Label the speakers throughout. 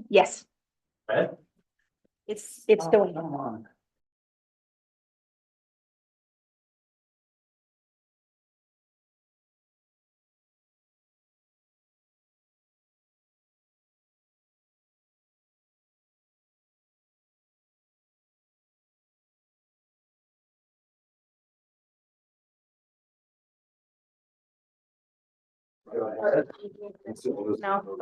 Speaker 1: Yes,
Speaker 2: Red?
Speaker 1: it's doing.
Speaker 2: Come on. Go ahead.
Speaker 1: No.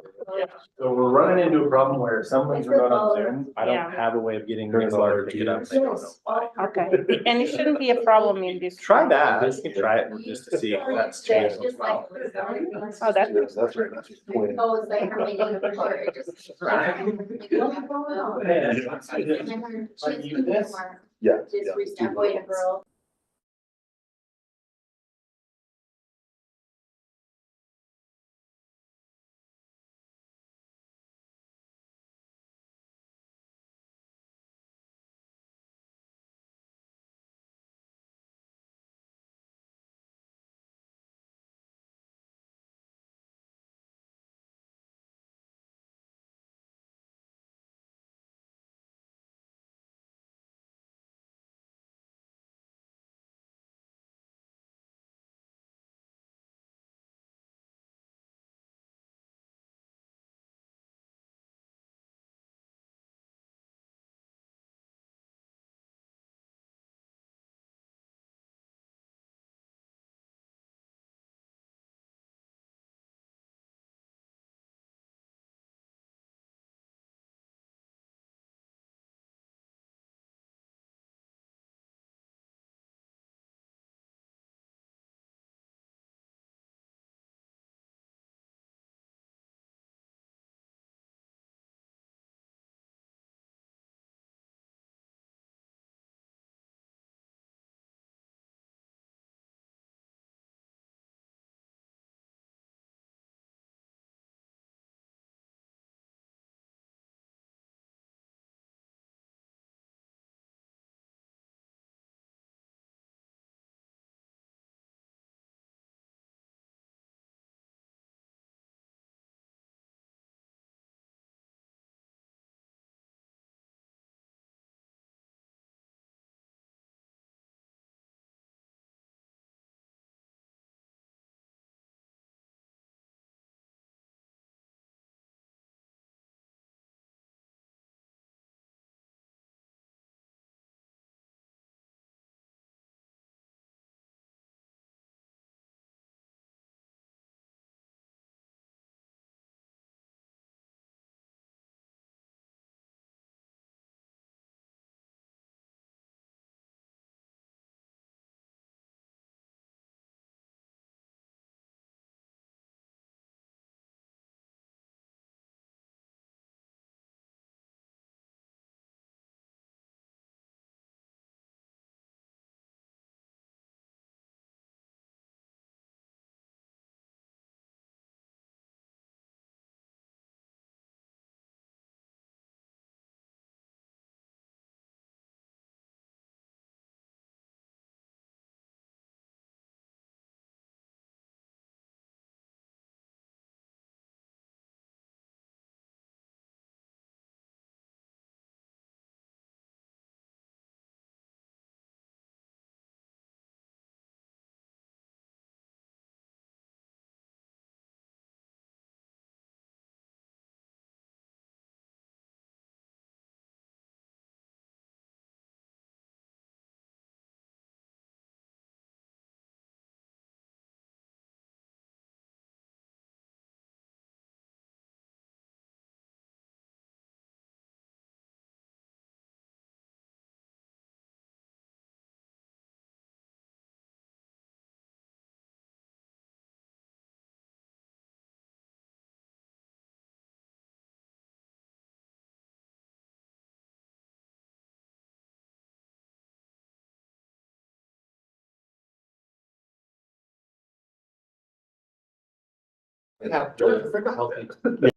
Speaker 2: So we're running into a problem where someone's remote on Zoom. I
Speaker 1: Yeah.
Speaker 2: don't have a way of getting Nicola to pick it up. They don't know why.
Speaker 1: Okay, and it shouldn't be a problem in this.
Speaker 2: Try that. You can try it just to see if that's changed.
Speaker 1: Oh, that's.
Speaker 3: That's right. That's just point.
Speaker 4: Oh, it's like how many of them are just.
Speaker 3: Yeah.
Speaker 4: Just recent boy and girl.
Speaker 3: Yeah.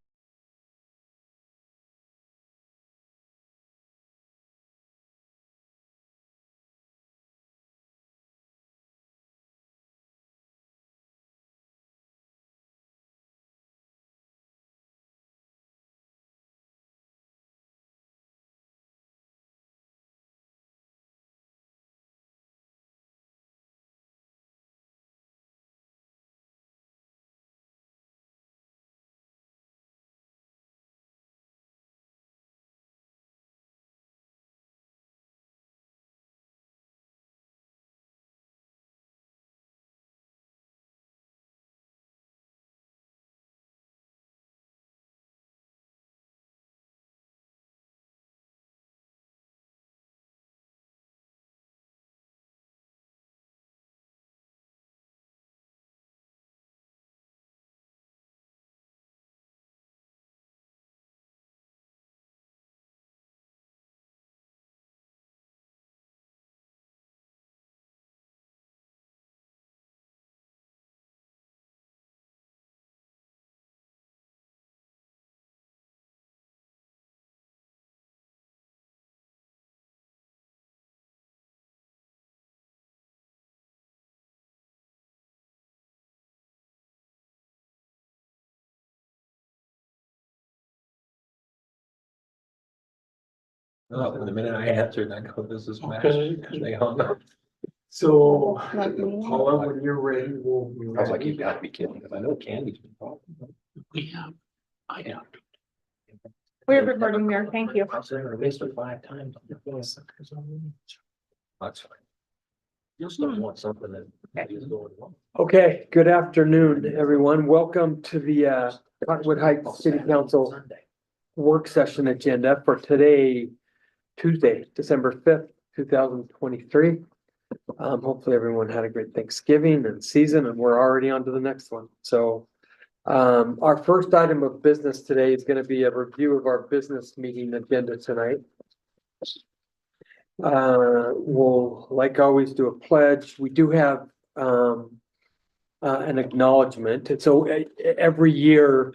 Speaker 5: Oh, the minute I answered, I go, this is Matt.
Speaker 6: Because
Speaker 5: They hung up.
Speaker 2: So,
Speaker 1: Not me.
Speaker 2: Paula, when you're ready, we'll be
Speaker 5: I was like, you've
Speaker 2: ready.
Speaker 5: got to be kidding, because I know Candy's been talking.
Speaker 6: we have, I have.
Speaker 1: We're recording there, thank you.
Speaker 5: I was there, I missed her 5 times. That's fine. You still want something that is going on.
Speaker 7: Okay, good afternoon, everyone. Welcome to the Cottonwood Heights City Council work session agenda for today, Tuesday, December 5th, 2023. Hopefully everyone had a great Thanksgiving and season, and we're already on to the next one. So our first item of business today is going to be a review of our business meeting agenda tonight. We'll, like always, do a pledge. We do have an acknowledgement. And so every year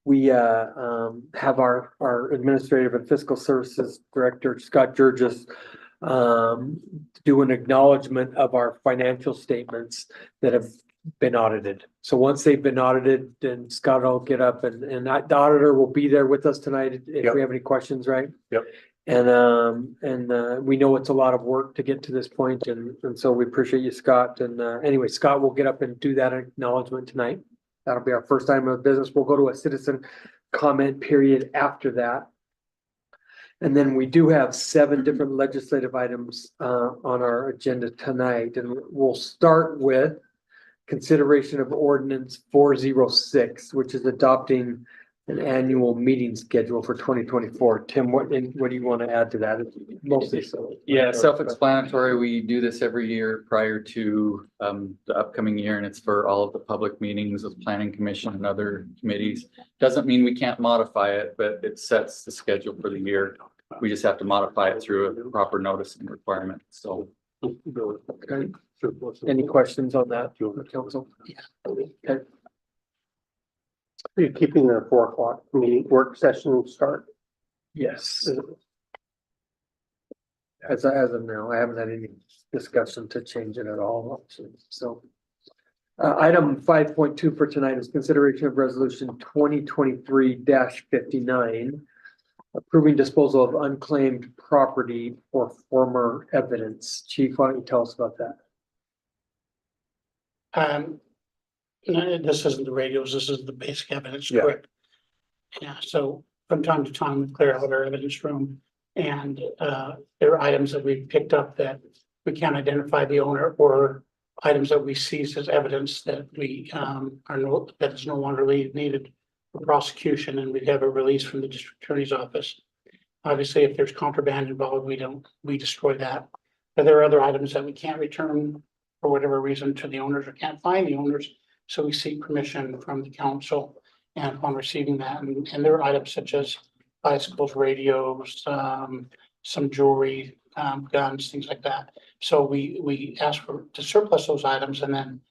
Speaker 7: we have our administrative and fiscal services director, Scott Georges, do an acknowledgement of our financial statements that have been audited. So once they've been audited, then Scott will get up and the auditor will be there with us tonight if we have any questions, right?
Speaker 3: Yep.
Speaker 7: And we know it's a lot of work to get to this point, and so we appreciate you, Scott. And anyway, Scott will get up and do that acknowledgement tonight. That'll be our first item of business. We'll go to a citizen comment period after that. And then we do have 7 different legislative items on our agenda tonight, and we'll start with consideration of ordinance 406, which is adopting an annual meeting schedule for 2024. Tim, what do you want to add to that? Mostly so.
Speaker 8: Yeah, self-explanatory. We do this every year prior to the upcoming year, and it's for all of the public meetings of planning commission and other committees. Doesn't mean we can't modify it, but it sets the schedule for the year. We just have to modify it through a proper notice and requirement. So.
Speaker 7: Okay. Any questions on that, council? Okay.
Speaker 6: Are you keeping the 4 o'clock meeting work session start?
Speaker 7: Yes. As of now, I haven't had any discussion to change it at all, actually. So item 5.2 for tonight is consideration of resolution 2023-59, approving disposal of unclaimed property or former evidence. Chief, why don't you tell us about that?
Speaker 6: No, this isn't the radios, this is the basic evidence,
Speaker 7: Yeah.
Speaker 6: correct? Yeah, so from time to time, we clear out our evidence room, and there are items that we've picked up that we can't identify the owner, or items that we seize as evidence that we that is no longer needed for prosecution, and we'd have a release from the district attorney's office. Obviously, if there's contraband involved, we destroy that. But there are other items that we can't return for whatever reason to the owners, or can't find the owners. So we seek permission from the council, and upon receiving that, and there are items such as bicycles, radios, some jewelry, guns, things like that. So we ask to surplus those items, and then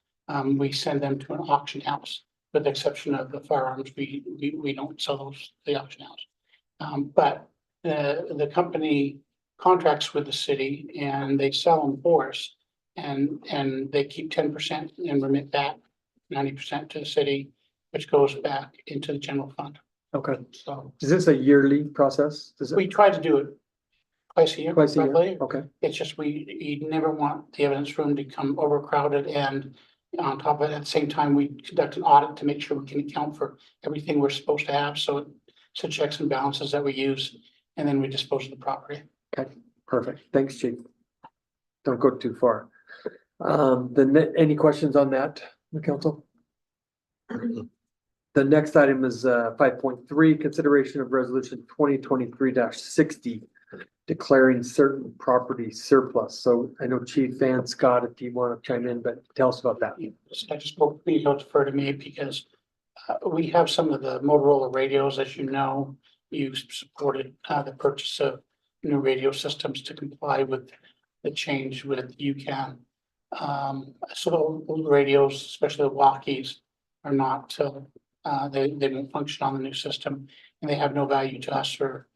Speaker 6: we send them to an auction house. With the exception of the firearms, we don't sell those to the auction house. But the company contracts with the city, and they sell them for us, and they keep 10% and remit back 90% to the city, which goes back into the general fund.
Speaker 7: Okay.
Speaker 6: So
Speaker 7: Is this a yearly process? Does
Speaker 6: we
Speaker 7: it
Speaker 6: try to do it twice a year.
Speaker 7: twice a year?
Speaker 6: roughly.
Speaker 7: Okay.
Speaker 6: It's just you never want the evidence room to become overcrowded, and on top of it, at the same time, we conduct an audit to make sure we can account for everything we're supposed to have. So it's checks and balances that we use, and then we dispose of the property.
Speaker 7: Okay, perfect. Thanks, Chief. Don't go too far. Any questions on that, the council? The next item is 5.3, consideration of resolution 2023-60, declaring certain property surplus. So I know Chief and Scott, if you want to chime in, but tell us about that.
Speaker 6: I just spoke, you know, defer to me because we have some of the Motorola radios, as you know. You supported the purchase of new radio systems to comply with the change with UCAN. So the radios, especially the walkies, are not, they won't function on the new system, and they have no value to us or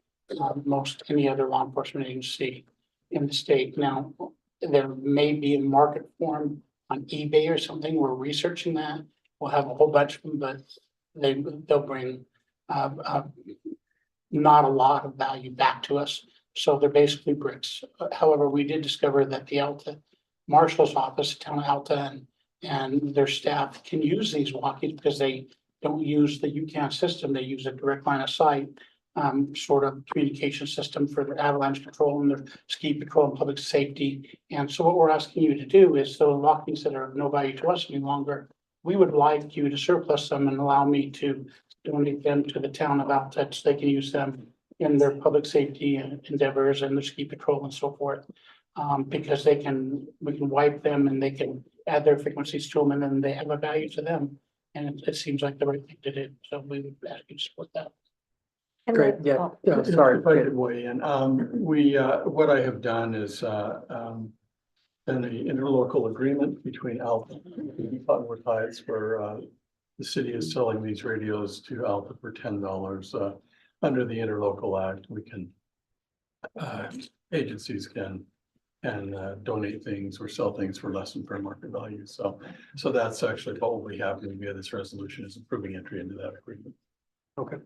Speaker 6: most any other law enforcement agency in the state. Now, there may be a market for them on eBay or something. We're researching that. We'll have a whole bunch of them, but they'll bring not a lot of value back to us. So they're basically bricks. However, we did discover that the Alta Marshal's office, town of Alta and their staff can use these walkies because they don't use the UCAN system. They use a direct line of sight sort of communication system for their avalanche control and their ski patrol and public safety. And so what we're asking you to do is those walkies that are of no value to us any longer, we would like you to surplus them and allow me to donate them to the town of Alta so they can use them in their public safety endeavors and their ski patrol and so forth. Because we can wipe them and they can add their frequencies to them and then they have a value to them. And it seems like the right thing to do. So we would ask you to support that.
Speaker 7: Great, yeah, yeah, sorry.
Speaker 9: If I could weigh in, what I have done is, done an interlocal agreement between Alpha and Putnam Heights where, the city is selling these radios to Alpha for $10, under the interlocal act, we can, agencies can donate things or sell things for less than fair market value. So that's actually what will be happening via this resolution is approving entry into that agreement.
Speaker 7: Okay.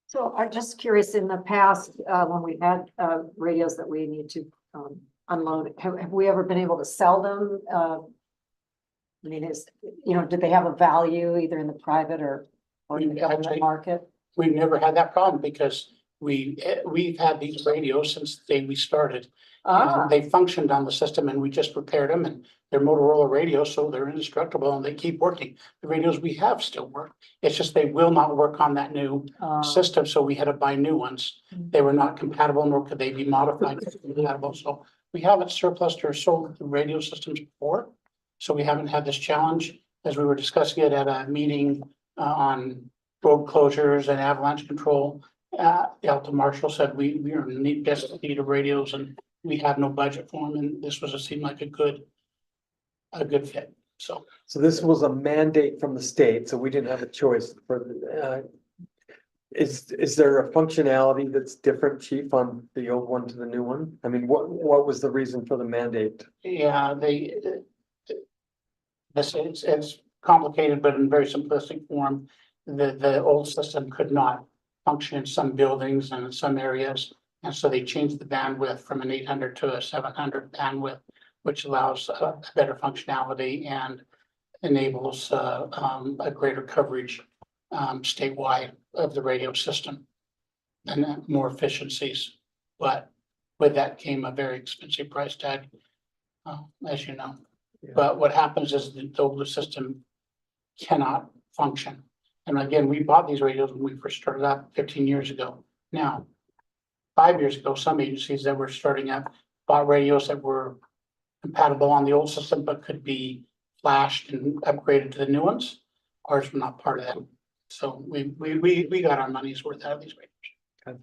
Speaker 10: So I'm just curious, in the past, when we've had radios that we need to unload, have we ever been able to sell them? I mean, did they have a value either in the private or in the government market?
Speaker 6: We've never had that problem because we've had these radios since the day we started. And they functioned on the system and we just repaired them and they're Motorola radios, so they're indestructible and they keep working. The radios we have still work. It's just they will not work on that new system, so we had to buy new ones. They were not compatible, nor could they be modified to be compatible. So we haven't surplused or sold the radio systems before. So we haven't had this challenge as we were discussing it at a meeting on road closures and avalanche control. The Alta Marshal said we are in desperate need of radios and we have no budget for them, and this seemed like a good fit. So
Speaker 7: this was a mandate from the state, so we didn't have a choice for, is there a functionality that's different, chief, on the old one to the new one? I mean, what was the reason for the mandate?
Speaker 6: yeah, it's complicated, but in very simplistic form. The old system could not function in some buildings and in some areas. And so they changed the bandwidth from an 800 to a 700 bandwidth, which allows a better functionality and enables a greater coverage statewide of the radio system and more efficiencies. But with that came a very expensive price tag, as you know.
Speaker 7: Yeah.
Speaker 6: But what happens is the older system cannot function. And again, we bought these radios when we first started out 15 years ago. Now, 5 years ago, some agencies that were starting up bought radios that were compatible on the old system, but could be flashed and upgraded to the new ones. Ours were not part of that. So we got our money's worth out of these radios.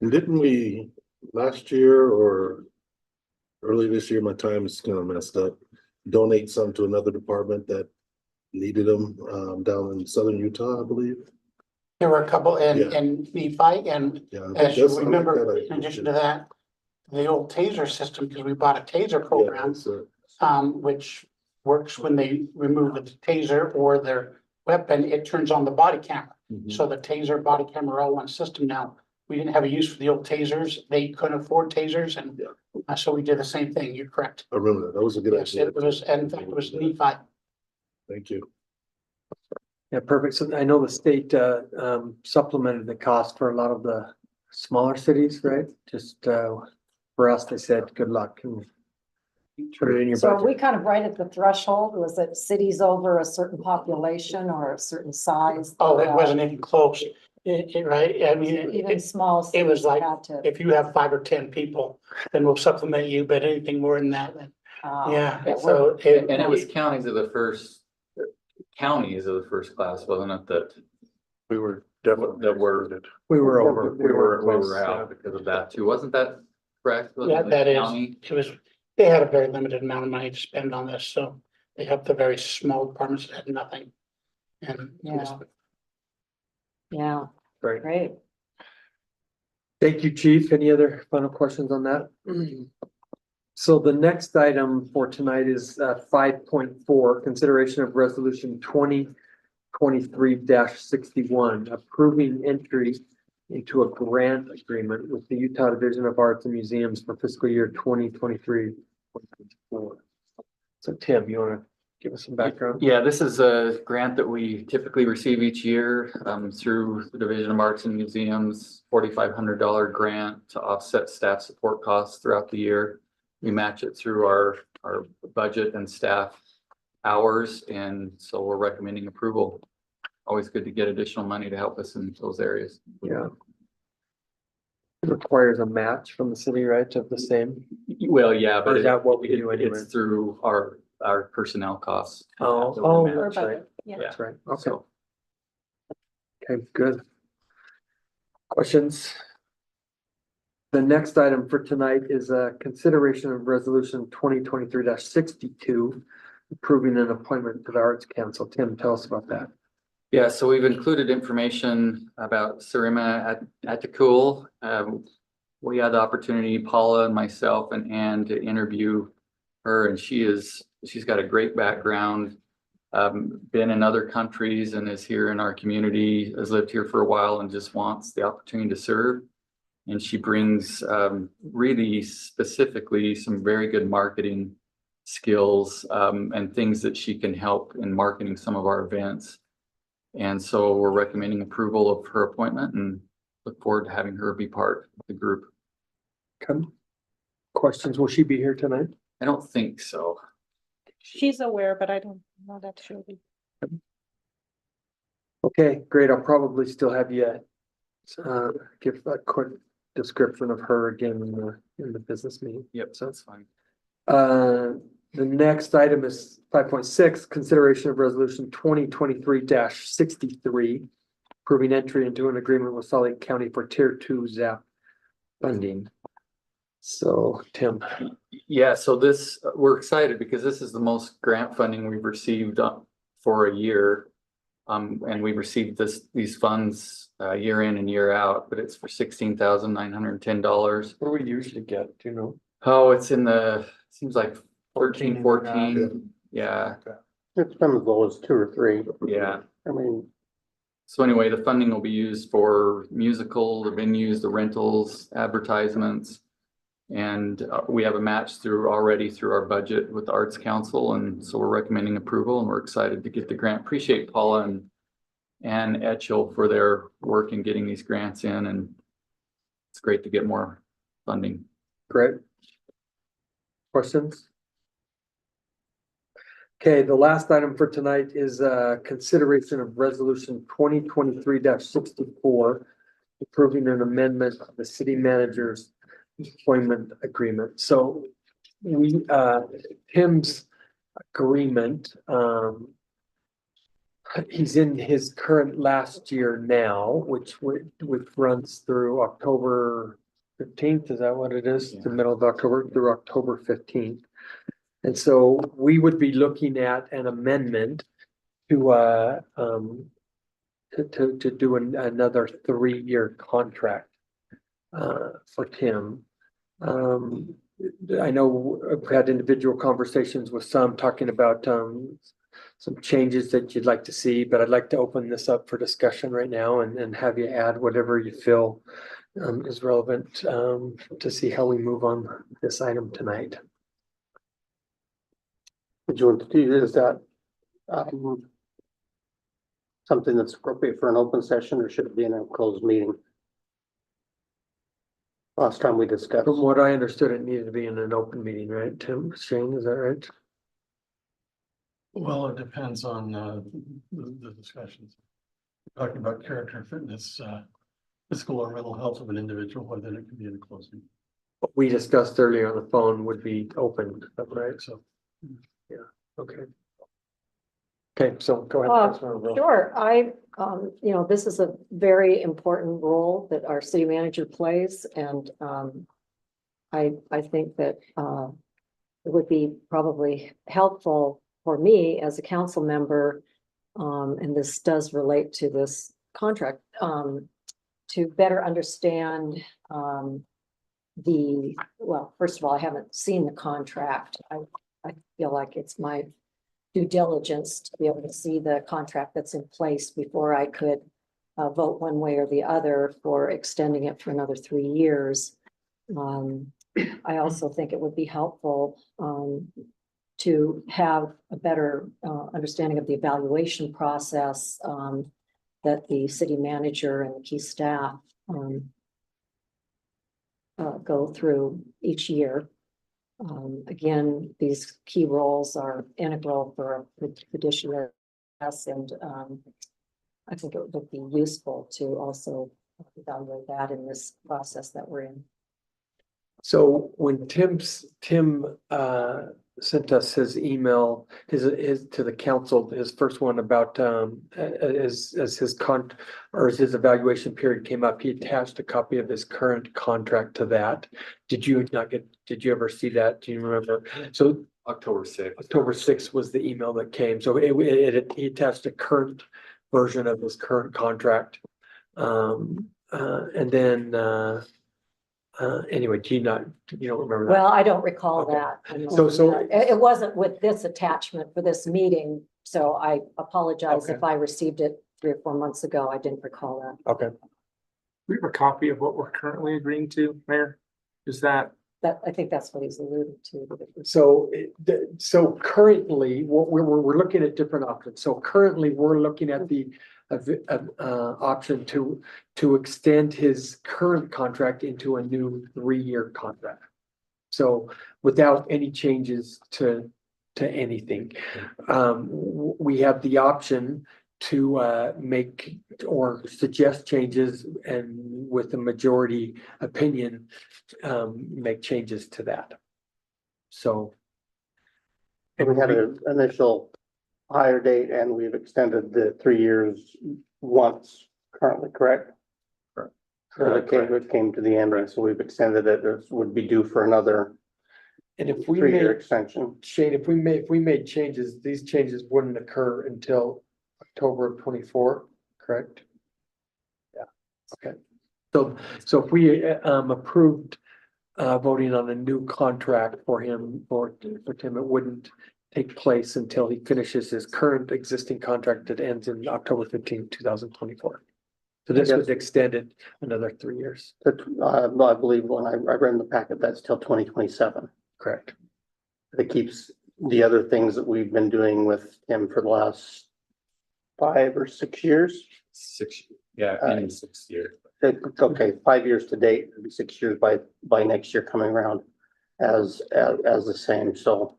Speaker 3: And didn't we last year or early this year, my time is kind of messed up, donate some to another department that needed them down in southern Utah, I believe.
Speaker 6: There were a couple in
Speaker 3: Yeah.
Speaker 6: Nephi, and
Speaker 3: Yeah, I think
Speaker 6: as you
Speaker 3: that's- I think
Speaker 6: remember,
Speaker 3: that
Speaker 6: in addition to that, the old taser system, because we bought a taser
Speaker 3: Yeah,
Speaker 6: program,
Speaker 3: so
Speaker 6: which works when they remove the taser or their weapon, it turns on the body camera.
Speaker 3: mhm.
Speaker 6: So the taser, body camera, are all one system now. We didn't have a use for the old tasers. They couldn't afford tasers, and so we did the same thing. You're correct.
Speaker 3: I remember that. That was a good
Speaker 6: Yes,
Speaker 3: idea.
Speaker 6: it was, and in fact, it was Nephi.
Speaker 3: Thank you.
Speaker 7: Yeah, perfect. So I know the state supplemented the cost for a lot of the smaller cities, right? Just for us, they said, good luck and put it in your
Speaker 10: So are we
Speaker 7: budget.
Speaker 10: kind of right at the threshold? Was it cities over a certain population or a certain size?
Speaker 6: Oh, it wasn't even close. Right? I mean,
Speaker 10: Even small.
Speaker 6: it was
Speaker 10: cities
Speaker 6: like,
Speaker 10: had to,
Speaker 6: if you have 5 or 10 people, then we'll supplement you, but anything more than that, then, yeah. So
Speaker 8: And it was counties of the first class, wasn't it, that
Speaker 3: We were definitely.
Speaker 8: That were-
Speaker 7: We were over.
Speaker 8: we were out because of that too, wasn't that correct? Wasn't
Speaker 6: Yeah,
Speaker 8: the
Speaker 6: that is,
Speaker 8: county-
Speaker 6: they had a very limited amount of money to spend on this, so they helped the very small departments that had nothing. And
Speaker 10: Yeah. Yeah,
Speaker 7: Great.
Speaker 10: great.
Speaker 7: Thank you, chief. Any other final questions on that? So the next item for tonight is 5.4, consideration of resolution 2023-61, approving entry into a grant agreement with the Utah Division of Arts and Museums for fiscal year 2023-2024. So Tim, you want to give us some background?
Speaker 8: Yeah, this is a grant that we typically receive each year through the Division of Arts and Museums, $4,500 grant to offset staff support costs throughout the year. We match it through our budget and staff hours, and so we're recommending approval. Always good to get additional money to help us in those areas.
Speaker 7: Yeah. It requires a match from the city, right, of the same?
Speaker 8: Well, yeah,
Speaker 7: Or
Speaker 8: but
Speaker 7: is that what we do anyway?
Speaker 8: it's through our personnel costs.
Speaker 7: Oh,
Speaker 8: that we
Speaker 7: oh,
Speaker 8: manage.
Speaker 7: that's right.
Speaker 1: Yeah.
Speaker 7: That's right. Okay,
Speaker 8: So,
Speaker 7: okay, good. Questions? The next item for tonight is a consideration of resolution 2023-62, approving an appointment to the Arts Council. Tim, tell us about that.
Speaker 8: yeah, so we've included information about Sarima at the Cool. We had the opportunity, Paula and myself and Ann, to interview her, and she's got a great background. Been in other countries and is here in our community, has lived here for a while and just wants the opportunity to serve. And she brings really specifically some very good marketing skills and things that she can help in marketing some of our events. And so we're recommending approval of her appointment and look forward to having her be part of the group.
Speaker 7: Come. Questions? Will she be here tonight?
Speaker 8: I don't think so.
Speaker 1: She's aware, but I don't know that she'll be.
Speaker 7: Okay, great. I'll probably still have you give a quick description of her again in the business meeting.
Speaker 8: Yep, so that's fine.
Speaker 7: The next item is 5.6, consideration of resolution 2023-63, approving entry into an agreement with Salt Lake County for Tier 2 ZAP funding. So, Tim.
Speaker 8: Yeah, so this, we're excited because this is the most grant funding we've received for a year. And we received these funds year in and year out, but it's for $16,910.
Speaker 7: What do we usually get? Do you know?
Speaker 8: Oh, it's in seems like 13,
Speaker 7: 14.
Speaker 8: 14. Yeah,
Speaker 5: It's been as low as 2 or 3.
Speaker 8: yeah.
Speaker 5: I mean,
Speaker 8: So anyway, the funding will be used for musical, the venues, the rentals, advertisements. And we have a match already through our budget with the Arts Council. And so we're recommending approval and we're excited to get the grant. Appreciate Paula and Etchell for their work in getting these grants in, and it's great to get more funding.
Speaker 7: Great. Questions? Okay, the last item for tonight is consideration of resolution 2023-64, approving an amendment of the city manager's employment agreement. So we, Tim's agreement, he's in his current last year now, which runs through October 15th. Is that what it is? The middle of October through October 15th. And so we would be looking at an amendment to do another 3-year contract for Tim. I know I've had individual conversations with some talking about some changes that you'd like to see, but I'd like to open this up for discussion right now and have you add whatever you feel is relevant to see how we move on this item tonight.
Speaker 5: would you want to do, is that something that's appropriate for an open session, or should it be in a closed meeting? Last time we discussed.
Speaker 7: From what I understood, it needed to be in an open meeting, right, Tim? Shane, is that right?
Speaker 9: Well, it depends on the discussions. Talking about character and fitness, physical or mental health of an individual, then it can be in a closed meeting.
Speaker 7: What we discussed earlier on the phone would be open, right?
Speaker 9: So
Speaker 7: Okay. Okay, so go ahead. Councilmember Brill.
Speaker 10: Sure, this is a very important role that our city manager plays, and I think that it would be probably helpful for me as a council member, and this does relate to this contract, to better understand first of all, I haven't seen the contract. I feel like it's my due diligence to be able to see the contract that's in place before I could vote one way or the other for extending it for another 3 years. I also think it would be helpful, to have a better, understanding of the evaluation process, that the city manager and the key staff, go through each year. Again, these key roles are integral for a fiduciary, and I think it would be useful to also evaluate that in this process that we're in.
Speaker 7: So when Tim sent us his email, his to the council, his first one about as his evaluation period came up, he attached a copy of his current contract to that. Did you ever see that? Do you remember? So
Speaker 8: October 6th.
Speaker 7: October 6th was the email that came. So he attached a current version of his current contract. And then anyway, you don't remember that?
Speaker 10: Well, I don't recall
Speaker 7: Okay.
Speaker 10: that.
Speaker 7: So-
Speaker 10: It wasn't with this attachment for this meeting, so I apologize
Speaker 7: Okay.
Speaker 10: if I received it 3 or 4 months ago. I didn't recall that.
Speaker 7: Okay.
Speaker 2: We have a copy of what we're currently agreeing to, Mayor. Is that?
Speaker 10: I think that's what he's alluding to.
Speaker 7: So, so currently, what we're looking at different options. So currently, we're looking at the option to extend his current contract into a new 3-year contract. So without any changes to anything, we have the option to make or suggest changes, and with the majority opinion, make changes to that. So.
Speaker 11: We had an initial hire date and we've extended the 3 years once currently, correct? So it came to the end, and so we've extended it. It would be due for another
Speaker 7: And if we
Speaker 11: 3-year
Speaker 7: made,
Speaker 11: extension.
Speaker 7: Shane, if we made changes, these changes wouldn't occur until October of 24, correct? Yeah, okay. So if we approved voting on a new contract for him, for Tim, it wouldn't take place until he finishes his current existing contract that ends in October 15, 2024. So this was extended another 3 years,
Speaker 11: I believe when I read in the packet, that's till 2027.
Speaker 7: correct?
Speaker 11: It keeps the other things that we've been doing with him for the last 5 or 6 years.
Speaker 8: 6, yeah, in 6 years.
Speaker 11: Okay, 5 years to date, it'll be 6 years by next year coming around as the same, so.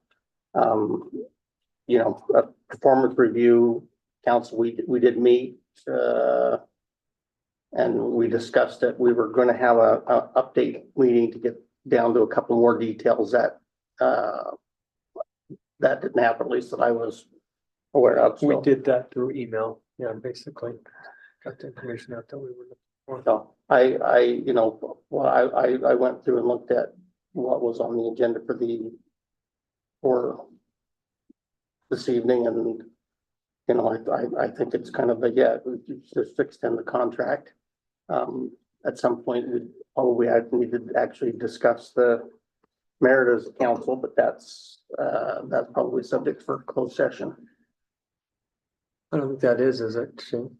Speaker 11: A performance review council, we did meet, and we discussed it. We were gonna have a update meeting to get down to a couple more details that didn't happen, at least that I was aware of.
Speaker 7: We
Speaker 11: So-
Speaker 7: did that through email, yeah, basically. Got the information out that we were looking for.
Speaker 11: So I went through and looked at what was on the agenda for this evening, and I think it's kind of just extend the contract. At some point, we need to actually discuss the merit as a council, but that's probably subject for closed session.
Speaker 7: I don't think that is it, Shane?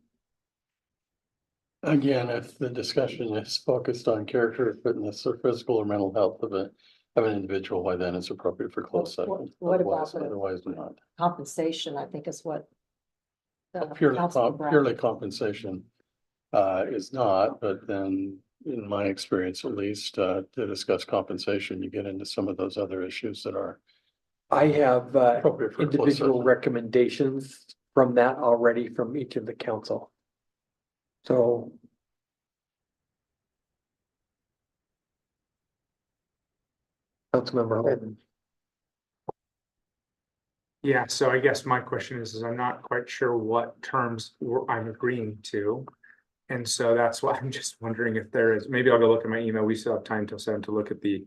Speaker 9: Again, if the discussion is focused on character, fitness, or physical or mental health of an individual, why then it's appropriate for closed session.
Speaker 10: What about
Speaker 9: Otherwise not.
Speaker 10: compensation? I think is what. the
Speaker 9: Purely
Speaker 10: council brought.
Speaker 9: compensation is not, but then in my experience, at least, to discuss compensation, you get into some of those other issues that are
Speaker 7: I have
Speaker 9: appropriate for a closed
Speaker 7: individual
Speaker 9: session.
Speaker 7: recommendations from that already from each of the council. So. Councilmember Holden.
Speaker 2: Yeah, so I guess my question is I'm not quite sure what terms I'm agreeing to. And so that's why I'm just wondering if there is, maybe I'll go look at my email. We still have time till 7 to look at the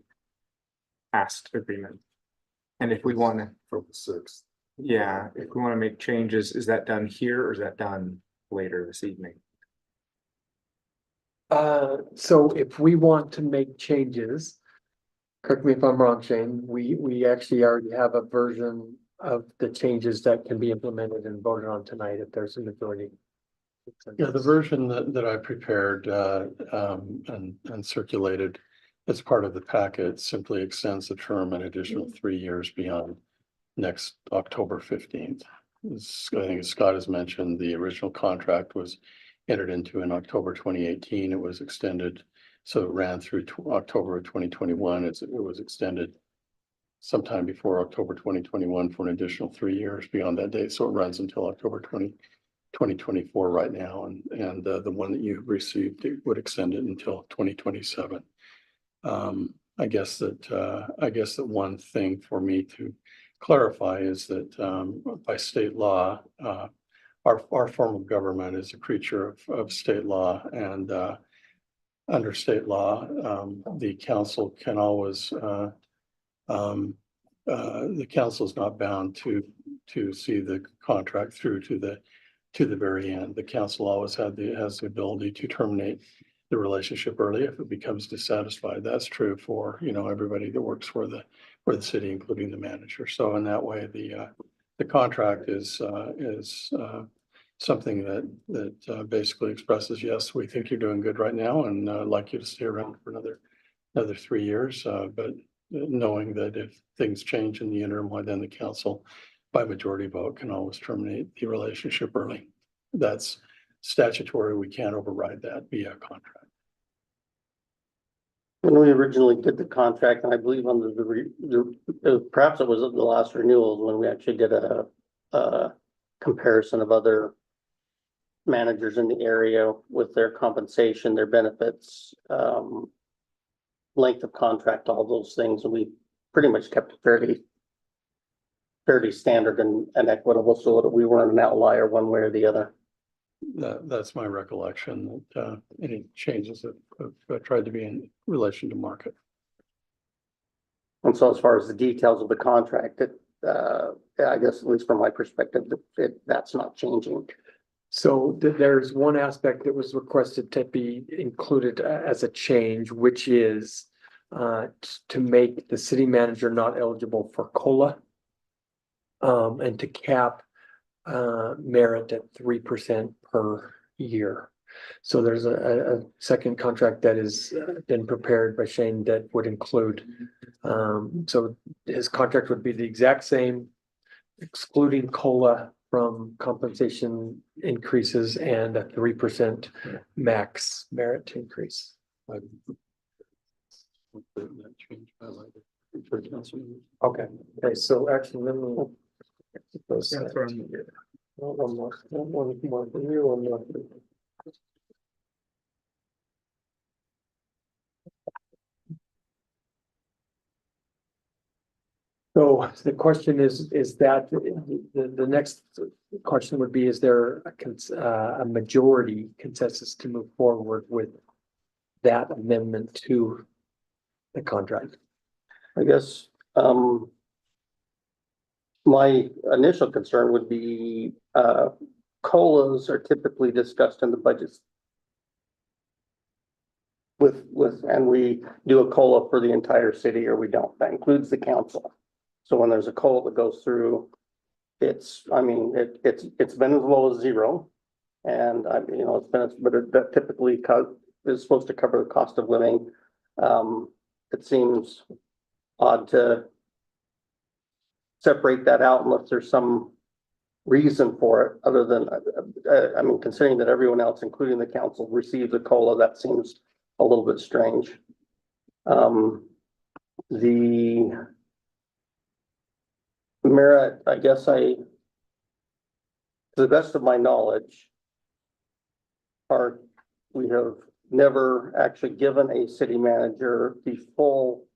Speaker 2: past agreement. And if we want to,
Speaker 3: From the 6th.
Speaker 2: yeah, if we want to make changes, is that done here or is that done later this evening?
Speaker 7: So if we want to make changes, correct me if I'm wrong, Shane, we actually already have a version of the changes that can be implemented and voted on tonight if there's a majority.
Speaker 9: Yeah, the version that I prepared, and circulated as part of the packet simply extends the term an additional 3 years beyond next October 15th. I think as Scott has mentioned, the original contract was entered into in October 2018. It was extended, so it ran through October of 2021. It was extended sometime before October 2021 for an additional 3 years beyond that date. So it runs until October 2024 right now, and the one that you've received, it would extend it until 2027. I guess that one thing for me to clarify is that by state law, our form of government is a creature of state law, and under state law, the council can always the council is not bound to see the contract through to the very end. The council always has the ability to terminate the relationship early if it becomes dissatisfied. That's true for, everybody that works for the city, including the manager. So in that way, the contract is something that basically expresses, yes, we think you're doing good right now, and I'd like you to stay around for another 3 years. But knowing that if things change in the interim, why then the council by majority vote can always terminate the relationship early. That's statutory. We can't override that via contract.
Speaker 11: When we originally did the contract, and I believe under perhaps it was at the last renewals when we actually did a comparison of other managers in the area with their compensation, their benefits, length of contract, all those things, and we pretty much kept it fairly standard and equitable, so that we weren't an outlier one way or the other.
Speaker 9: That's my recollection, that any changes have tried to be in relation to market.
Speaker 11: And so as far as the details of the contract, I guess at least from my perspective, that's not changing.
Speaker 7: So there's one aspect that was requested to be included as a change, which is to make the city manager not eligible for COLA, and to cap merit at 3% per year. So there's a second contract that has been prepared by Shane that would include, so his contract would be the exact same, excluding COLA from compensation increases and a 3% max merit increase. Okay, so actually, let me.
Speaker 2: That's what I'm-
Speaker 7: One more for you, one more. So the question is that the next question would be, is there a majority consensus to move forward with that amendment to the contract?
Speaker 11: I guess, my initial concern would be, COLAs are typically discussed in the budgets. And we do a COLA for the entire city, or we don't. That includes the council. So when there's a COLA that goes through, it's been as low as zero. And that typically is supposed to cover the cost of living. It seems odd to separate that out unless there's some reason for it, other than, considering that everyone else, including the council, receives a COLA, that seems a little bit strange. The merit, I guess to the best of my knowledge, we have never actually given a city manager the full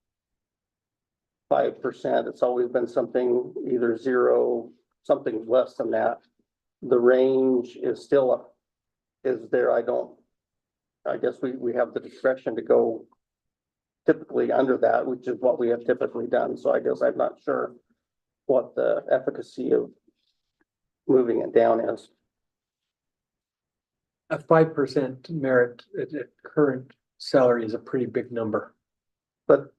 Speaker 11: 5%. It's always been something either zero, something less than that. The range is still there. I guess we have the discretion to go typically under that, which is what we have typically done. So I guess I'm not sure what the efficacy of moving it down is.
Speaker 7: A 5% merit at current salary is a pretty big number.
Speaker 11: But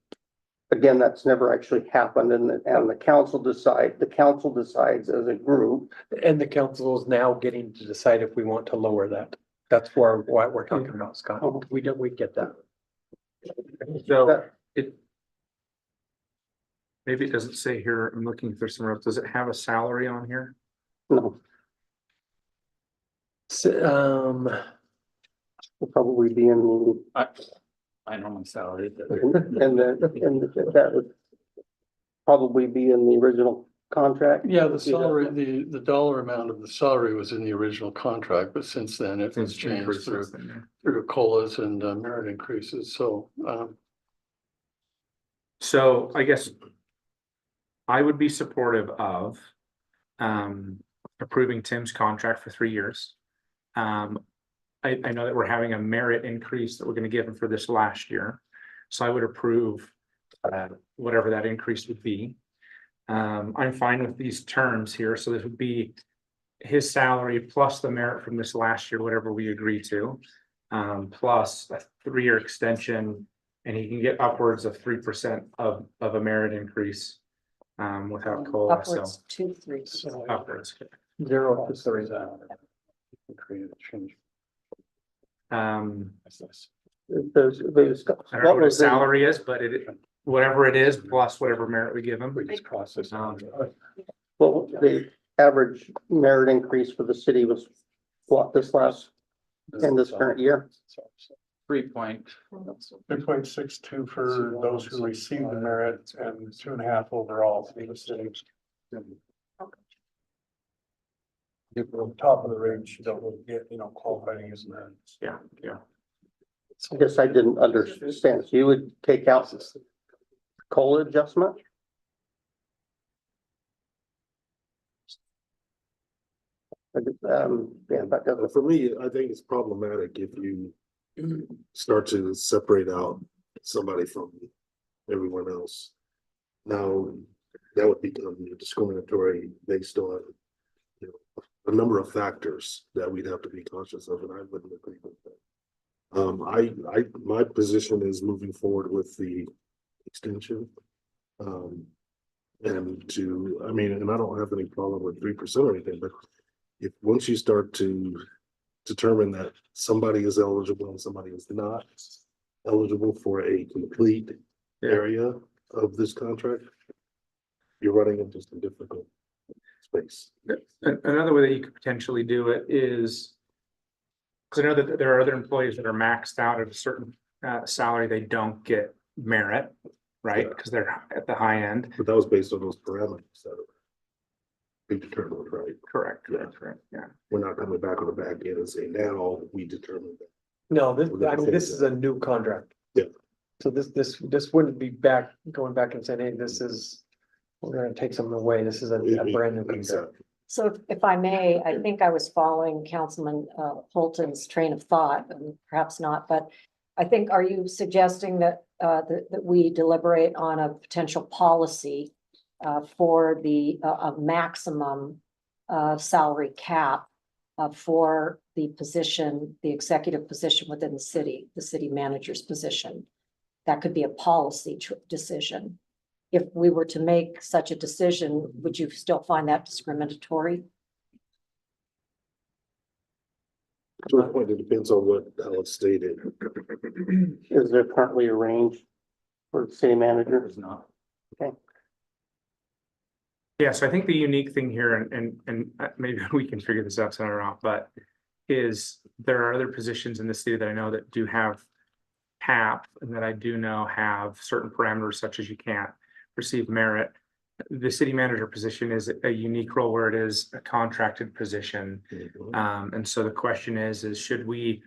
Speaker 11: again, that's never actually happened and the council decides as a group.
Speaker 7: And the council is now getting to decide if we want to lower that. That's why we're talking about, Scott. We get that.
Speaker 2: So maybe it doesn't say here, I'm looking if there's somewhere else, does it have a salary on here?
Speaker 11: No,
Speaker 7: So,
Speaker 11: will probably be in
Speaker 8: I know my salary.
Speaker 11: the, and that would probably be in the original contract.
Speaker 9: Yeah, the salary, the dollar amount of the salary was in the original contract, but since then it was changed through COLAs and merit increases, so,
Speaker 2: So I guess I would be supportive of approving Tim's contract for 3 years. I know that we're having a merit increase that we're gonna give him for this last year. So I would approve whatever that increase would be. I'm fine with these terms here, so this would be his salary plus the merit from this last year, whatever we agree to. Plus a 3-year extension, and he can get upwards of 3% of a merit increase. Without COLA, so
Speaker 10: Upwards to 3.
Speaker 2: upwards.
Speaker 7: 0 to 3.
Speaker 9: created a change.
Speaker 11: Those,
Speaker 2: I don't know what his salary is, but whatever it is, plus whatever merit we give him.
Speaker 9: We just process.
Speaker 11: Well, the average merit increase for the city was what this current year?
Speaker 8: 3 point.
Speaker 9: 3.62 for those who received the merit and 2.5 overall for the city. If we're on top of the range, you don't really get, qualifying as merit.
Speaker 2: Yeah.
Speaker 11: I guess I didn't understand. So you would take out COLA adjustment? Yeah, that doesn't.
Speaker 3: For me, I think it's problematic if you start to separate out somebody from everyone else. Now, that would become discriminatory based on, a number of factors that we'd have to be conscious of, and I wouldn't agree with that. My position is moving forward with the extension. And I don't have any problem with 3% or anything, but once you start to determine that somebody is eligible and somebody is not eligible for a complete area of this contract, you're running into some difficult space.
Speaker 2: Another way that you could potentially do it is, because I know that there are other employees that are maxed out at a certain salary, they don't get merit, right? Because they're at the high end.
Speaker 3: But that was based on those parameters that we determined, right?
Speaker 2: Correct. Yeah.
Speaker 3: We're not coming back on the back end and saying, now we determined that.
Speaker 7: No, this is a new contract.
Speaker 3: Yeah.
Speaker 7: So this wouldn't be going back and saying, hey, we're gonna take something away. This is a brand new contract.
Speaker 3: Exactly.
Speaker 10: So if I may, I think I was following Councilman Holton's train of thought, and perhaps not, but I think, are you suggesting that that we deliberate on a potential policy for the a maximum salary cap for the position, the executive position within the city manager's position? That could be a policy decision. If we were to make such a decision, would you still find that discriminatory?
Speaker 3: To a point, it depends on how it's stated.
Speaker 11: Is there currently a range for the city manager?
Speaker 8: There's not.
Speaker 2: Yeah, so I think the unique thing here, and maybe we can figure this out soon or not, but is there are other positions in the city that I know that do have cap, and that I do know have certain parameters such as you can't receive merit. The city manager position is a unique role where it is a contracted position. And so the question is should we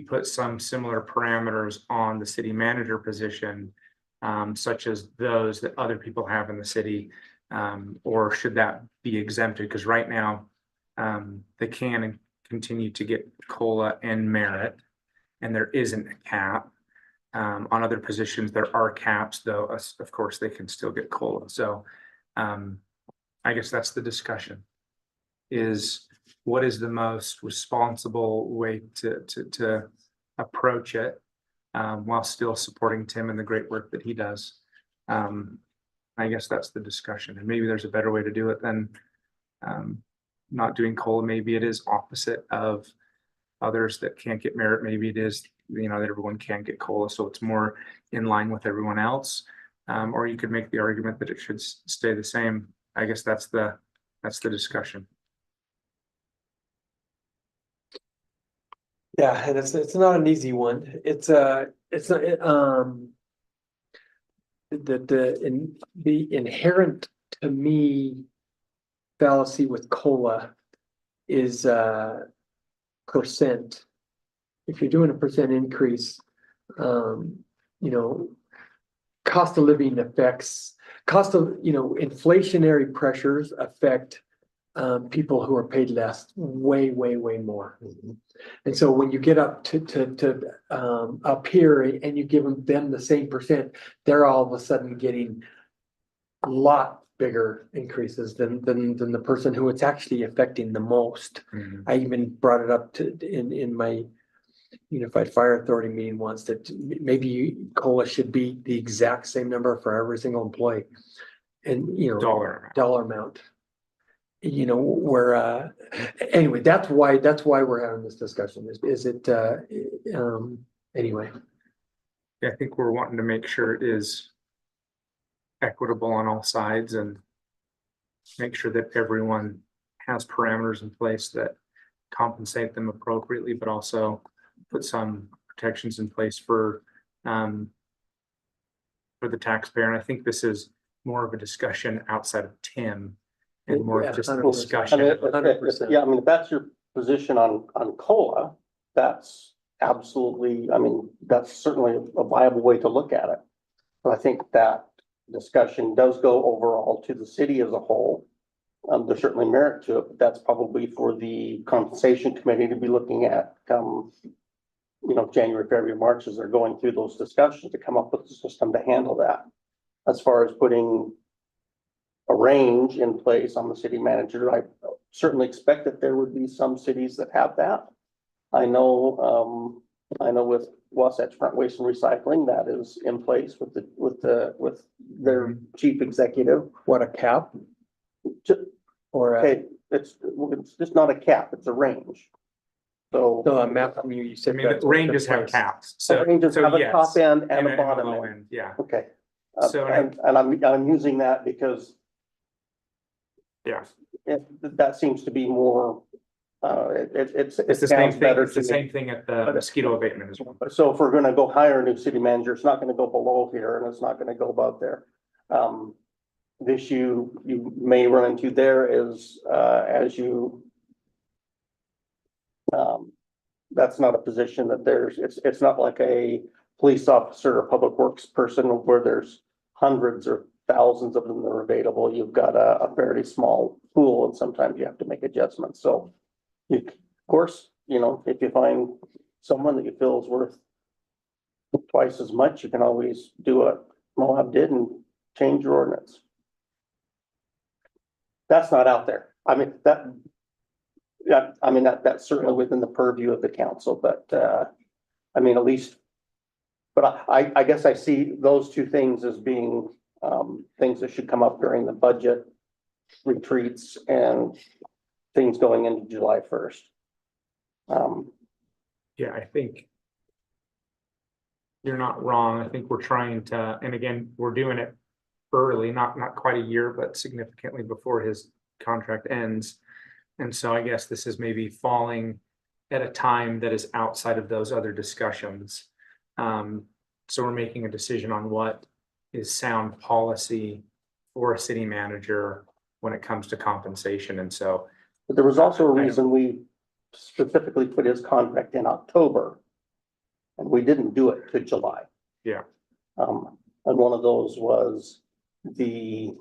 Speaker 2: put some similar parameters on the city manager position, such as those that other people have in the city, or should that be exempted? Because right now, they can continue to get COLA and merit, and there isn't a cap. On other positions, there are caps, though, of course, they can still get COLA. So I guess that's the discussion, is what is the most responsible way to approach it while still supporting Tim and the great work that he does. I guess that's the discussion, and maybe there's a better way to do it than not doing COLA. Maybe it is opposite of others that can't get merit. Maybe it is, that everyone can get COLA, so it's more in line with everyone else. Or you could make the argument that it should stay the same. I guess that's the discussion.
Speaker 7: Yeah, and it's not an easy one. It's not, the inherent to me fallacy with COLA is percent. If you're doing a percent increase, cost of living affects, inflationary pressures affect people who are paid less way more. And so when you get up to up here and you give them the same percent, they're all of a sudden getting a lot bigger increases than the person who it's actually affecting the most. I even brought it up in my Unified Fire Authority meeting once, that maybe COLA should be the exact same number for every single employee, and dollar amount. Where anyway, that's why we're having this discussion. Is it anyway?
Speaker 2: Yeah, I think we're wanting to make sure it is equitable on all sides and make sure that everyone has parameters in place that compensate them appropriately, but also put some protections in place for the taxpayer. And I think this is more of a discussion outside of Tim and more of just a
Speaker 7: 100%.
Speaker 2: discussion.
Speaker 7: 100%.
Speaker 11: Yeah, I mean, if that's your position on COLA, that's absolutely, that's certainly a viable way to look at it. But I think that discussion does go overall to the city as a whole. There's certainly merit to it, but that's probably for the compensation committee to be looking at January, February, March, as they're going through those discussions to come up with a system to handle that. As far as putting a range in place on the city manager, I certainly expect that there would be some cities that have that. I know with Wasatch Front Waste and Recycling, that is in place with their chief executive.
Speaker 7: What, a cap? Or
Speaker 11: Okay, it's just not a cap, it's a range. So
Speaker 7: no, a map. You said
Speaker 2: the ranges have caps. So
Speaker 11: ranges have a
Speaker 2: yes.
Speaker 11: top end and a
Speaker 2: a
Speaker 11: bottom
Speaker 2: low
Speaker 11: end.
Speaker 2: Yeah.
Speaker 11: Okay.
Speaker 2: So-
Speaker 11: And I'm using that because
Speaker 2: Yeah.
Speaker 11: that seems to be more,
Speaker 2: It's the
Speaker 11: it
Speaker 2: same
Speaker 11: sounds
Speaker 2: thing.
Speaker 11: better
Speaker 2: It's the
Speaker 11: to me.
Speaker 2: same thing at the mosquito abatement as well.
Speaker 11: So if we're gonna go hire a new city manager, it's not gonna go below here and it's not gonna go above there. The issue you may run into there is, that's not a position that it's not like a police officer or public works person where there's hundreds or thousands of them that are available. You've got a fairly small pool and sometimes you have to make adjustments. So of course, if you find someone that you feel is worth twice as much, you can always do what Moab did and change your ordinance. That's not out there. That's certainly within the purview of the council, but at least, but I guess I see those two things as being things that should come up during the budget retreats and things going into July 1st.
Speaker 2: Yeah, I think you're not wrong. I think we're trying to, and again, we're doing it early, not quite a year, but significantly before his contract ends. And so I guess this is maybe falling at a time that is outside of those other discussions. So we're making a decision on what is sound policy for a city manager when it comes to compensation. And so
Speaker 11: but there was also a reason we specifically put his contract in October and we didn't do it to July.
Speaker 2: Yeah.
Speaker 11: And one of those was the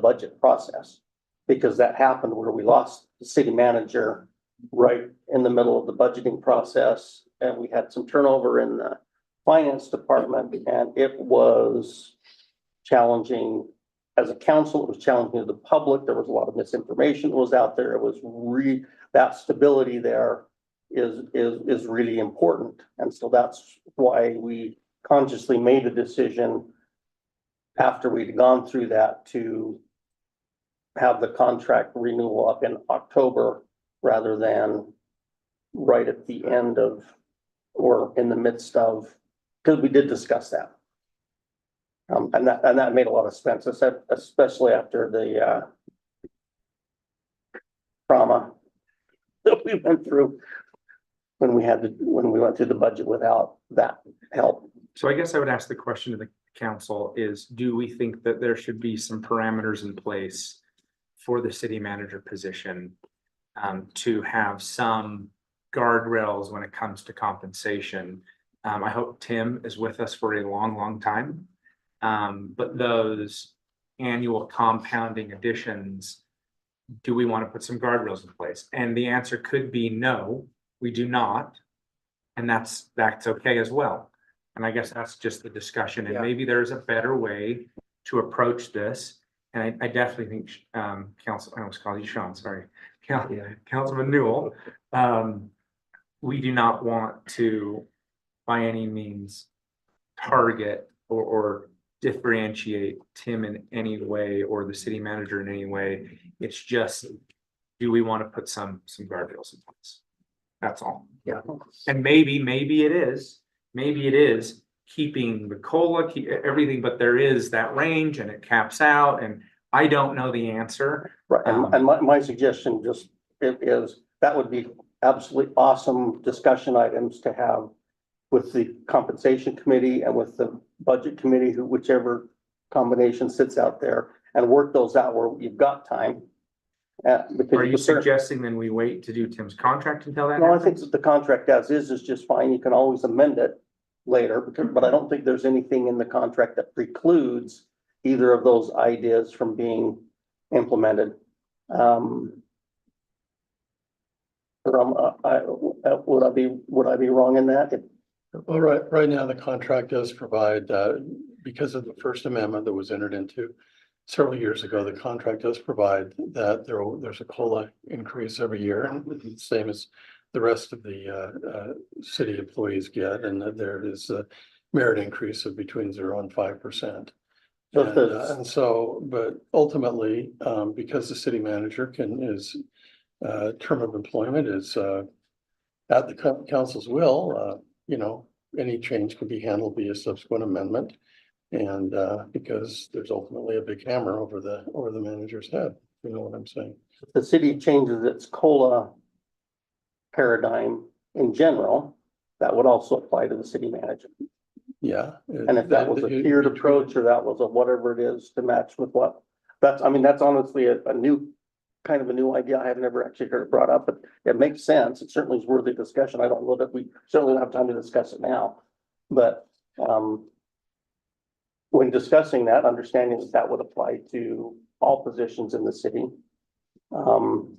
Speaker 11: budget process, because that happened where we lost the city manager right in the middle of the budgeting process. And we had some turnover in the finance department and it was challenging as a council. It was challenging to the public. There was a lot of misinformation that was out there. It was that stability there is really important. And so that's why we consciously made a decision after we'd gone through that to have the contract renewal up in October rather than right at the end of or in the midst of, because we did discuss that. And that made a lot of sense, especially after the trauma that we went through when we went through the budget without that help.
Speaker 2: So I guess I would ask the question to the council is, do we think that there should be some parameters in place for the city manager position to have some guardrails when it comes to compensation? I hope Tim is with us for a long, long time. But those annual compounding additions, do we want to put some guardrails in place? And the answer could be no, we do not. And that's okay as well. And I guess that's just the discussion, and
Speaker 7: Yeah.
Speaker 2: maybe there's a better way to approach this. And I definitely think, Council, I almost called you Sean, sorry. Councilman Newell, we do not want to by any means target or differentiate Tim in any way or the city manager in any way. It's just, do we want to put some guardrails in place? That's all.
Speaker 7: Yeah.
Speaker 2: And maybe it is keeping the COLA, everything, but there is that range and it caps out, and I don't know the answer.
Speaker 11: Right, and my suggestion just is that would be absolutely awesome discussion items to have with the compensation committee and with the budget committee, whichever combination sits out there, and work those out where you've got time. Because
Speaker 2: Are you suggesting then we wait to do Tim's contract until that?
Speaker 11: No, I
Speaker 2: happens?
Speaker 11: think that the contract as is just fine. You can always amend it later, but I don't think there's anything in the contract that precludes either of those ideas from being implemented. Would I be wrong in that?
Speaker 9: Well, right now, the contract does provide, because of the First Amendment that was entered into several years ago, the contract does provide that there's a COLA increase every year, and same as the rest of the city employees get, and that there is a merit increase of between 0% and 5%. And so, but ultimately, because the city manager is term of employment is at the council's will, any change can be handled via subsequent amendment. And because there's ultimately a big hammer over the manager's head, you know what I'm saying?
Speaker 11: The city changes its COLA paradigm in general, that would also apply to the city manager.
Speaker 9: Yeah.
Speaker 11: And if that was a tiered approach, or that was a whatever it is to match with what, that's honestly a new idea. I have never actually heard it brought up, but it makes sense. It certainly is worthy of discussion. I don't know that we certainly don't have time to discuss it now, but when discussing that, understanding that would apply to all positions in the city. And,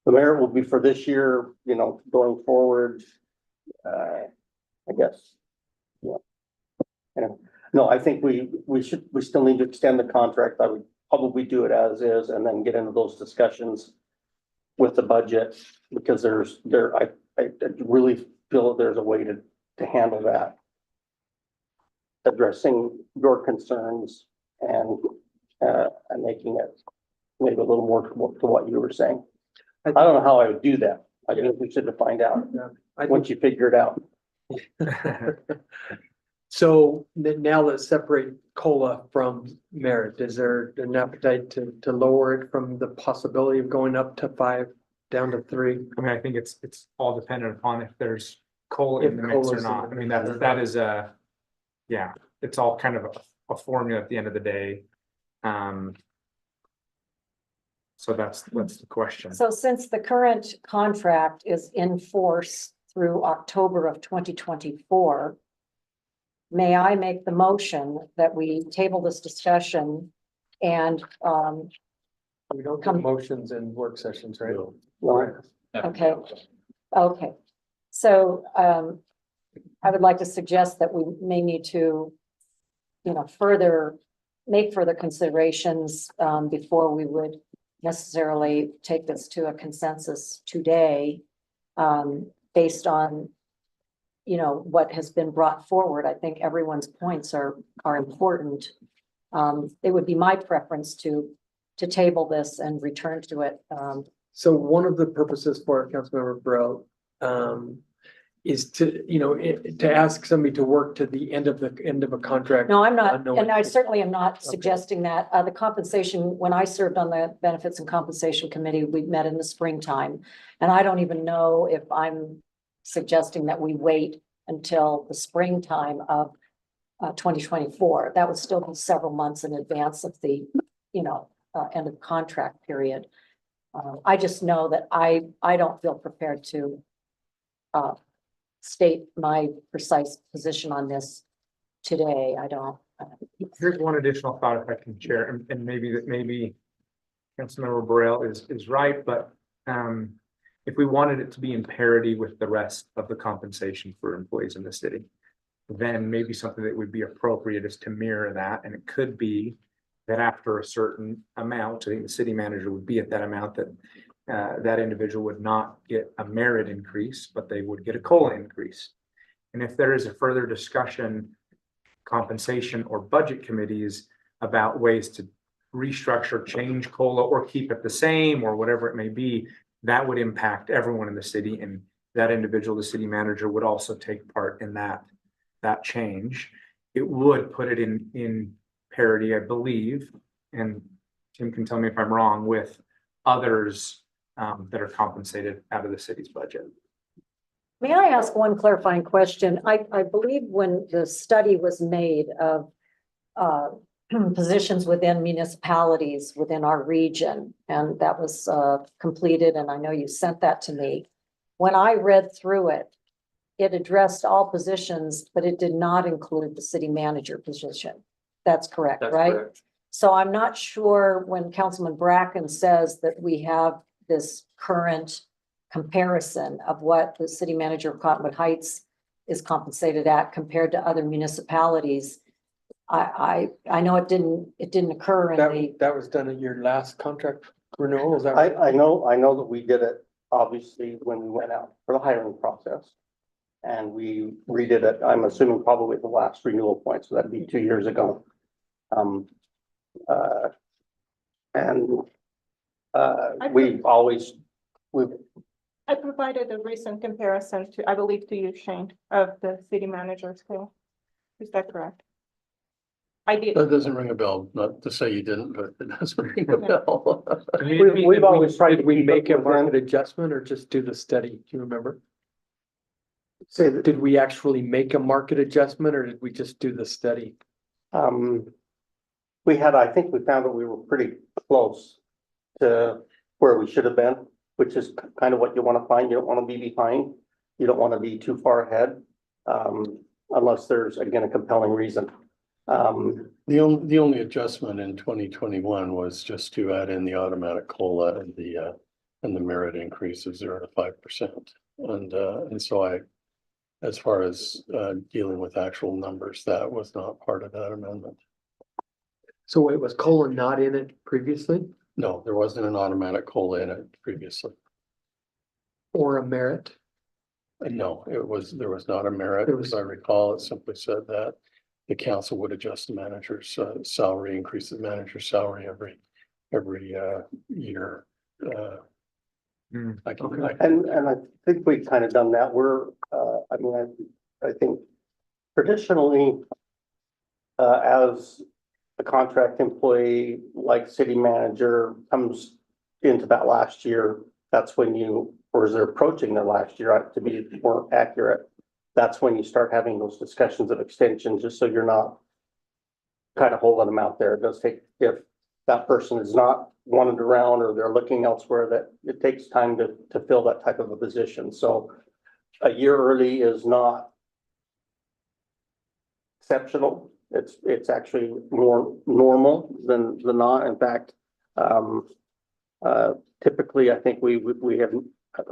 Speaker 11: the merit will be for this year, going forward, I guess. Yeah. And no, I think we still need to extend the contract. I would probably do it as is and then get into those discussions with the budget, because I really feel that there's a way to handle that. Addressing your concerns and making it maybe a little more to what you were saying. I don't know how I would do that. I think we should find out once you figure it out.
Speaker 7: So now let's separate COLA from merit. Is there an appetite to lower it from the possibility of going up to 5 down to 3?
Speaker 2: I mean, I think it's all dependent upon if there's COLA in
Speaker 7: If
Speaker 2: the mix or
Speaker 7: COLA's in
Speaker 2: not.
Speaker 7: the
Speaker 2: I mean,
Speaker 7: mix or
Speaker 2: that is yeah, it's all kind of a formula at the end of the day. So that's the question.
Speaker 10: So since the current contract is in force through October of 2024, may I make the motion that we table this discussion and,
Speaker 7: We don't do motions in work sessions, right?
Speaker 11: Well,
Speaker 10: okay. Okay, so I would like to suggest that we may need to, make further considerations before we would necessarily take this to a consensus today, based on you know, what has been brought forward. I think everyone's points are important. It would be my preference to table this and return to it.
Speaker 7: So one of the purposes for it, Councilmember Burrell, is to, you know, to ask somebody to work to the end of a contract.
Speaker 10: No, I'm not,
Speaker 7: No,
Speaker 10: and I
Speaker 7: it's-
Speaker 10: certainly am not
Speaker 7: Okay.
Speaker 10: suggesting that. The compensation, when I served on the Benefits and Compensation Committee, we met in the springtime. And I don't even know if I'm suggesting that we wait until the springtime of 2024. That would still be several months in advance of the, you know, end of contract period. I just know that I don't feel prepared to state my precise position on this today. I don't.
Speaker 2: Here's one additional thought if I can share, and maybe Councilmember Burrell is right, but if we wanted it to be in parity with the rest of the compensation for employees in the city, then maybe something that would be appropriate is to mirror that. And it could be that after a certain amount, I think the city manager would be at that amount, that that individual would not get a merit increase, but they would get a COLA increase. And if there is a further discussion, compensation or budget committees about ways to restructure, change COLA, or keep it the same, or whatever it may be, that would impact everyone in the city, and that individual, the city manager, would also take part in that change. It would put it in parity, I believe, and Tim can tell me if I'm wrong, with others that are compensated out of the city's budget.
Speaker 10: May I ask one clarifying question? I believe when the study was made of positions within municipalities within our region, and that was completed, and I know you sent that to me. When I read through it, it addressed all positions, but it did not include the city manager position. That's correct,
Speaker 7: That's
Speaker 10: right?
Speaker 7: correct.
Speaker 10: So I'm not sure when Councilman Bracken says that we have this current comparison of what the city manager of Cottonwood Heights is compensated at compared to other municipalities. I know it didn't occur in the,
Speaker 7: That was done at your last contract renewal, is that right?
Speaker 11: I know that we did it, obviously, when we went out for the hiring process. And we redid it, I'm assuming probably at the last renewal point, so that'd be 2 years ago.
Speaker 1: I provided a recent comparison to, I believe to you, Shane, of the city manager's scale. Is that correct? I did.
Speaker 9: That doesn't ring a bell, not to say you didn't, but it doesn't ring a bell.
Speaker 11: We've always tried
Speaker 7: Did
Speaker 11: to
Speaker 7: we
Speaker 11: keep
Speaker 7: make
Speaker 11: it
Speaker 7: a market
Speaker 11: within-
Speaker 7: adjustment or just do the study? Do you remember?
Speaker 11: Say that,
Speaker 7: Did we actually make a market adjustment or did we just do the study?
Speaker 11: I think we found that we were pretty close to where we should have been, which is kind of what you want to find. You don't want to be behind. You don't want to be too far ahead. Unless there's, again, a compelling reason.
Speaker 9: The only adjustment in 2021 was just to add in the automatic COLA and the merit increase of 0 to 5%. And so as far as dealing with actual numbers, that was not part of that amendment.
Speaker 7: So it was COLA not in it previously
Speaker 9: No, there wasn't an automatic COLA in it previously.
Speaker 7: or a merit?
Speaker 9: No, there was not a merit. As I recall, it simply said that the council would adjust the manager's salary, increase the manager's salary every year.
Speaker 11: And I think we've kind of done that. I think traditionally, as a contract employee, like city manager comes into that last year, that's when or as they're approaching their last year, to be more accurate, that's when you start having those discussions of extension, just so you're not kind of holding them out there. It does take, if that person is not wanted around or they're looking elsewhere, that it takes time to fill that type of a position. So a year early is not exceptional. It's actually more normal than not. In fact, typically, I think we have,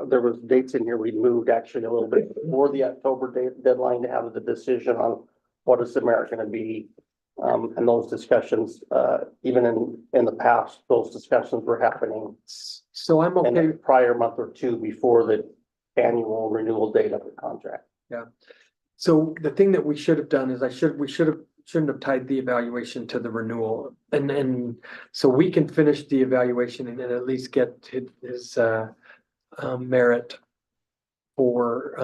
Speaker 11: there was dates in here, we moved actually a little bit before the October deadline to have the decision on what is the merit going to be. And those discussions, even in the past, those discussions were happening
Speaker 7: So I'm
Speaker 11: in
Speaker 7: okay.
Speaker 11: the prior month or two before the annual renewal date of the contract.
Speaker 7: So the thing that we should have done is shouldn't have tied the evaluation to the renewal. And so we can finish the evaluation and then at least get his merit for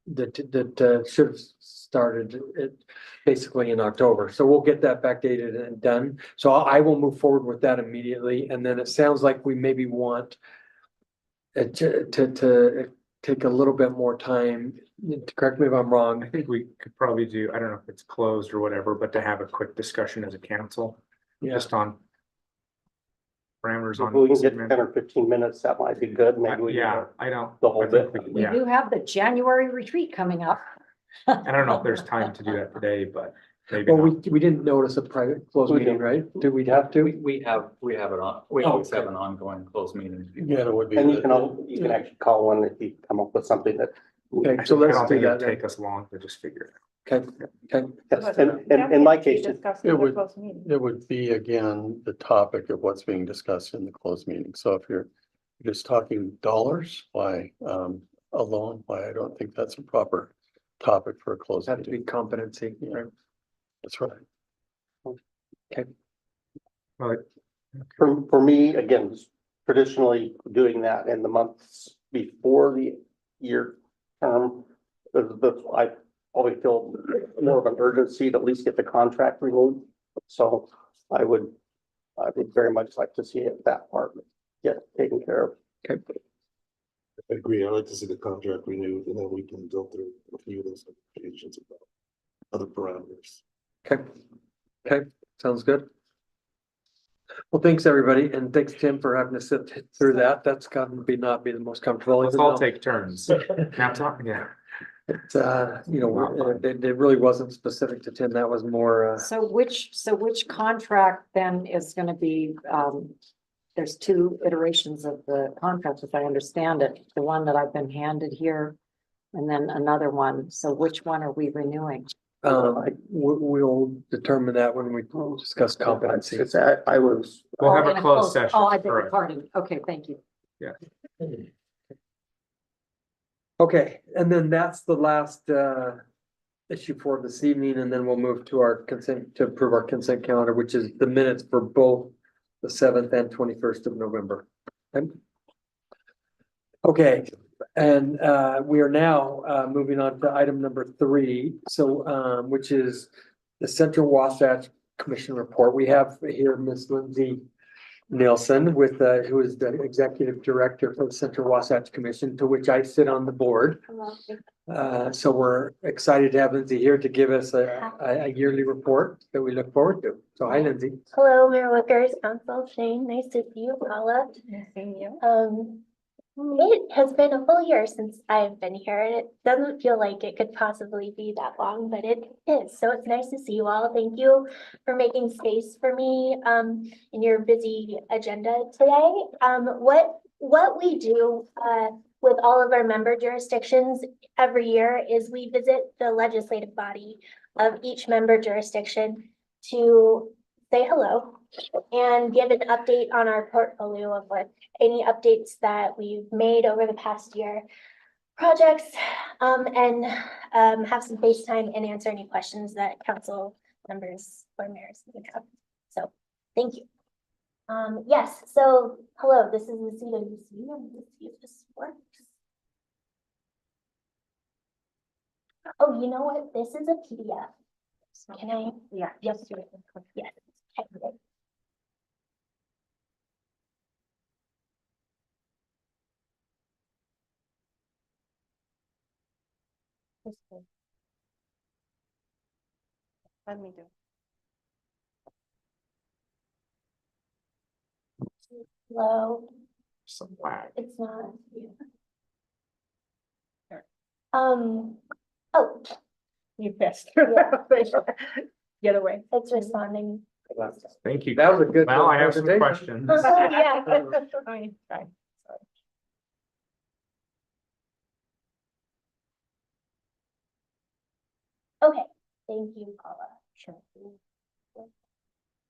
Speaker 7: that should have started it basically in October. So we'll get that backdated and done. So I will move forward with that immediately. And then it sounds like we maybe want to take a little bit more time. Correct me if I'm wrong.
Speaker 2: I think we could probably do, I don't know if it's closed or whatever, but to have a quick discussion as a council,
Speaker 7: Yeah.
Speaker 2: just on parameters
Speaker 11: If
Speaker 2: on.
Speaker 11: we can get 10 or 15 minutes, that might be good. Maybe we.
Speaker 2: Yeah, I don't.
Speaker 11: The whole
Speaker 2: I think
Speaker 11: bit.
Speaker 10: We
Speaker 2: Yeah,
Speaker 10: do have the January retreat coming up.
Speaker 2: I don't know if there's time to do that today, but maybe
Speaker 7: Well,
Speaker 2: not.
Speaker 7: we didn't notice a private closed
Speaker 11: We
Speaker 7: meeting,
Speaker 11: didn't.
Speaker 7: right? Do we have to?
Speaker 8: We have it on, we
Speaker 7: Oh,
Speaker 8: always have
Speaker 7: okay.
Speaker 8: an ongoing closed meeting.
Speaker 9: Yeah, it would be.
Speaker 11: And you can actually call one if you come up with something that.
Speaker 7: Okay,
Speaker 2: I
Speaker 7: so
Speaker 2: think- I
Speaker 7: let's
Speaker 2: don't
Speaker 7: do
Speaker 2: think it'll
Speaker 7: that then.
Speaker 2: take us long to just figure it out.
Speaker 7: Okay, okay.
Speaker 11: Yes, and in my case,
Speaker 9: It would- It would be again, the topic of what's being discussed in the closed meeting. So if you're just talking dollars, why, alone, why I don't think that's a proper topic for a closed
Speaker 7: Have to be
Speaker 9: meeting.
Speaker 7: competency,
Speaker 9: Yeah.
Speaker 7: right?
Speaker 9: That's right.
Speaker 2: Well,
Speaker 11: for me, again, traditionally doing that in the months before the year term. I always feel more of an urgency to at least get the contract renewed. So I would very much like to see it, that part get taken care of.
Speaker 7: Okay,
Speaker 3: I agree. I'd like to see the contract renewed and then we can go through a few of those applications about other parameters.
Speaker 7: okay, okay, sounds good. Well, thanks, everybody, and thanks, Tim, for having to sit through that. That's gotta be not be the most comfortable.
Speaker 2: let's
Speaker 7: even
Speaker 2: all
Speaker 7: though
Speaker 2: take turns. Now talking, yeah.
Speaker 7: It's, it really wasn't specific to Tim. That was more,
Speaker 10: So which contract then is gonna be, there's two iterations of the contract, if I understand it. The one that I've been handed here and then another one. So which one are we renewing?
Speaker 7: we'll determine that when we discuss competency.
Speaker 11: It's, I was,
Speaker 2: We'll have
Speaker 10: Oh, in
Speaker 2: a closed session.
Speaker 10: Oh, I beg your
Speaker 2: correct.
Speaker 10: pardon. Okay, thank you.
Speaker 7: Okay, and then that's the last issue for this evening, and then we'll move to our consent, to approve our consent calendar, which is the minutes for both the 7th and 21st of November. Okay, and we are now moving on to item number 3, so which is the Central Wasatch Commission report. We have here Ms. Lindsay Nielsen with who is the executive director for the Central Wasatch Commission, to which I sit on the board. So we're excited to have Lindsay here to give us a yearly report that we look forward to. So hi, Lindsay.
Speaker 12: Hello, Mayor Wickers, Council Shane, nice to see you, Paula.
Speaker 1: Seeing you.
Speaker 12: It has been a full year since I've been here, and it doesn't feel like it could possibly be that long, but it is. So it's nice to see you all. Thank you for making space for me in your busy agenda today. What we do with all of our member jurisdictions every year is we visit the legislative body of each member jurisdiction to say hello and give an update on our portfolio of what any updates that we've made over the past year, projects, and have some face time and answer any questions that council members or mayors would have. So thank you. Yes, so hello, this is the CWC. Let's see if this works. Oh, you know what? This is a PDF. Can I?
Speaker 1: Yeah.
Speaker 12: Yes. Yes. Okay.
Speaker 1: Let me do.
Speaker 12: Hello.
Speaker 2: Some lag.
Speaker 12: It's not.
Speaker 1: Sure.
Speaker 12: Oh,
Speaker 1: You best.
Speaker 12: Yeah.
Speaker 1: Get away.
Speaker 12: it's responding.
Speaker 2: Thank you.
Speaker 7: That was a good
Speaker 2: Well, I have some
Speaker 7: presentation.
Speaker 2: questions.
Speaker 12: Yeah.
Speaker 1: I mean, fine.
Speaker 12: Okay, thank you, Paula.
Speaker 1: Sure.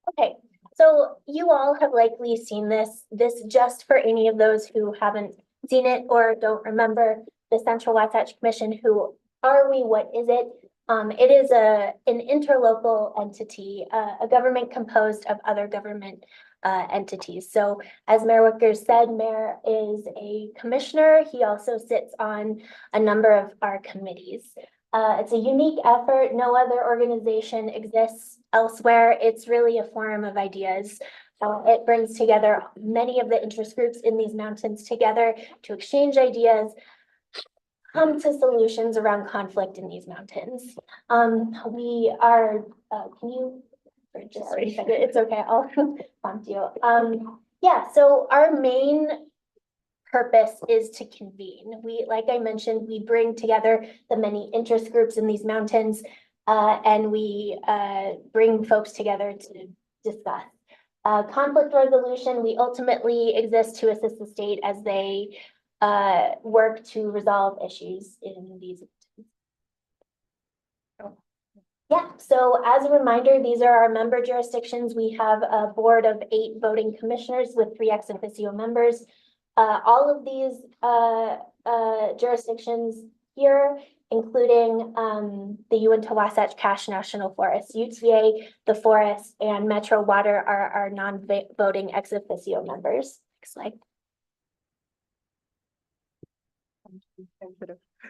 Speaker 12: Okay, so you all have likely seen this. This just for any of those who haven't seen it or don't remember, the Central Wasatch Commission, who are we? What is it? It is an interlocal entity, a government composed of other government entities. So as Mayor Wicker said, Mayor is a commissioner. He also sits on a number of our committees. It's a unique effort. No other organization exists elsewhere. It's really a forum of ideas. It brings together many of the interest groups in these mountains together to exchange ideas, come to solutions around conflict in these mountains. We are, can you, or just, it's okay, I'll prompt you. Yeah, so our main purpose is to convene. We, like I mentioned, we bring together the many interest groups in these mountains, and we bring folks together to discuss. Conflict resolution, we ultimately exist to assist the state as they work to resolve issues in these. Yeah, so as a reminder, these are our member jurisdictions. We have a board of 8 voting commissioners with 3 ex officio members. All of these jurisdictions here, including the Uinta Wasatch Cache National Forest, UTA, the forest, and Metro Water are our non-voting ex officio members. Next slide.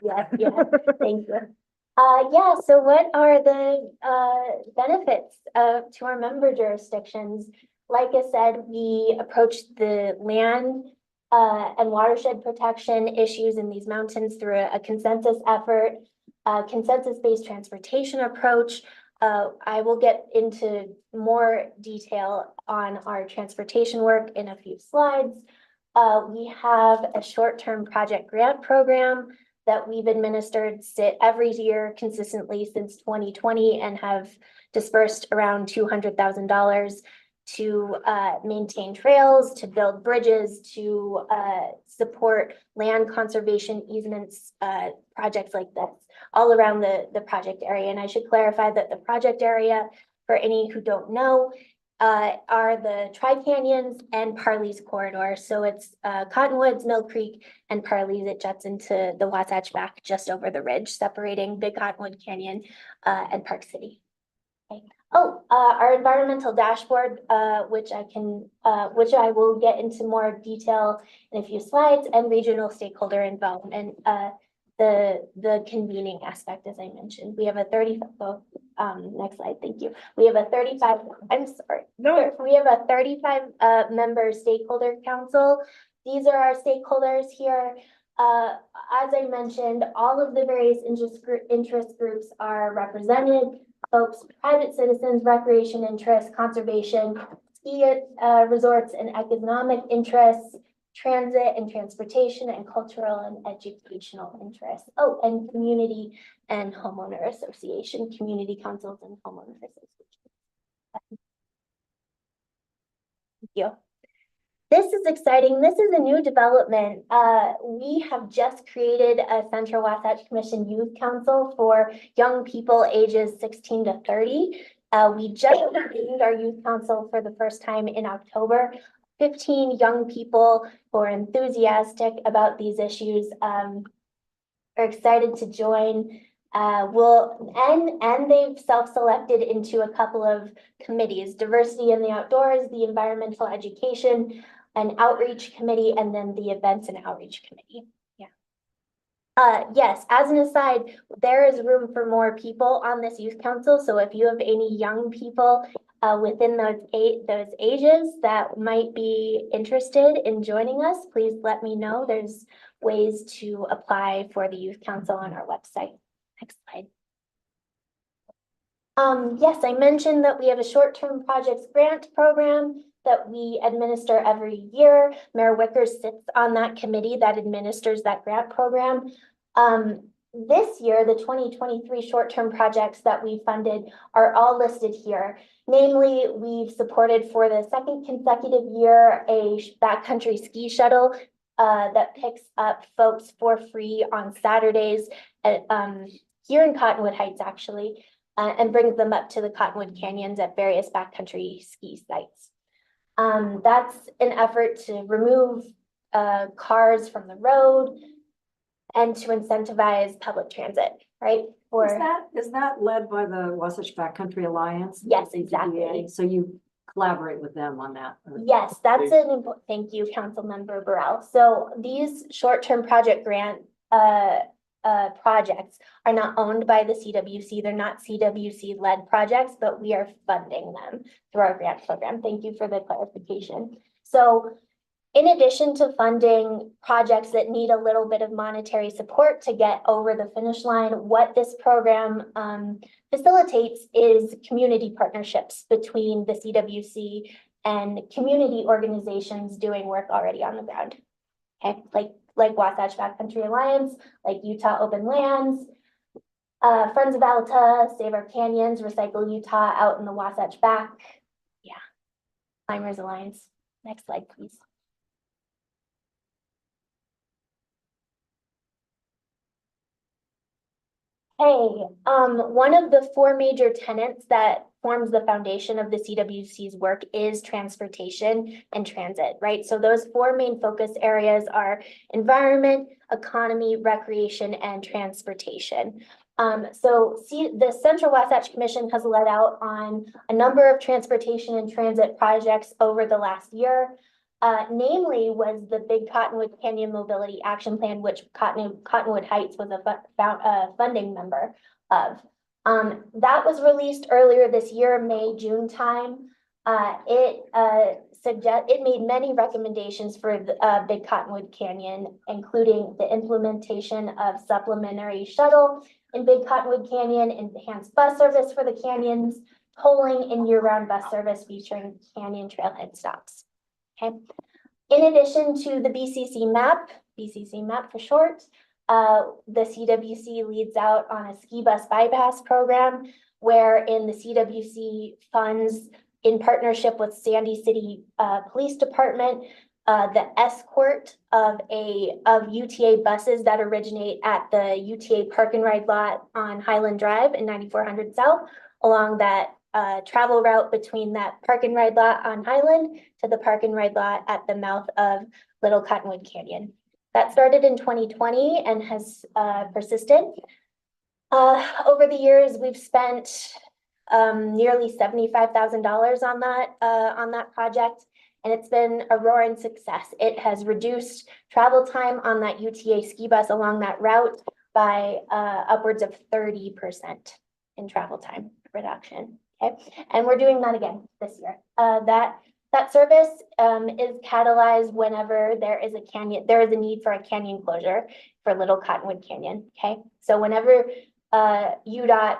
Speaker 12: Yeah, thank you. Yeah, so what are the benefits to our member jurisdictions? Like I said, we approach the land and watershed protection issues in these mountains through a consensus effort, consensus-based transportation approach. I will get into more detail on our transportation work in a few slides. We have a short-term project grant program that we've administered every year consistently since 2020 and have dispersed around $200,000 to maintain trails, to build bridges, to support land conservation easements, projects like this all around the project area. And I should clarify that the project area, for any who don't know, are the Tri-Canyons and Parley's corridor. So it's Cottonwoods, Mill Creek, and Parley's. It juts into the Wasatch Back just over the ridge, separating Big Cottonwood Canyon and Park City. Okay. Oh, our environmental dashboard, which I will get into more detail in a few slides, and regional stakeholder involvement. The convening aspect, as I mentioned, we have a 35, next slide, thank you. We have a 35, I'm sorry. No. We have a 35 member stakeholder council. These are our stakeholders here. As I mentioned, all of the various interest groups are represented. Folks, private citizens, recreation interests, conservation, ski resorts and economic interests, transit and transportation, and cultural and educational interests. Oh, and community and homeowner association, community councils and homeowner associations. Thank you. This is exciting. This is a new development. We have just created a Central Wasatch Commission Youth Council for young people ages 16 to 30. We just convened our youth council for the first time in October. 15 young people who are enthusiastic about these issues are excited to join. And they've self-selected into a couple of committees: diversity in the outdoors, the environmental education and outreach committee, and then the events and outreach committee. Yeah. Yes, as an aside, there is room for more people on this youth council. So if you have any young people within those ages that might be interested in joining us, please let me know. There's ways to apply for the youth council on our website. Next slide. Yes, I mentioned that we have a short-term projects grant program that we administer every year. Mayor Wicker sits on that committee that administers that grant program. This year, the 2023 short-term projects that we funded are all listed here. Namely, we've supported for the second consecutive year a backcountry ski shuttle that picks up folks for free on Saturdays at, here in Cottonwood Heights, actually, and brings them up to the Cottonwood Canyons at various backcountry ski sites. That's an effort to remove cars from the road and to incentivize public transit. right?
Speaker 10: Is that led by the Wasatch Backcountry Alliance?
Speaker 12: Yes, exactly.
Speaker 10: So you collaborate with them on that?
Speaker 12: Yes, that's an important, thank you, Councilmember Burrell. So these short-term project grant projects are not owned by the CWC. They're not CWC-led projects, but we are funding them through our grant program. Thank you for the clarification. So in addition to funding projects that need a little bit of monetary support to get over the finish line, what this program facilitates is community partnerships between the CWC and community organizations doing work already on the ground. Okay, like Wasatch Backcountry Alliance, like Utah Open Lands, Friends of Alta, Save Our Canyons, Recycle Utah out in the Wasatch Back. Yeah, Climbers Alliance. Next slide, please. Hey, one of the four major tenets that forms the foundation of the CWC's work is transportation and transit, right? So those four main focus areas are environment, economy, recreation, and transportation. The Central Wasatch Commission has led out on a number of transportation and transit projects over the last year. Namely was the Big Cottonwood Canyon Mobility Action Plan, which Cottonwood Heights was a funding member of. That was released earlier this year, May, June time. It made many recommendations for the Big Cottonwood Canyon, including the implementation of supplementary shuttle in Big Cottonwood Canyon, enhanced bus service for the canyons, tolling and year-round bus service featuring canyon trailhead stops. Okay. In addition to the BCC map for short, the CWC leads out on a ski bus bypass program wherein the CWC funds in partnership with Sandy City Police Department the escort of UTA buses that originate at the UTA Park and Ride lot on Highland Drive in 9400 South along that travel route between that park and ride lot on Highland to the park and ride lot at the mouth of Little Cottonwood Canyon. That started in 2020 and has persisted. Over the years, we've spent nearly $75,000 on that project, and it's been a roaring success. It has reduced travel time on that UTA ski bus along that route by upwards of 30% in travel time reduction. Okay, and we're doing that again this year. That service is catalyzed whenever there is a need for a canyon closure for Little Cottonwood Canyon. Okay, so whenever UDOT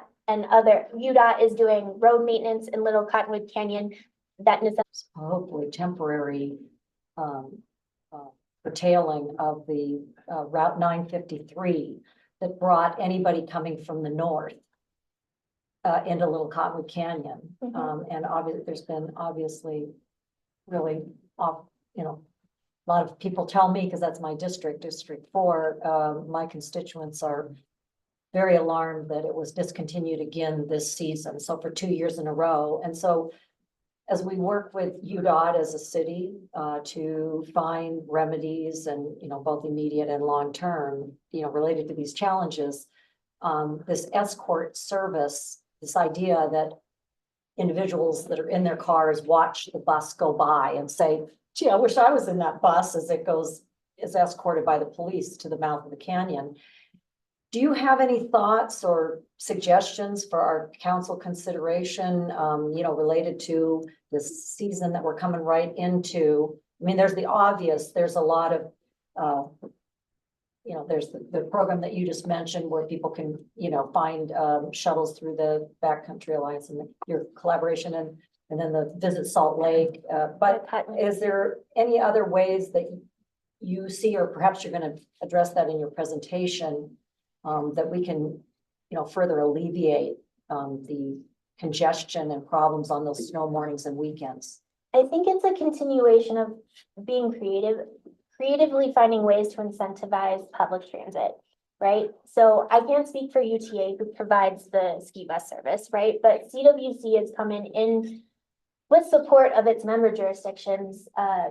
Speaker 12: is doing road maintenance in Little Cottonwood Canyon, that necessitates
Speaker 10: hopefully temporary curtailing of the Route 953 that brought anybody coming from the north into Little Cottonwood Canyon. And obviously, there's been really a lot of people tell me, because that's my district, District 4, my constituents are very alarmed that it was discontinued again this season. So for 2 years in a row. And so as we work with UDOT as a city to find remedies and, both immediate and long-term, related to these challenges, this escort service, this idea that individuals that are in their cars watch the bus go by and say, gee, I wish I was in that bus as it is escorted by the police to the mouth of the canyon. Do you have any thoughts or suggestions for our council consideration, related to this season that we're coming right into? I mean, there's the obvious, there's a lot of, there's the program that you just mentioned where people can, find shuttles through the Backcountry Alliance and your collaboration and then the Visit Salt Lake. But is there any other ways that you see, or perhaps you're going to address that in your presentation, that we can, further alleviate the congestion and problems on those snow mornings and weekends?
Speaker 12: I think it's a continuation of being creatively finding ways to incentivize public transit, right? So I can't speak for UTA, who provides the ski bus service, right? But CWC has come in with support of its member jurisdictions,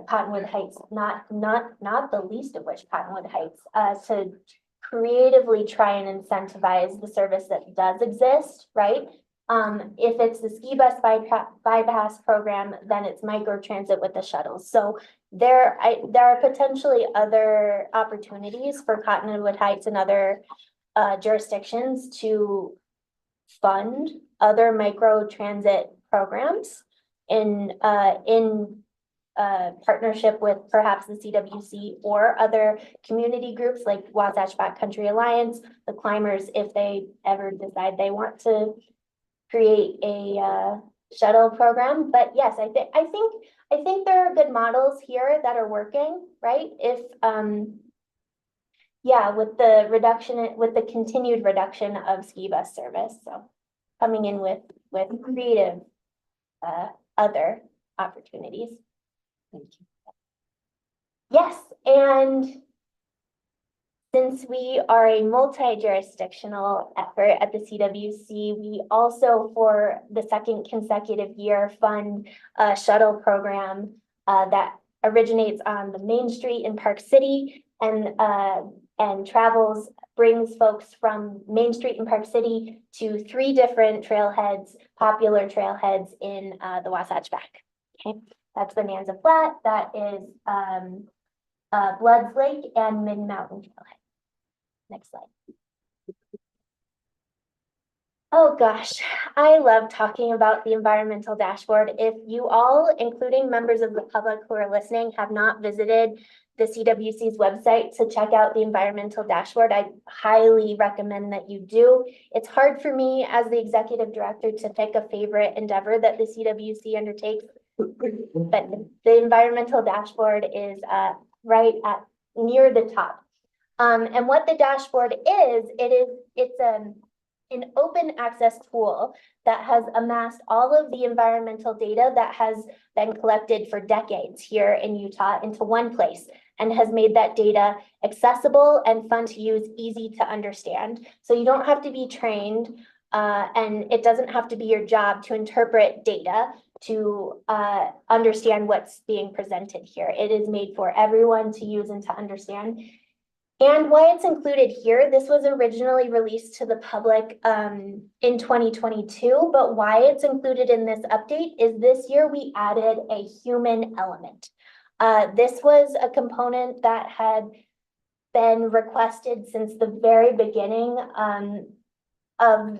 Speaker 12: Cottonwood Heights, not the least of which Cottonwood Heights, to creatively try and incentivize the service that does exist, right? If it's the ski bus bypass program, then it's micro transit with the shuttles. So there are potentially other opportunities for Cottonwood Heights and other jurisdictions to fund other micro transit programs in partnership with perhaps the CWC or other community groups like Wasatch Backcountry Alliance, the climbers, if they ever decide they want to create a shuttle program. But yes, I think there are good models here that are working, right? If yeah, with the continued reduction of ski bus service, so coming in with creative other opportunities.
Speaker 10: Thank you.
Speaker 12: Yes, and since we are a multi-jurisdictional effort at the CWC, we also, for the second consecutive year, fund a shuttle program that originates on the Main Street in Park City and travels, brings folks from Main Street in Park City to 3 different trailheads, popular trailheads in the Wasatch Back. Okay, that's Bonanza Flat, that is Bloods Lake, and Mid Mountain Trailhead. Next slide. Oh gosh, I love talking about the environmental dashboard. If you all, including members of the public who are listening, have not visited the CWC's website to check out the environmental dashboard, I highly recommend that you do. It's hard for me as the executive director to pick a favorite endeavor that the CWC undertakes, but the environmental dashboard is right at near the top. And what the dashboard is, it's an open access tool that has amassed all of the environmental data that has been collected for decades here in Utah into one place and has made that data accessible and fun to use, easy to understand. So you don't have to be trained and it doesn't have to be your job to interpret data to understand what's being presented here. It is made for everyone to use and to understand. And why it's included here, this was originally released to the public in 2022, but why it's included in this update is this year we added a human element. This was a component that had been requested since the very beginning of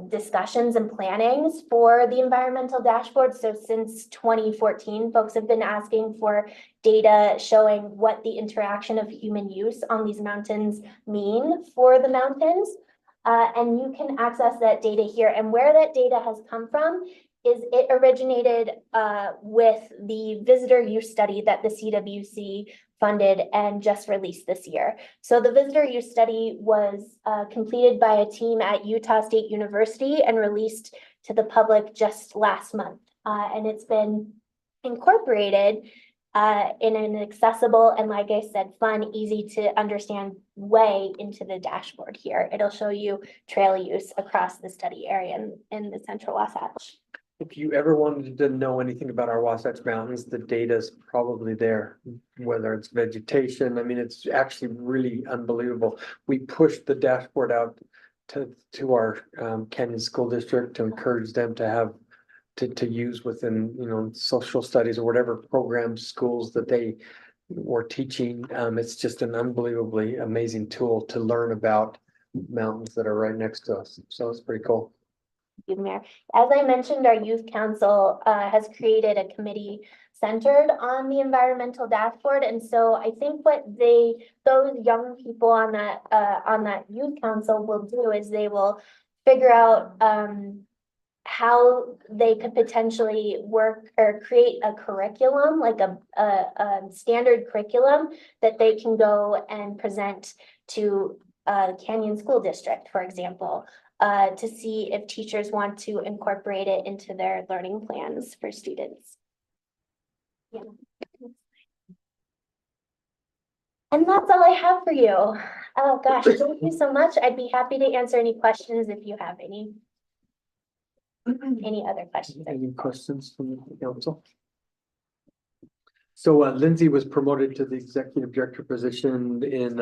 Speaker 12: discussions and plannings for the environmental dashboard. So since 2014, folks have been asking for data showing what the interaction of human use on these mountains mean for the mountains. And you can access that data here. And where that data has come from is it originated with the visitor use study that the CWC funded and just released this year. So the visitor use study was completed by a team at Utah State University and released to the public just last month. And it's been incorporated in an accessible and, like I said, fun, easy to understand way into the dashboard here. It'll show you trail use across the study area in the Central Wasatch.
Speaker 7: If you ever wanted to know anything about our Wasatch Mountains, the data's probably there, whether it's vegetation. I mean, it's actually really unbelievable. We pushed the dashboard out to our Canyon School District to encourage them to have to use within, you know, social studies or whatever programs, schools that they were teaching. It's just an unbelievably amazing tool to learn about mountains that are right next to us. So it's pretty cool.
Speaker 12: Mayor. As I mentioned, our youth council has created a committee centered on the environmental dashboard. And so I think what those young people on that youth council will do is they will figure out how they could potentially work or create a curriculum, like a standard curriculum that they can go and present to Canyon School District, for example. To see if teachers want to incorporate it into their learning plans for students. Yeah. And that's all I have for you. Oh gosh, thank you so much. I'd be happy to answer any questions if you have any other questions.
Speaker 7: Any questions from the council? So Lindsay was promoted to the executive director position in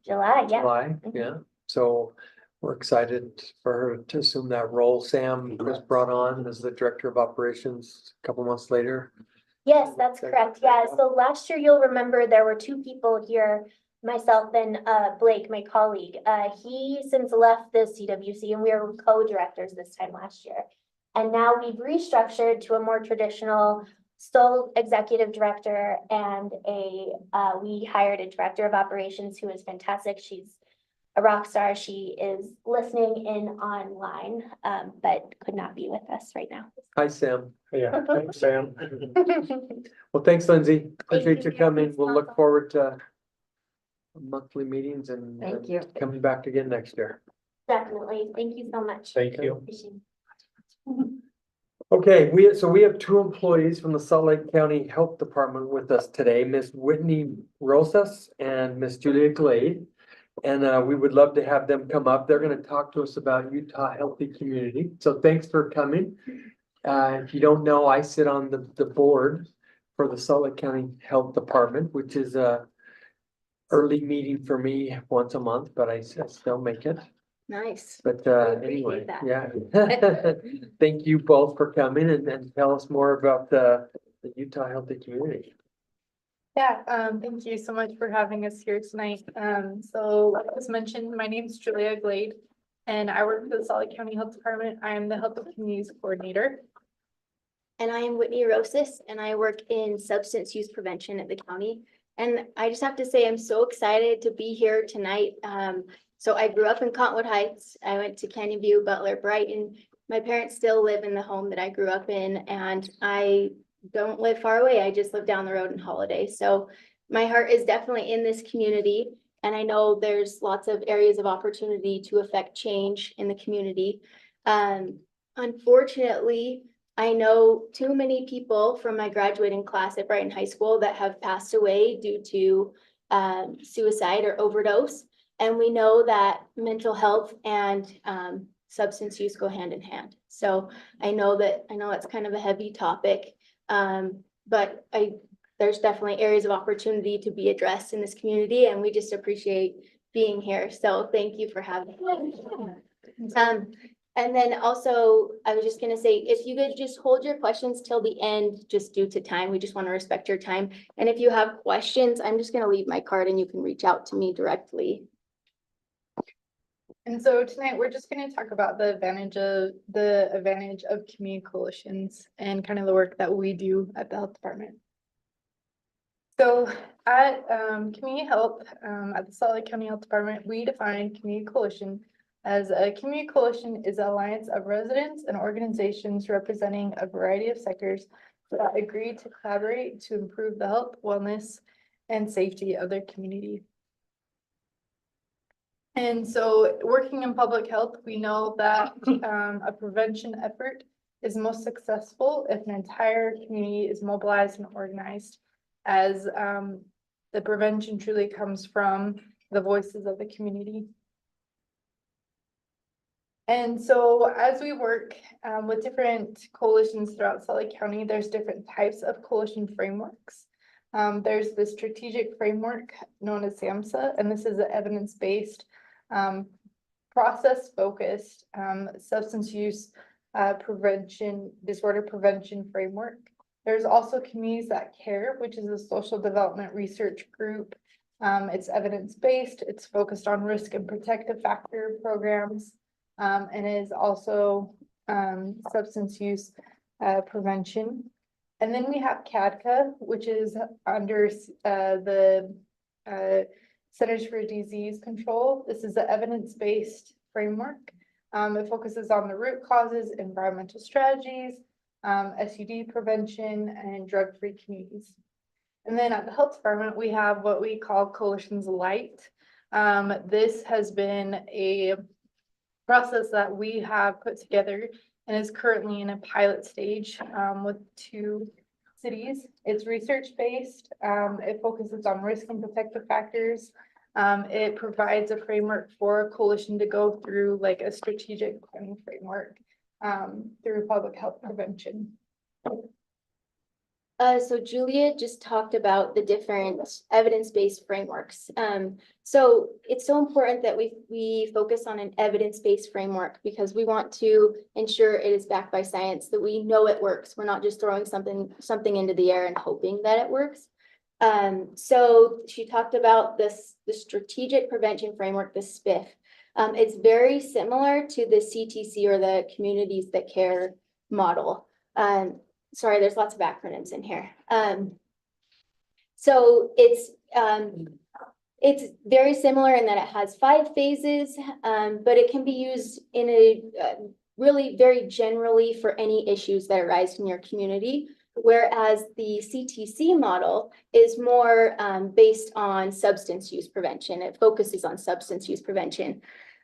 Speaker 12: July, yeah.
Speaker 7: July, yeah. So we're excited for her to assume that role. Sam was brought on as the director of operations a couple months later.
Speaker 12: Yes, that's correct. Yeah, so last year, you'll remember there were two people here, myself and Blake, my colleague. He since left the CWC and we are co-directors this time last year. And now we've restructured to a more traditional sole executive director and we hired a director of operations who is fantastic. She's a rock star. She is listening in online, but could not be with us right now.
Speaker 7: Hi, Sam.
Speaker 9: Yeah, thanks, Sam.
Speaker 7: Well, thanks, Lindsay. Appreciate
Speaker 12: you.
Speaker 7: you coming. We'll look forward to monthly meetings and
Speaker 10: Thank you.
Speaker 7: coming back again next year.
Speaker 12: Definitely. Thank you so much.
Speaker 9: Thank you.
Speaker 12: Appreciate
Speaker 7: Okay, we have two employees from the Salt Lake County Health Department with us today, Miss Whitney Rosas and Miss Julia Glade. And we would love to have them come up. They're gonna talk to us about Utah Healthy Community. So thanks for coming. If you don't know, I sit on the board for the Salt Lake County Health Department, which is a early meeting for me once a month, but I still make it.
Speaker 4: Nice.
Speaker 7: But
Speaker 4: appreciate
Speaker 7: anyway,
Speaker 4: that.
Speaker 7: yeah. Thank you both for coming and tell us more about the Utah Healthy Community.
Speaker 1: Yeah, thank you so much for having us here tonight. So like was mentioned, my name is Julia Glade and I work for the Salt Lake County Health Department. I am the Health and Communities Coordinator.
Speaker 4: And I am Whitney Rosas and I work in substance use prevention at the county. And I just have to say, I'm so excited to be here tonight. So I grew up in Cottonwood Heights. I went to Canyon View, Butler, Brighton. My parents still live in the home that I grew up in and I don't live far away. I just live down the road in Holiday. So my heart is definitely in this community. And I know there's lots of areas of opportunity to affect change in the community. Unfortunately, I know too many people from my graduating class at Brighton High School that have passed away due to suicide or overdose. And we know that mental health and substance use go hand in hand. So I know it's kind of a heavy topic, but there's definitely areas of opportunity to be addressed in this community, and we just appreciate being here. So thank you for having me. And then also, I was just gonna say, if you could just hold your questions till the end, just due to time, we just want to respect your time. And if you have questions, I'm just gonna leave my card and you can reach out to me directly.
Speaker 1: And so tonight we're just going to talk about the advantage of community coalitions and kind of the work that we do at the health department. So at community health at the Salt Lake County Health Department, we define community coalition as a community coalition is an alliance of residents and organizations representing a variety of sectors that agree to collaborate to improve the health, wellness, and safety of their community. And so working in public health, we know that a prevention effort is most successful if an entire community is mobilized and organized, as the prevention truly comes from the voices of the community. And so as we work with different coalitions throughout Salt Lake County, there's different types of coalition frameworks. There's the strategic framework known as SAMHSA, and this is an evidence-based process-focused substance use disorder prevention framework. There's also Communities That Care, which is a social development research group. It's evidence-based, it's focused on risk and protective factor programs, and is also substance use prevention. And then we have CADCA, which is under the Centers for Disease Control. This is an evidence-based framework. It focuses on the root causes, environmental strategies, SUD prevention, and drug-free communities. And then at the health department, we have what we call Coalitions Light. This has been a process that we have put together and is currently in a pilot stage with 2 cities. It's research-based. It focuses on risk and protective factors. It provides a framework for a coalition to go through, like a strategic planning framework through public health prevention.
Speaker 4: So Julia just talked about the different evidence-based frameworks. So it's so important that we focus on an evidence-based framework because we want to ensure it is backed by science, that we know it works. We're not just throwing something into the air and hoping that it works. So she talked about the strategic prevention framework, the SPIF. It's very similar to the CTC or the communities that care model. Sorry, there's lots of acronyms in here. So it's very similar in that it has 5 phases, but it can be used in a really very generally for any issues that arise in your community. Whereas the CTC model is more based on substance use prevention. It focuses on substance use prevention.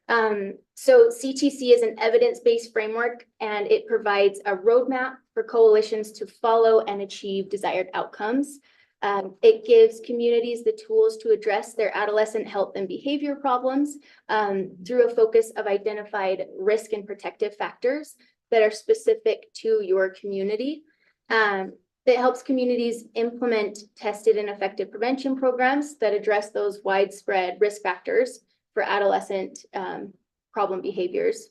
Speaker 4: So CTC is an evidence-based framework, and it provides a roadmap for coalitions to follow and achieve desired outcomes. It gives communities the tools to address their adolescent health and behavior problems through a focus of identified risk and protective factors that are specific to your community. That helps communities implement tested and effective prevention programs that address those widespread risk factors for adolescent problem behaviors.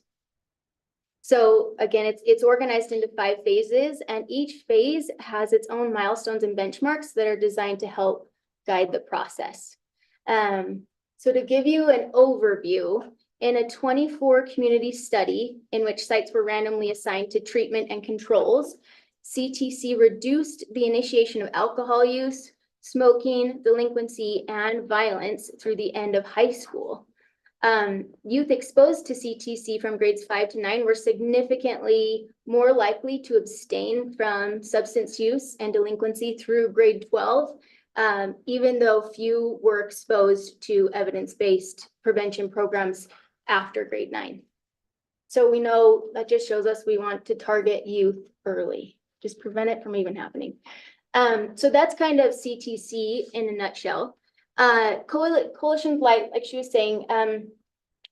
Speaker 4: So again, it's organized into 5 phases, and each phase has its own milestones and benchmarks that are designed to help guide the process. So to give you an overview, in a 24 community study in which sites were randomly assigned to treatment and controls, CTC reduced the initiation of alcohol use, smoking, delinquency, and violence through the end of high school. Youth exposed to CTC from grades 5 to 9 were significantly more likely to abstain from substance use and delinquency through grade 12, even though few were exposed to evidence-based prevention programs after grade 9. So we know that just shows us we want to target youth early, just prevent it from even happening. So that's kind of CTC in a nutshell. Coalitions like she was saying,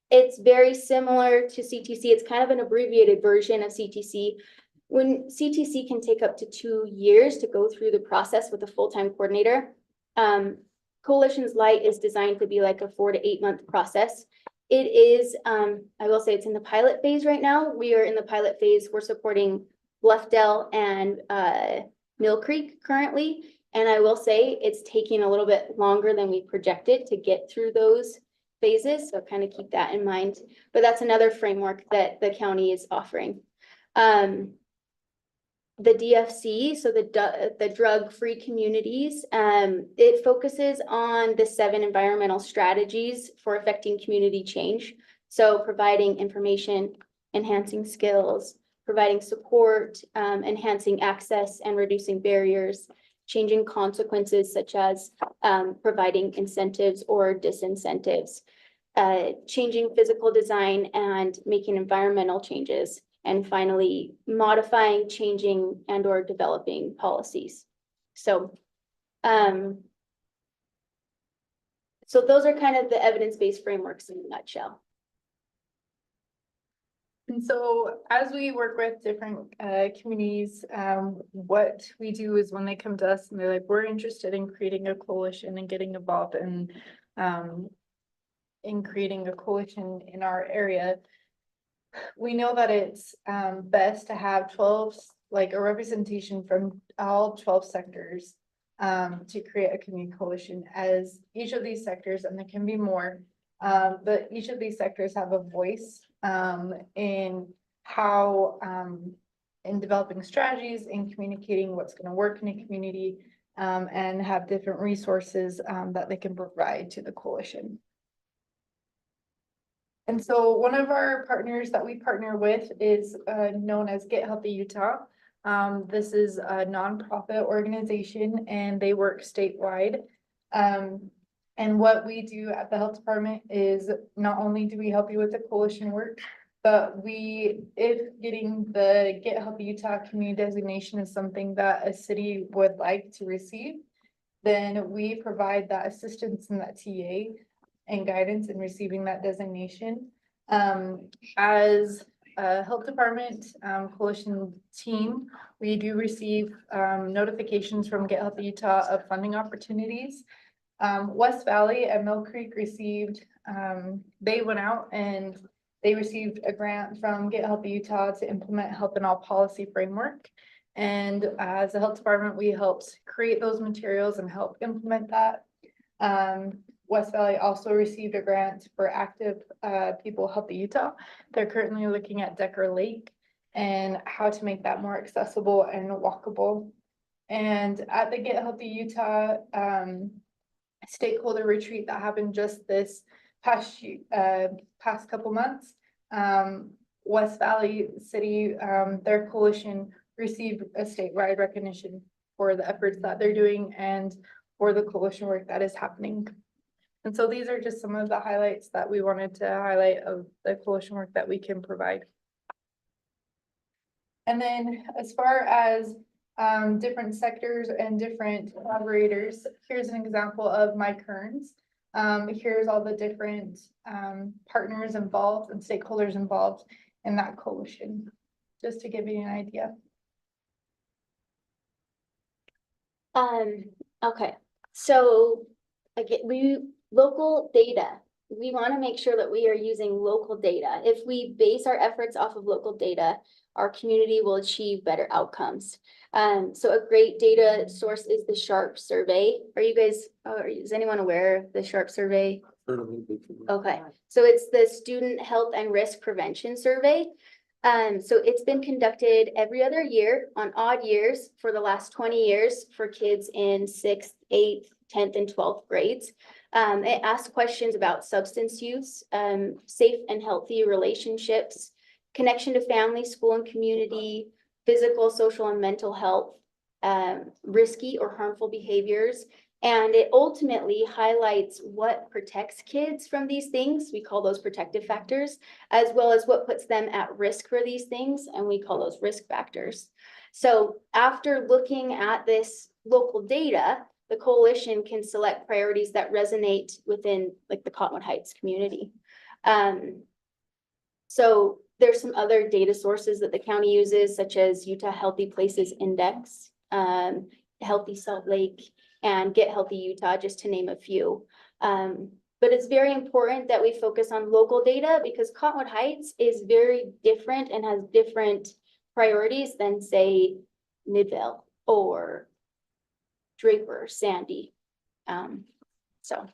Speaker 4: it's very similar to CTC. It's kind of an abbreviated version of CTC. When CTC can take up to 2 years to go through the process with a full-time coordinator, Coalitions Light is designed to be like a 4 to 8 month process. It is, I will say it's in the pilot phase right now. We are in the pilot phase. We're supporting Bluffdale and Mill Creek currently. And I will say it's taking a little bit longer than we projected to get through those phases. So kind of keep that in mind. But that's another framework that the county is offering. The DFC, so the drug-free communities, it focuses on the 7 environmental strategies for affecting community change. So providing information, enhancing skills, providing support, enhancing access and reducing barriers, changing consequences such as providing incentives or disincentives, changing physical design and making environmental changes, and finally modifying, changing, and or developing policies. So, so those are kind of the evidence-based frameworks in a nutshell.
Speaker 1: And so as we work with different communities, what we do is when they come to us and they're like, we're interested in creating a coalition and getting involved in creating a coalition in our area, we know that it's best to have 12, like a representation from all 12 sectors to create a community coalition, as each of these sectors, and there can be more, but each of these sectors have a voice in how in developing strategies, in communicating what's going to work in a community, and have different resources that they can provide to the coalition. And so one of our partners that we partner with is known as Get Healthy Utah. This is a nonprofit organization and they work statewide. And what we do at the health department is not only do we help you with the coalition work, but if getting the Get Healthy Utah community designation is something that a city would like to receive, then we provide that assistance in that TA and guidance in receiving that designation. As health department, coalition team, we do receive, notifications from Get Healthy Utah of funding opportunities. West Valley and Mill Creek received, they went out and they received a grant from Get Healthy Utah to implement Health in All policy framework. And as a health department, we helped create those materials and help implement that. West Valley also received a grant for Active People Healthy Utah. They're currently looking at Decker Lake and how to make that more accessible and walkable. And at the Get Healthy Utah stakeholder retreat that happened just this past couple months, West Valley City, their coalition received a statewide recognition for the efforts that they're doing and for the coalition work that is happening. And so these are just some of the highlights that we wanted to highlight of the coalition work that we can provide. And then as far as different sectors and different collaborators, here's an example of my Kearns. Here's all the different partners involved and stakeholders involved in that coalition, just to give you an idea.
Speaker 4: Okay, so again, local data, we want to make sure that we are using local data. If we base our efforts off of local data, our community will achieve better outcomes. So a great data source is the SHARP survey. Are you guys, is anyone aware of the SHARP survey? Okay, so it's the Student Health and Risk Prevention Survey. So it's been conducted every other year on odd years for the last 20 years for kids in 6th, 8th, 10th, and 12th grades. It asks questions about substance use, safe and healthy relationships, connection to family, school, and community, physical, social, and mental health, risky or harmful behaviors. And it ultimately highlights what protects kids from these things. We call those protective factors, as well as what puts them at risk for these things. And we call those risk factors. So after looking at this local data, the coalition can select priorities that resonate within like the Cottonwood Heights community. So there's some other data sources that the county uses, such as Utah Healthy Places Index, Healthy Salt Lake, and Get Healthy Utah, just to name a few. But it's very important that we focus on local data because Cottonwood Heights is very different and has different priorities than, say, Midvale or Draper, Sandy. So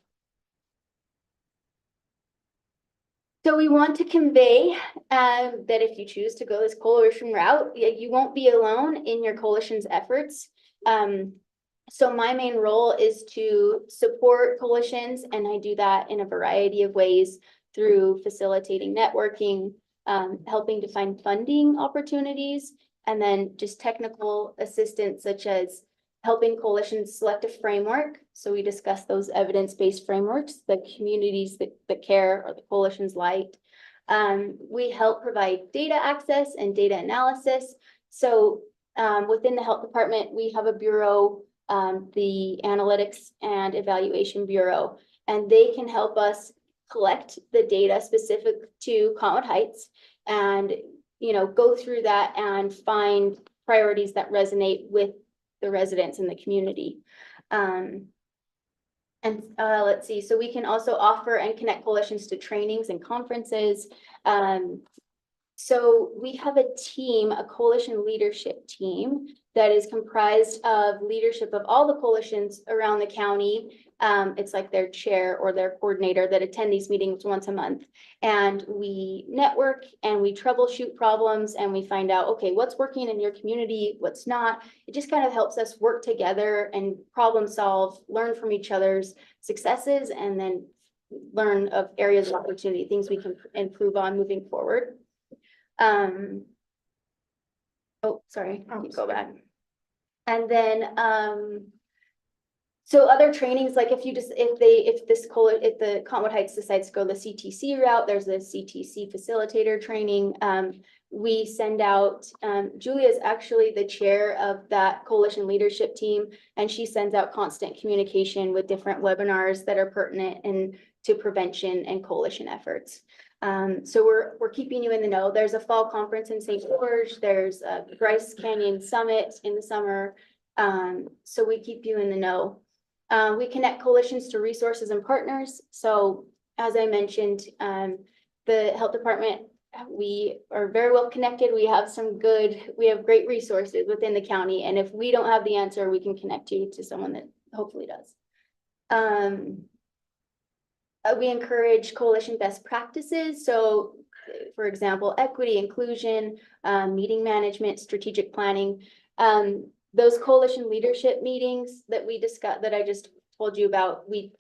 Speaker 4: we want to convey that if you choose to go this coalition route, you won't be alone in your coalition's efforts. So my main role is to support coalitions, and I do that in a variety of ways through facilitating networking, helping to find funding opportunities, and then just technical assistance such as helping coalitions select a framework. So we discuss those evidence-based frameworks, the communities that care or the coalitions liked. We help provide data access and data analysis. So within the health department, we have a bureau, the Analytics and Evaluation Bureau, and they can help us collect the data specific to Cottonwood Heights and, you know, go through that and find priorities that resonate with the residents in the community. Let's see, so we can also offer and connect coalitions to trainings and conferences. So we have a team, a coalition leadership team that is comprised of leadership of all the coalitions around the county. It's like their chair or their coordinator that attend these meetings once a month. And we network and we troubleshoot problems and we find out, okay, what's working in your community, what's not. It just kind of helps us work together and problem solve, learn from each other's successes, and then learn of areas of opportunity, things we can improve on moving forward. Oh, sorry, go back. And then, so other trainings, like if the Cottonwood Heights decides to go the CTC route, there's a CTC facilitator training. We send out, Julia is actually the chair of that coalition leadership team, and she sends out constant communication with different webinars that are pertinent and to prevention and coalition efforts. So we're keeping you in the know. There's a fall conference in St. George. There's a Bryce Canyon Summit in the summer. So we keep you in the know. We connect coalitions to resources and partners. So as I mentioned, the health department, we are very well connected. We have great resources within the county. And if we don't have the answer, we can connect you to someone that hopefully does. We encourage coalition best practices. So for example, equity, inclusion, meeting management, strategic planning. Those coalition leadership meetings that we discussed, that I just told you about, we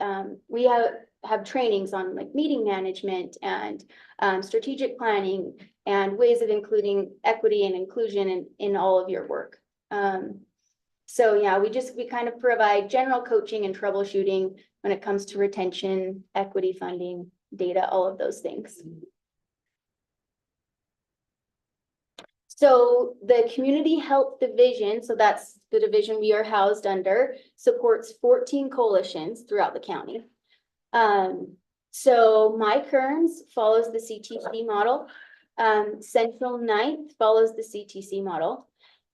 Speaker 4: have trainings on like meeting management and strategic planning and ways of including equity and inclusion in all of your work. So yeah, we kind of provide general coaching and troubleshooting when it comes to retention, equity funding, data, all of those things. So the Community Health Division, so that's the division we are housed under, supports 14 coalitions throughout the county. So My Kearns follows the CTC model. Central Ninth follows the CTC model.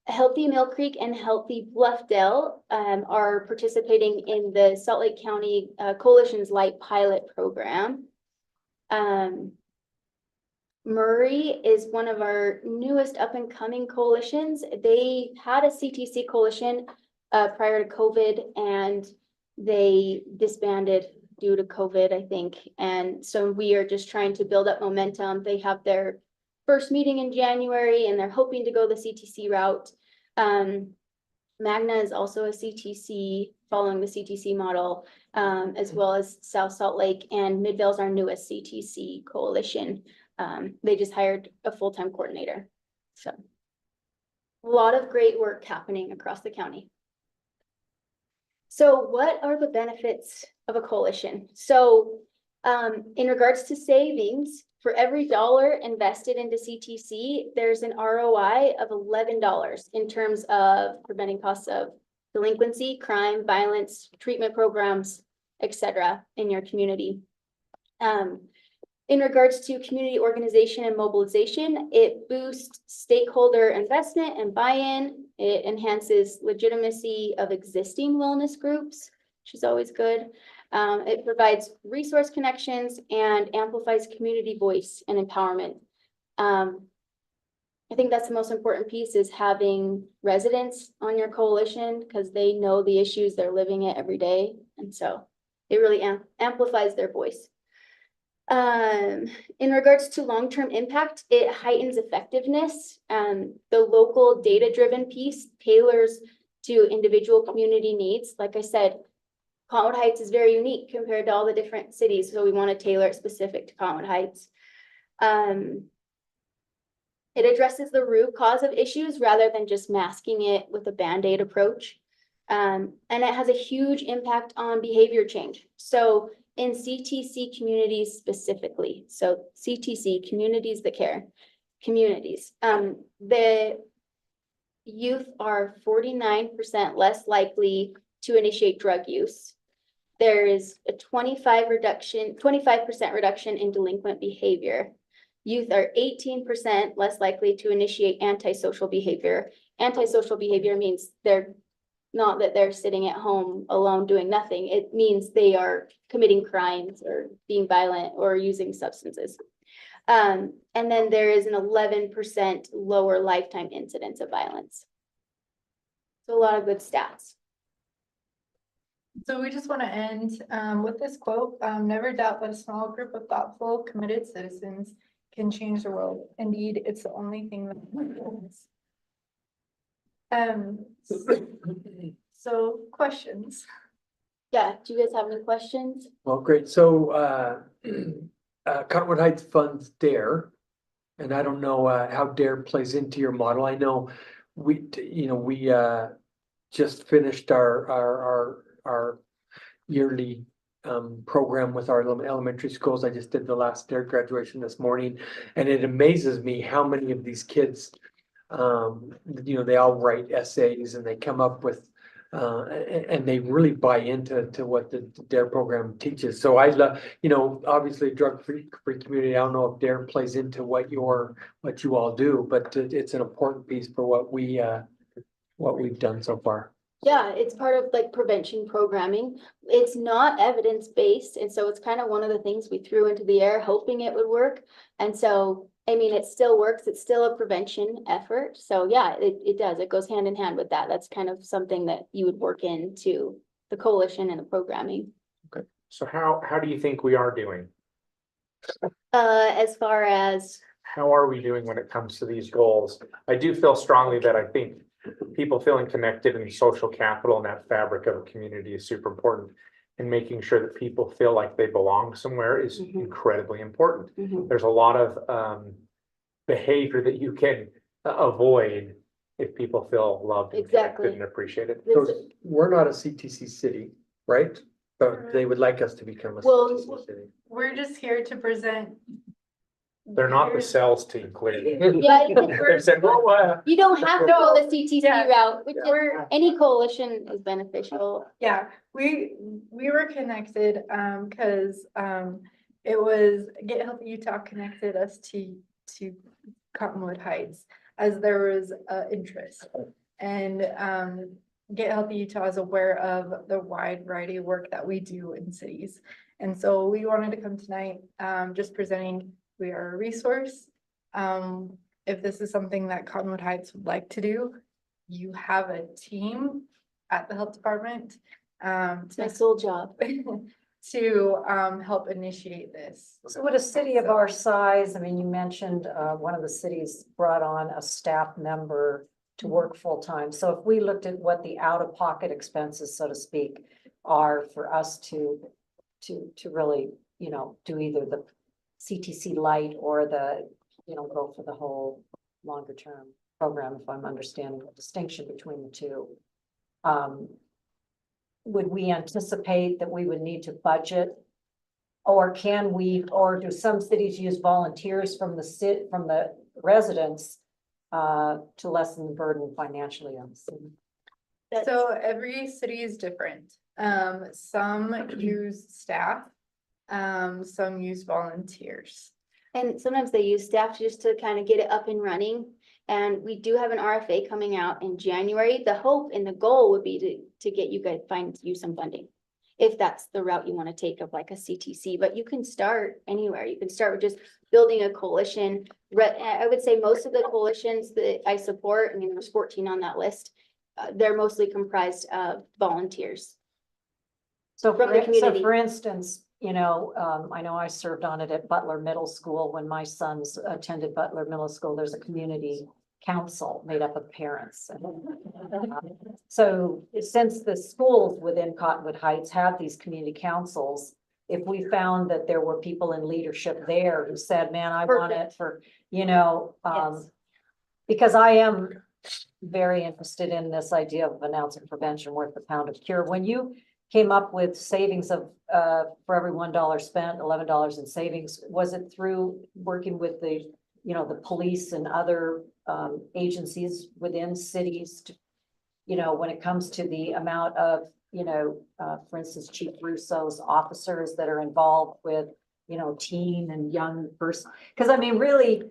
Speaker 4: Healthy Mill Creek and Healthy Bluffdale are participating in the Salt Lake County Coalitions Light Pilot Program. Murray is one of our newest up and coming coalitions. They had a CTC coalition prior to COVID and they disbanded due to COVID, I think. And so we are just trying to build up momentum. They have their first meeting in January and they're hoping to go the CTC route. Magna is also a CTC, following the CTC model, as well as South Salt Lake, and Midvale's our newest CTC coalition. They just hired a full-time coordinator. So a lot of great work happening across the county. So what are the benefits of a coalition? So in regards to savings, for every dollar invested into CTC, there's an ROI of $11 in terms of preventing costs of delinquency, crime, violence, treatment programs, etc. in your community. In regards to community organization and mobilization, it boosts stakeholder investment and buy-in. It enhances legitimacy of existing wellness groups, which is always good. It provides resource connections and amplifies community voice and empowerment. I think that's the most important piece, is having residents on your coalition because they know the issues, they're living it every day. And so it really amplifies their voice. In regards to long-term impact, it heightens effectiveness. The local data-driven piece tailors to individual community needs. Like I said, Cottonwood Heights is very unique compared to all the different cities, so we want to tailor it specific to Cottonwood Heights. It addresses the root cause of issues rather than just masking it with a Band-Aid approach. And it has a huge impact on behavior change. So in CTC communities specifically, so CTC, communities that care, communities, the youth are 49% less likely to initiate drug use. There is a 25% reduction in delinquent behavior. Youth are 18% less likely to initiate antisocial behavior. Antisocial behavior means they're not that they're sitting at home alone doing nothing. It means they are committing crimes or being violent or using substances. And then there is an 11% lower lifetime incidence of violence. So a lot of good stats.
Speaker 1: So we just want to end with this quote, never doubt that a small group of thoughtful, committed citizens can change the world. Indeed, it's the only thing that happens. So questions?
Speaker 4: Yeah, do you guys have any questions?
Speaker 7: Well, great. So Cottonwood Heights funds DARE. And I don't know how DARE plays into your model. I know we just finished our yearly program with our elementary schools. I just did the last DARE graduation this morning, and it amazes me how many of these kids, they all write essays and they come up with and they really buy into what the DARE program teaches. So I love, obviously drug-free community. I don't know if DARE plays into what you all do, but it's an important piece for what we've done so far.
Speaker 4: Yeah, it's part of like prevention programming. It's not evidence-based, and so it's kind of one of the things we threw into the air, hoping it would work. And so, I mean, it still works. It's still a prevention effort. So yeah, it does. It goes hand in hand with that. That's kind of something that you would work into the coalition and the programming.
Speaker 2: So how do you think we are doing?
Speaker 4: As far as,
Speaker 2: How are we doing when it comes to these goals? I do feel strongly that I think people feeling connected and social capital and that fabric of a community is super important. And making sure that people feel like they belong somewhere is
Speaker 4: Mhm.
Speaker 2: incredibly important.
Speaker 4: Mhm.
Speaker 2: There's a lot of behavior that you can avoid if people feel loved and
Speaker 4: Exactly.
Speaker 2: connected and appreciated.
Speaker 7: So we're not a CTC city, right? But they would like us to become a
Speaker 4: Well,
Speaker 7: CTC city.
Speaker 1: We're just here to present.
Speaker 2: They're not the sales team, clearly.
Speaker 4: yeah,
Speaker 2: They said, well,
Speaker 4: you don't have to go the CTC
Speaker 1: Yeah.
Speaker 4: route, which is,
Speaker 1: We're,
Speaker 4: any coalition is beneficial.
Speaker 1: yeah, we were connected, cause, it was Get Healthy Utah connected us to Cottonwood Heights as there was, interest. And, Get Healthy Utah is aware of the wide variety of work that we do in cities. And so we wanted to come tonight, just presenting, we are a resource. If this is something that Cottonwood Heights would like to do, you have a team at the health department,
Speaker 4: It's my sole job.
Speaker 1: to, help initiate this.
Speaker 10: So would a city of our size, I mean, you mentioned, one of the cities brought on a staff member to work full-time. So if we looked at what the out-of-pocket expenses, so to speak, are for us to really, do either the CTC light or the, go for the whole longer term program, if I'm understanding the distinction between the two. Would we anticipate that we would need to budget? Or do some cities use volunteers from the residents to lessen the burden financially on the city?
Speaker 1: So every city is different. Some use staff, some use volunteers.
Speaker 4: And sometimes they use staff just to kind of get it up and running. And we do have an RFA coming out in January. The hope and the goal would be to get you guys, find you some funding. If that's the route you want to take of like a CTC, but you can start anywhere. You can start with just building a coalition. I would say most of the coalitions that I support, I mean, there's 14 on that list. They're mostly comprised of volunteers.
Speaker 10: So
Speaker 4: From the community.
Speaker 10: for instance, I know I served on it at Butler Middle School when my sons attended Butler Middle School. There's a community council made up of parents. So since the schools within Cottonwood Heights have these community councils, if we found that there were people in leadership there who said, man, I want it for,
Speaker 4: Yes.
Speaker 10: because I am very interested in this idea of an ounce of prevention worth a pound of cure. When you came up with savings of, for every $1 spent, $11 in savings, was it through working with the police and other agencies within cities to, when it comes to the amount of, for instance, Chief Russo's officers that are involved with, teen and young person? Because I mean, really,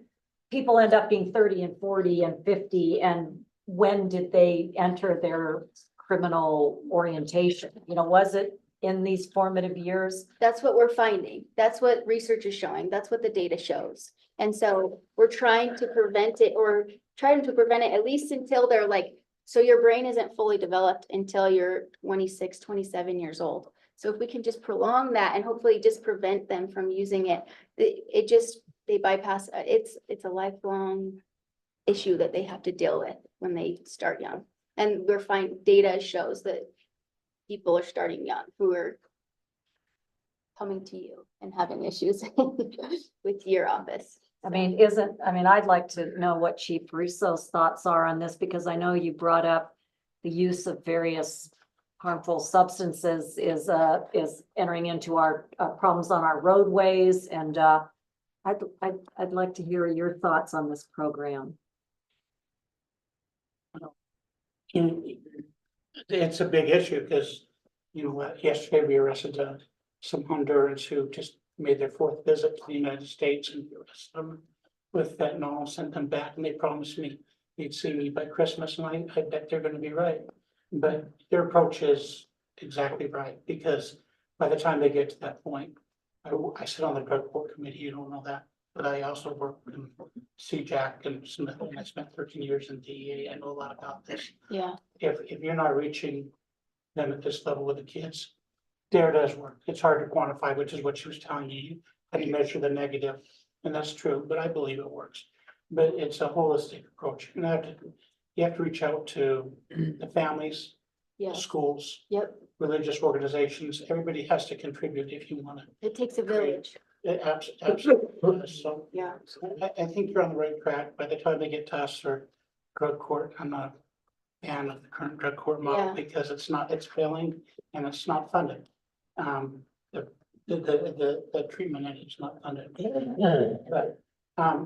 Speaker 10: people end up being 30 and 40 and 50. And when did they enter their criminal orientation? Was it in these formative years?
Speaker 4: That's what we're finding. That's what research is showing. That's what the data shows. And so we're trying to prevent it at least until they're like, so your brain isn't fully developed until you're 26, 27 years old. So if we can just prolong that and hopefully just prevent them from using it, they bypass, it's a lifelong issue that they have to deal with when they start young. And we're finding data shows that people are starting young who are coming to you and having issues with your office.
Speaker 10: I mean, I'd like to know what Chief Russo's thoughts are on this, because I know you brought up the use of various harmful substances is entering into our problems on our roadways. And I'd like to hear your thoughts on this program.
Speaker 6: It's a big issue because, yesterday we arrested some Hondurans who just made their 4th visit to the United States and we arrested them with fentanyl, sent them back, and they promised me they'd see me by Christmas, and I bet they're gonna be right. But their approach is exactly right, because by the time they get to that point, I sit on the drug court committee, you don't know that, but I also work in CJAC and Smith, and I spent 13 years in DEA, I know a lot about this.
Speaker 4: Yeah.
Speaker 6: If you're not reaching them at this level with the kids, DARE does work. It's hard to quantify, which is what she was telling you. How do you measure the negative? And that's true, but I believe it works. But it's a holistic approach. You have to reach out to the families,
Speaker 4: Yeah,
Speaker 6: schools,
Speaker 4: yep,
Speaker 6: religious organizations. Everybody has to contribute if you want
Speaker 4: it takes a village,
Speaker 6: to. Absolutely. So
Speaker 4: yeah.
Speaker 6: I think you're on the right track. By the time they get to us or drug court, I'm not a fan of the current drug court model
Speaker 4: Yeah.
Speaker 6: because it's failing and it's not funded. The treatment in it's not funded. But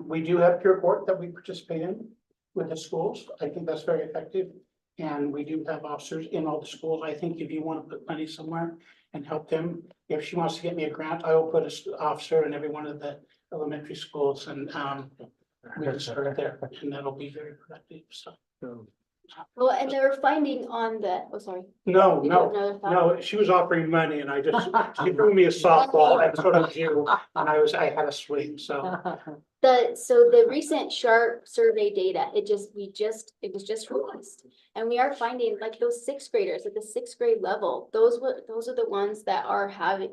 Speaker 6: we do have peer court that we participate in with the schools. I think that's very effective. And we do have officers in all the schools. I think if you want to put money somewhere and help them, if she wants to get me a grant, I will put an officer in every one of the elementary schools and we'll start there and that'll be very productive. So.
Speaker 4: Well, and they were finding on the, oh, sorry.
Speaker 6: No,
Speaker 4: You have another thought?
Speaker 6: no, she was offering money and I just, she threw me a softball, that's what I do, and I had a swing, so.
Speaker 4: So the recent SHARP survey data, it was just released. And we are finding like those 6th graders at the 6th grade level, those are the ones that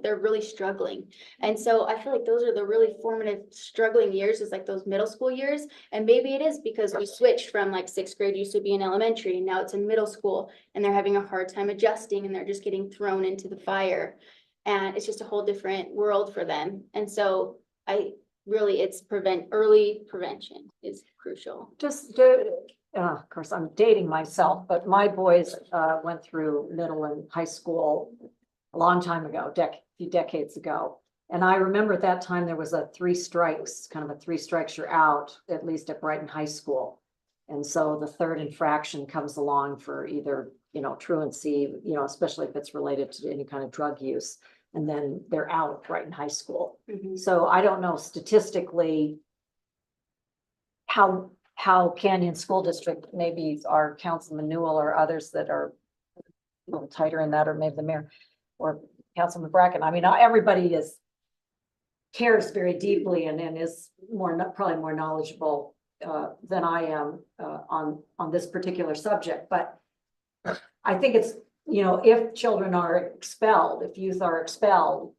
Speaker 4: they're really struggling. And so I feel like those are the really formative struggling years, is like those middle school years. And maybe it is because we switched from like 6th grade used to be in elementary and now it's in middle school and they're having a hard time adjusting and they're just getting thrown into the fire. And it's just a whole different world for them. And so it's early prevention is crucial.
Speaker 10: Of course, I'm dating myself, but my boys went through middle and high school a long time ago, few decades ago. And I remember at that time there was a 3 strikes, kind of a 3 strikes you're out, at least at Brighton High School. And so the 3rd infraction comes along for either, truancy, especially if it's related to any kind of drug use. And then they're out of Brighton High School.
Speaker 4: Mm-hmm.
Speaker 10: So I don't know statistically how Canyon School District, maybe our Councilman Newell or others that are a little tighter in that, or maybe the mayor or Councilman Bracken. I mean, everybody cares very deeply and is probably more knowledgeable than I am on this particular subject. But I think it's, if children are expelled, if youth are expelled,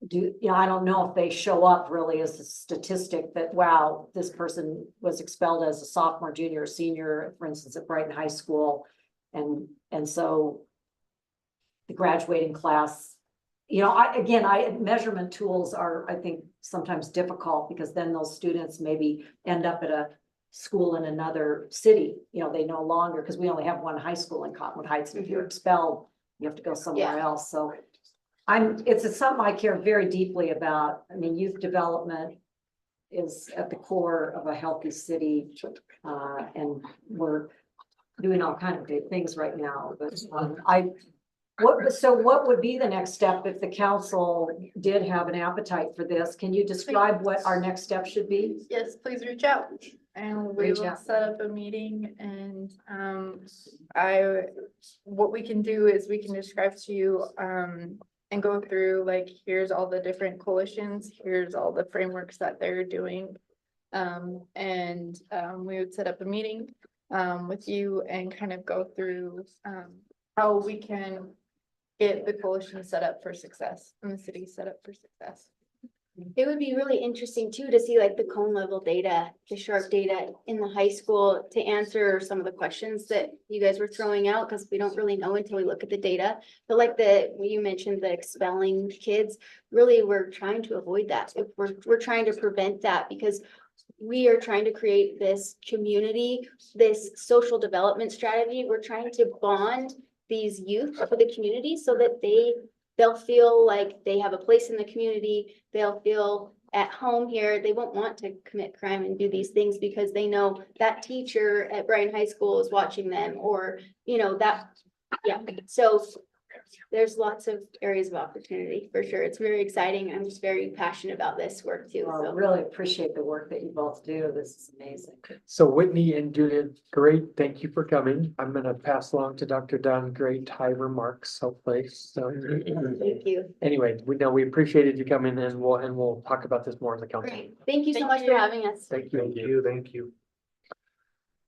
Speaker 10: I don't know if they show up really as a statistic that, wow, this person was expelled as a sophomore, junior, or senior, for instance, at Brighton High School. And so the graduating class, measurement tools are, I think, sometimes difficult because then those students maybe end up at a school in another city. They no longer, because we only have one high school in Cottonwood Heights, and if you're expelled, you have to go somewhere else. So it's something I care very deeply about. I mean, youth development is at the core of a healthy city, and we're doing all kinds of good things right now. But what would be the next step if the council did have an appetite for this? Can you describe what our next step should be?
Speaker 1: Yes, please reach out and we
Speaker 10: Reach
Speaker 1: will
Speaker 10: out.
Speaker 1: set up a meeting and what we can do is we can describe to you and go through like, here's all the different coalitions, here's all the frameworks that they're doing. We would set up a meeting with you and kind of go through how we can get the coalition set up for success and the city set up for success.
Speaker 4: It would be really interesting too to see like the cone level data, the SHARP data in the high school to answer some of the questions that you guys were throwing out, because we don't really know until we look at the data. But like you mentioned, the expelling kids, really we're trying to avoid that. We're trying to prevent that because we are trying to create this community, this social development strategy. We're trying to bond these youth for the community so that they'll feel like they have a place in the community. They'll feel at home here, they won't want to commit crime and do these things because they know that teacher at Bryan High School is watching them, or, you know, that, yeah, so there's lots of areas of opportunity for sure. It's very exciting. I'm just very passionate about this work too.
Speaker 10: Well, I
Speaker 4: So
Speaker 10: really appreciate the work that you both do. This is amazing.
Speaker 7: So Whitney and Judith, great, thank you for coming. I'm gonna pass along to Dr. Dunn, great high remarks, hopefully, so.
Speaker 4: thank you.
Speaker 7: Anyway, we know we appreciated you coming and we'll talk about this more in the council.
Speaker 4: Great. Thank you so
Speaker 12: Thank
Speaker 4: much for
Speaker 12: you.
Speaker 4: having us.
Speaker 7: Thank you.
Speaker 2: Thank you.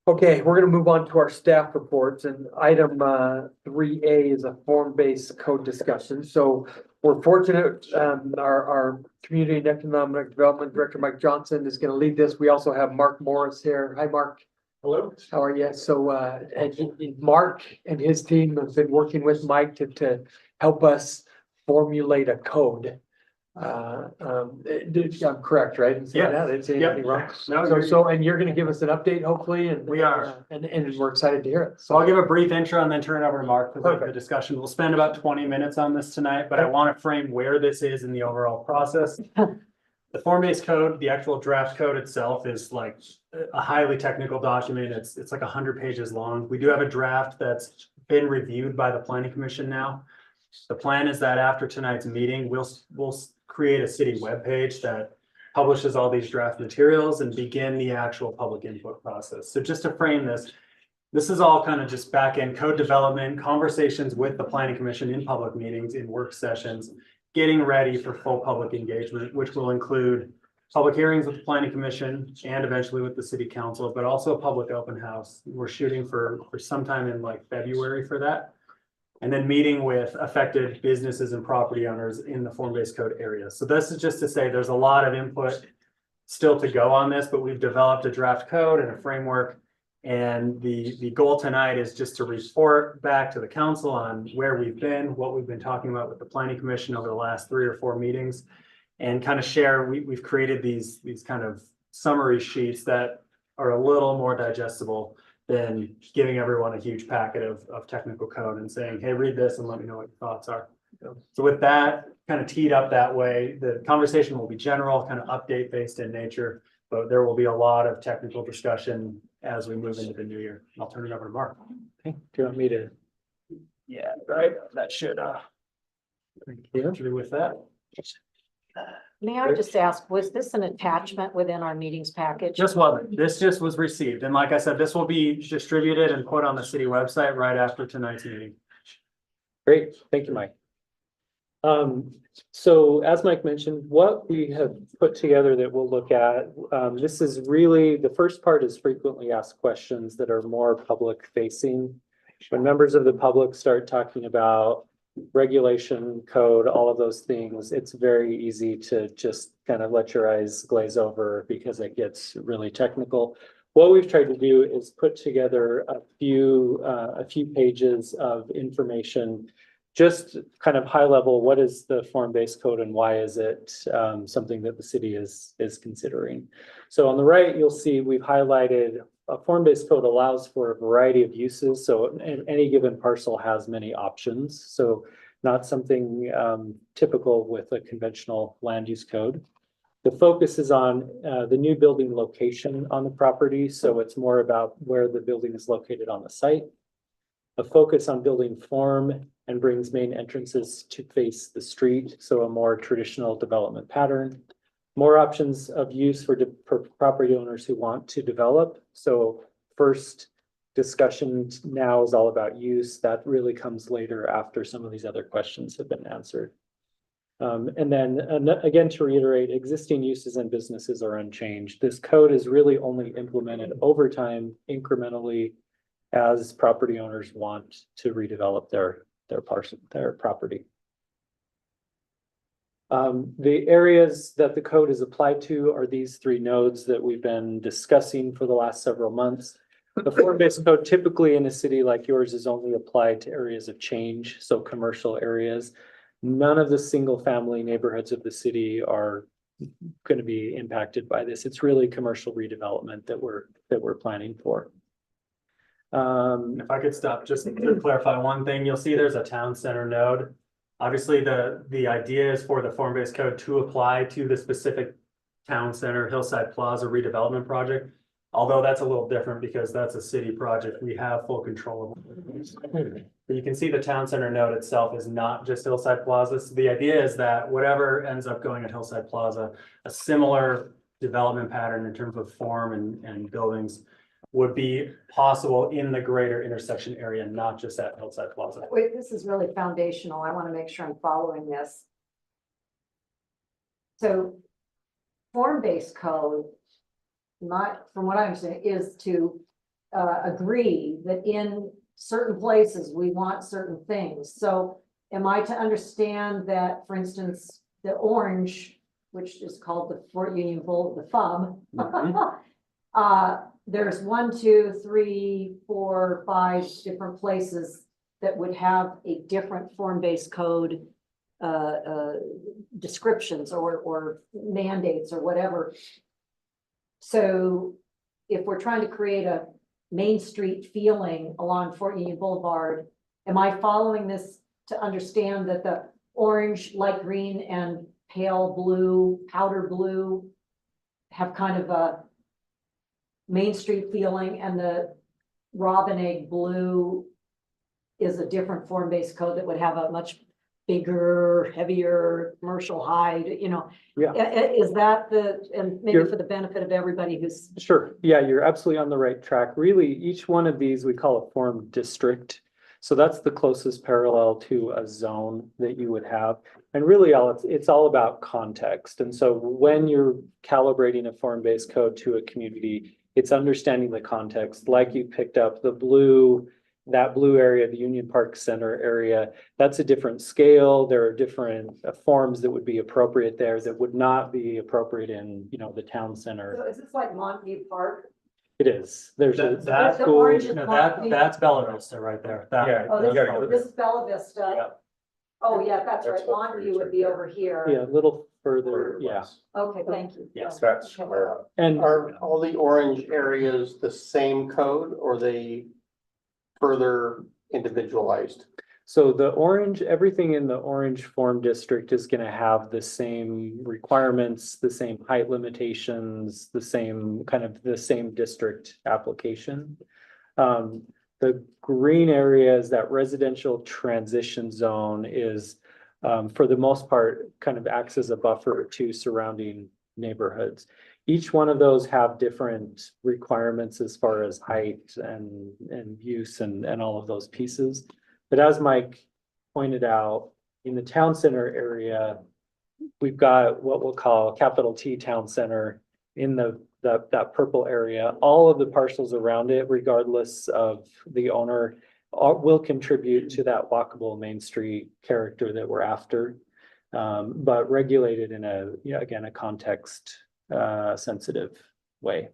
Speaker 7: Okay, we're gonna move on to our staff reports, and item 3A is a form-based code discussion. So we're fortunate, our Community and Economic Development Director, Mike Johnson, is gonna lead this. We also have Mark Morris here. Hi, Mark.
Speaker 9: Hello.
Speaker 7: How are you? So Mark and his team have been working with Mike to help us formulate a code. I'm correct, right? in saying
Speaker 9: Yeah.
Speaker 7: that? Didn't say
Speaker 9: Yep.
Speaker 7: anything wrong.
Speaker 9: No,
Speaker 7: And you're gonna give us an update, hopefully, and
Speaker 9: We are.
Speaker 7: and we're excited to hear it.
Speaker 13: So I'll give a brief intro and then turn it over to Mark for the
Speaker 7: Perfect.
Speaker 13: discussion. We'll spend about 20 minutes on this tonight, but I want to frame where this is in the overall process. The form-based code, the actual draft code itself is like a highly technical document. It's like 100 pages long. We do have a draft that's been reviewed by the planning commission now. The plan is that after tonight's meeting, we'll create a city webpage that publishes all these draft materials and begin the actual public input process. So just to frame this is all kind of just back-end code development, conversations with the planning commission in public meetings, in work sessions, getting ready for full public engagement, which will include public hearings with the planning commission and eventually with the city council, but also a public open house. We're shooting for sometime in like February for that. And then meeting with affected businesses and property owners in the form-based code area. So this is just to say there's a lot of input still to go on this, but we've developed a draft code and a framework. And the goal tonight is just to report back to the council on where we've been, what we've been talking about with the planning commission over the last 3 or 4 meetings. And kind of share, we've created these kind of summary sheets that are a little more digestible than giving everyone a huge packet of technical code and saying, hey, read this and let me know what your thoughts are. So with that kind of teed up that way, the conversation will be general, kind of update based in nature, but there will be a lot of technical discussion as we move into the new year. I'll turn it over to Mark.
Speaker 7: Okay, do you want me to?
Speaker 13: Yeah, right. That should,
Speaker 7: Thank you.
Speaker 13: actually with that.
Speaker 10: May I just ask, was this an attachment within our meetings package?
Speaker 13: Just wasn't. This just was received. And like I said, this will be distributed and put on the city website right after tonight's meeting.
Speaker 7: Great, thank you, Mike.
Speaker 5: So as Mike mentioned, what we have put together that we'll look at, this is really, the first part is frequently asked questions that are more public facing. When members of the public start talking about regulation, code, all of those things, it's very easy to just kind of let your eyes glaze over because it gets really technical. What we've tried to do is put together a few pages of information, just kind of high level, what is the form-based code and why is it something that the city is considering? So on the right, you'll see we've highlighted a form-based code allows for a variety of uses. So any given parcel has many options. So not something typical with a conventional land use code. The focus is on the new building location on the property. So it's more about where the building is located on the site. A focus on building form and brings main entrances to face the street. So a more traditional development pattern. More options of use for property owners who want to develop. So first discussion now is all about use. That really comes later after some of these other questions have been answered. And then again, to reiterate, existing uses and businesses are unchanged. This code is really only implemented over time incrementally as property owners want to redevelop their property. The areas that the code is applied to are these 3 nodes that we've been discussing for the last several months. The form-based code typically in a city like yours is only applied to areas of change, so commercial areas. None of the single-family neighborhoods of the city are going to be impacted by this. It's really commercial redevelopment that we're planning for.
Speaker 13: If I could stop just to clarify one thing, you'll see there's a town center node. Obviously, the idea is for the form-based code to apply to the specific Town Center Hillside Plaza redevelopment project. Although that's a little different because that's a city project, we have full control of. But you can see the Town Center node itself is not just Hillside Plaza. So the idea is that whatever ends up going at Hillside Plaza, a similar development pattern in terms of form and buildings would be possible in the greater intersection area, not just at Hillside Plaza.
Speaker 10: Wait, this is really foundational. I want to make sure I'm following this. So form-based code, from what I'm saying, is to agree that in certain places, we want certain things. So am I to understand that, for instance, the orange, which is called the Fort Union Bowl, the FUB, there's 1, 2, 3, 4, 5 different places that would have a different form-based code descriptions or mandates or whatever. So if we're trying to create a Main Street feeling along Fort Union Boulevard, am I following this to understand that the orange, light green, and pale blue, powder blue have kind of a Main Street feeling, and the robin egg blue is a different form-based code that would have a much bigger, heavier commercial hide, you know?
Speaker 5: Yeah.
Speaker 10: Is that and maybe
Speaker 5: You're-
Speaker 10: for the benefit of everybody who's,
Speaker 5: Sure, yeah, you're absolutely on the right track. Really, each one of these we call a form district. So that's the closest parallel to a zone that you would have. And really it's all about context. And so when you're calibrating a form-based code to a community, it's understanding the context, like you picked up the blue, that blue area, the Union Park Center area, that's a different scale. There are different forms that would be appropriate there that would not be appropriate in, the town center.
Speaker 10: so is this like Montview Park?
Speaker 5: It is. There's a
Speaker 13: That-
Speaker 10: The
Speaker 5: school.
Speaker 10: orange is
Speaker 13: No,
Speaker 10: Montview.
Speaker 13: that's Bella Vista right there. That-
Speaker 10: Oh, this is Bella Vista.
Speaker 13: Yep.
Speaker 10: Oh, yeah, that's right.
Speaker 3: That's what
Speaker 10: Montview would be over here.
Speaker 5: Yeah, a little further, yeah.
Speaker 10: Okay, thank you.
Speaker 5: Yes.
Speaker 3: That's
Speaker 10: Okay.
Speaker 3: where,
Speaker 5: And
Speaker 11: Are all the orange areas the same code or are they further individualized?
Speaker 5: so everything in the orange form district is gonna have the same requirements, the same height limitations, the same district application. The green area is that residential transition zone is, for the most part, kind of acts as a buffer to surrounding neighborhoods. Each one of those have different requirements as far as height and use and all of those pieces. But as Mike pointed out, in the town center area, we've got what we'll call capital T Town Center in that purple area. All of the parcels around it, regardless of the owner, will contribute to that walkable Main Street character that we're after. But regulated in a context sensitive way.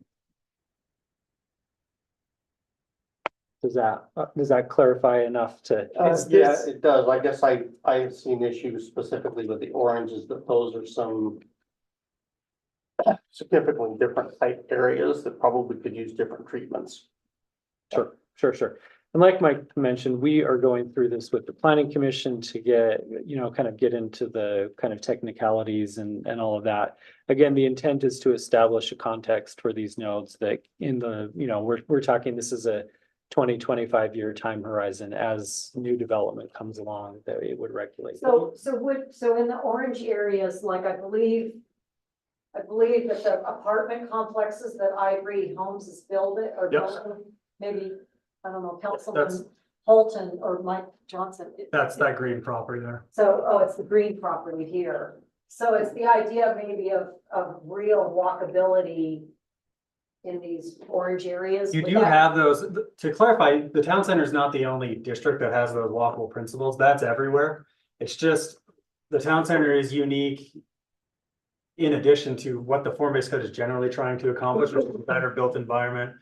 Speaker 5: Does that clarify enough to?
Speaker 11: Yeah, it does. I guess I've seen issues specifically with the oranges, that those are some significantly different type areas that probably could use different treatments.
Speaker 5: Sure. And like Mike mentioned, we are going through this with the planning commission to get into the kind of technicalities and all of that. Again, the intent is to establish a context for these nodes that we're talking, this is a 20-25 year time horizon as new development comes along that it would regulate.
Speaker 10: So in the orange areas, like I believe that the apartment complexes that Ivory Homes is building or
Speaker 13: Yep.
Speaker 10: building, maybe, I don't know,
Speaker 13: That's-
Speaker 10: Councilman Holton or Mike Johnson.
Speaker 13: That's that green property there.
Speaker 10: So, it's the green property here. So it's the idea maybe of real walkability in these orange areas.
Speaker 13: You
Speaker 10: Would
Speaker 13: do
Speaker 10: that-
Speaker 13: have those, to clarify, the town center is not the only district that has those walkable principles. That's everywhere. It's just, the town center is unique in addition to what the form-based code is generally trying to accomplish, which is a better built environment.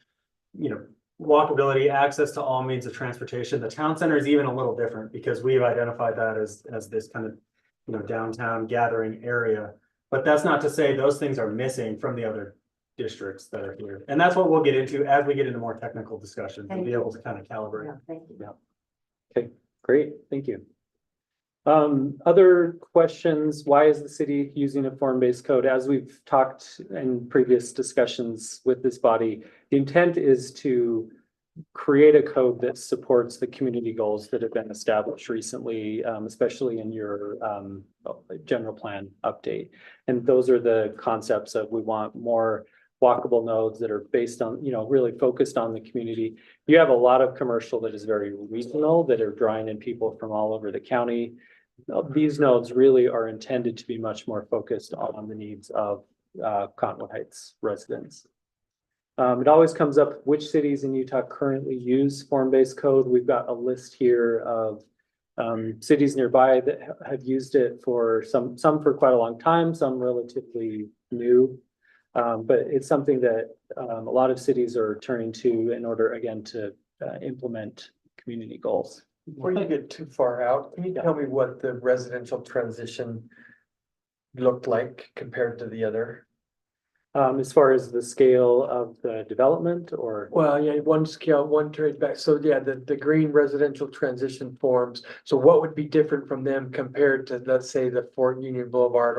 Speaker 13: Walkability, access to all means of transportation. The town center is even a little different because we've identified that as this kind of, downtown gathering area. But that's not to say those things are missing from the other districts that are here. And that's what we'll get into as we get into more technical discussions and be able to kind of calibrate.
Speaker 10: Yeah, thank you.
Speaker 5: Okay, great, thank you. Other questions, why is the city using a form-based code? As we've talked in previous discussions with this body, the intent is to create a code that supports the community goals that have been established recently, especially in your general plan update. And those are the concepts of we want more walkable nodes that are based on, really focused on the community. You have a lot of commercial that is very regional, that are drawing in people from all over the county. These nodes really are intended to be much more focused on the needs of Cottonwood Heights residents. It always comes up which cities in Utah currently use form-based code. We've got a list here of cities nearby that have used it for some for quite a long time, some relatively new. But it's something that a lot of cities are turning to in order, again, to implement community goals.
Speaker 7: Before you get too far out, can you tell me what the residential transition looked like compared to the other?
Speaker 5: As far as the scale of the development or?
Speaker 7: Well, yeah, one scale, one trade back. So yeah, the green residential transition forms. So what would be different from them compared to, let's say, the Fort Union Boulevard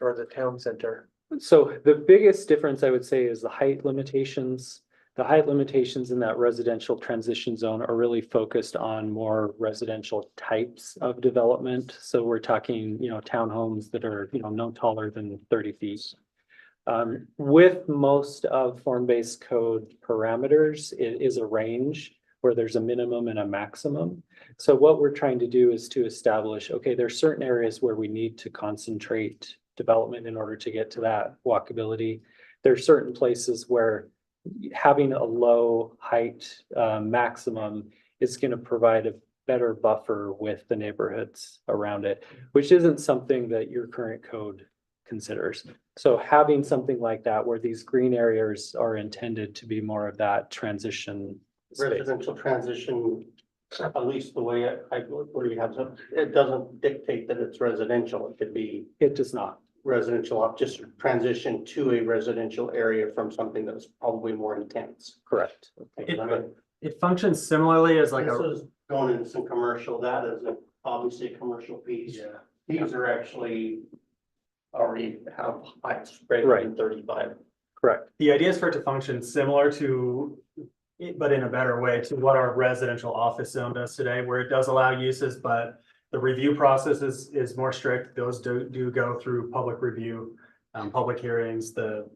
Speaker 7: or the town center?
Speaker 5: So the biggest difference I would say is the height limitations. The height limitations in that residential transition zone are really focused on more residential types of development. So we're talking, townhomes that are, no taller than 30 feet. With most of form-based code parameters, it is a range where there's a minimum and a maximum. So what we're trying to do is to establish, okay, there's certain areas where we need to concentrate development in order to get to that walkability. There are certain places where having a low height maximum is going to provide a better buffer with the neighborhoods around it, which isn't something that your current code considers. So having something like that where these green areas are intended to be more of that transition space.
Speaker 11: Residential transition, at least the way where you have some, it doesn't dictate that it's residential. It could be
Speaker 5: It does not.
Speaker 11: residential, just transition to a residential area from something that's probably more intense.
Speaker 5: Correct.
Speaker 13: It functions similarly as like
Speaker 11: This
Speaker 13: a,
Speaker 11: is going into some commercial, that is obviously a commercial piece.
Speaker 13: yeah.
Speaker 11: These are actually already have heights greater
Speaker 5: Right.
Speaker 11: than 35.
Speaker 5: Correct.
Speaker 13: The idea is for it to function similar to, but in a better way, to what our residential office zone does today, where it does allow uses, but the review process is more strict. Those do go through public review, public hearings. The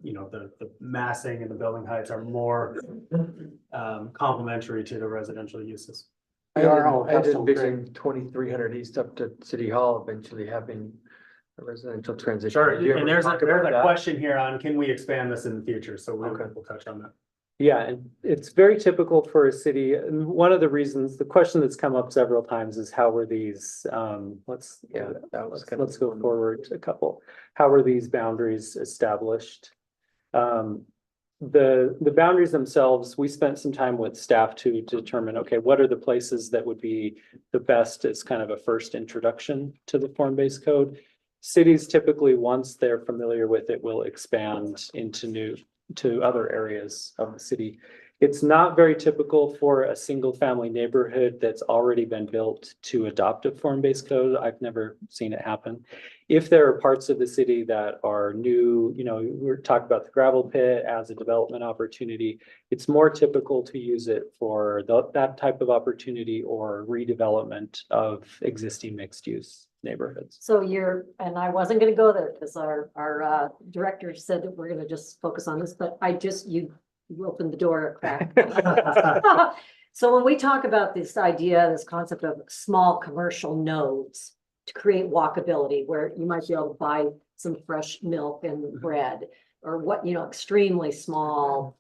Speaker 13: massing and the building heights are more complementary to the residential uses.
Speaker 7: I
Speaker 11: have
Speaker 7: had
Speaker 11: some
Speaker 7: envisioned 2300 east up to City Hall eventually having a residential transition.
Speaker 13: Sure,
Speaker 7: Did you
Speaker 13: and
Speaker 7: ever
Speaker 13: there's
Speaker 7: talk
Speaker 13: a
Speaker 7: about that?
Speaker 13: question here on, can we expand this in the future? So we'll touch on that.
Speaker 5: Yeah, and it's very typical for a city. And one of the reasons, the question that's come up several times is how were these, let's go forward a couple. How were these boundaries established? The boundaries themselves, we spent some time with staff to determine, okay, what are the places that would be the best as kind of a first introduction to the form-based code? Cities typically, once they're familiar with it, will expand into other areas of the city. It's not very typical for a single family neighborhood that's already been built to adopt a form-based code. I've never seen it happen. If there are parts of the city that are new, we're talking about the gravel pit as a development opportunity. It's more typical to use it for that type of opportunity or redevelopment of existing mixed use neighborhoods.
Speaker 10: So and I wasn't gonna go there because our director said that we're gonna just focus on this, but you opened the door a crack. So when we talk about this concept of small commercial nodes to create walkability, where you might be able to buy some fresh milk and bread, or extremely small.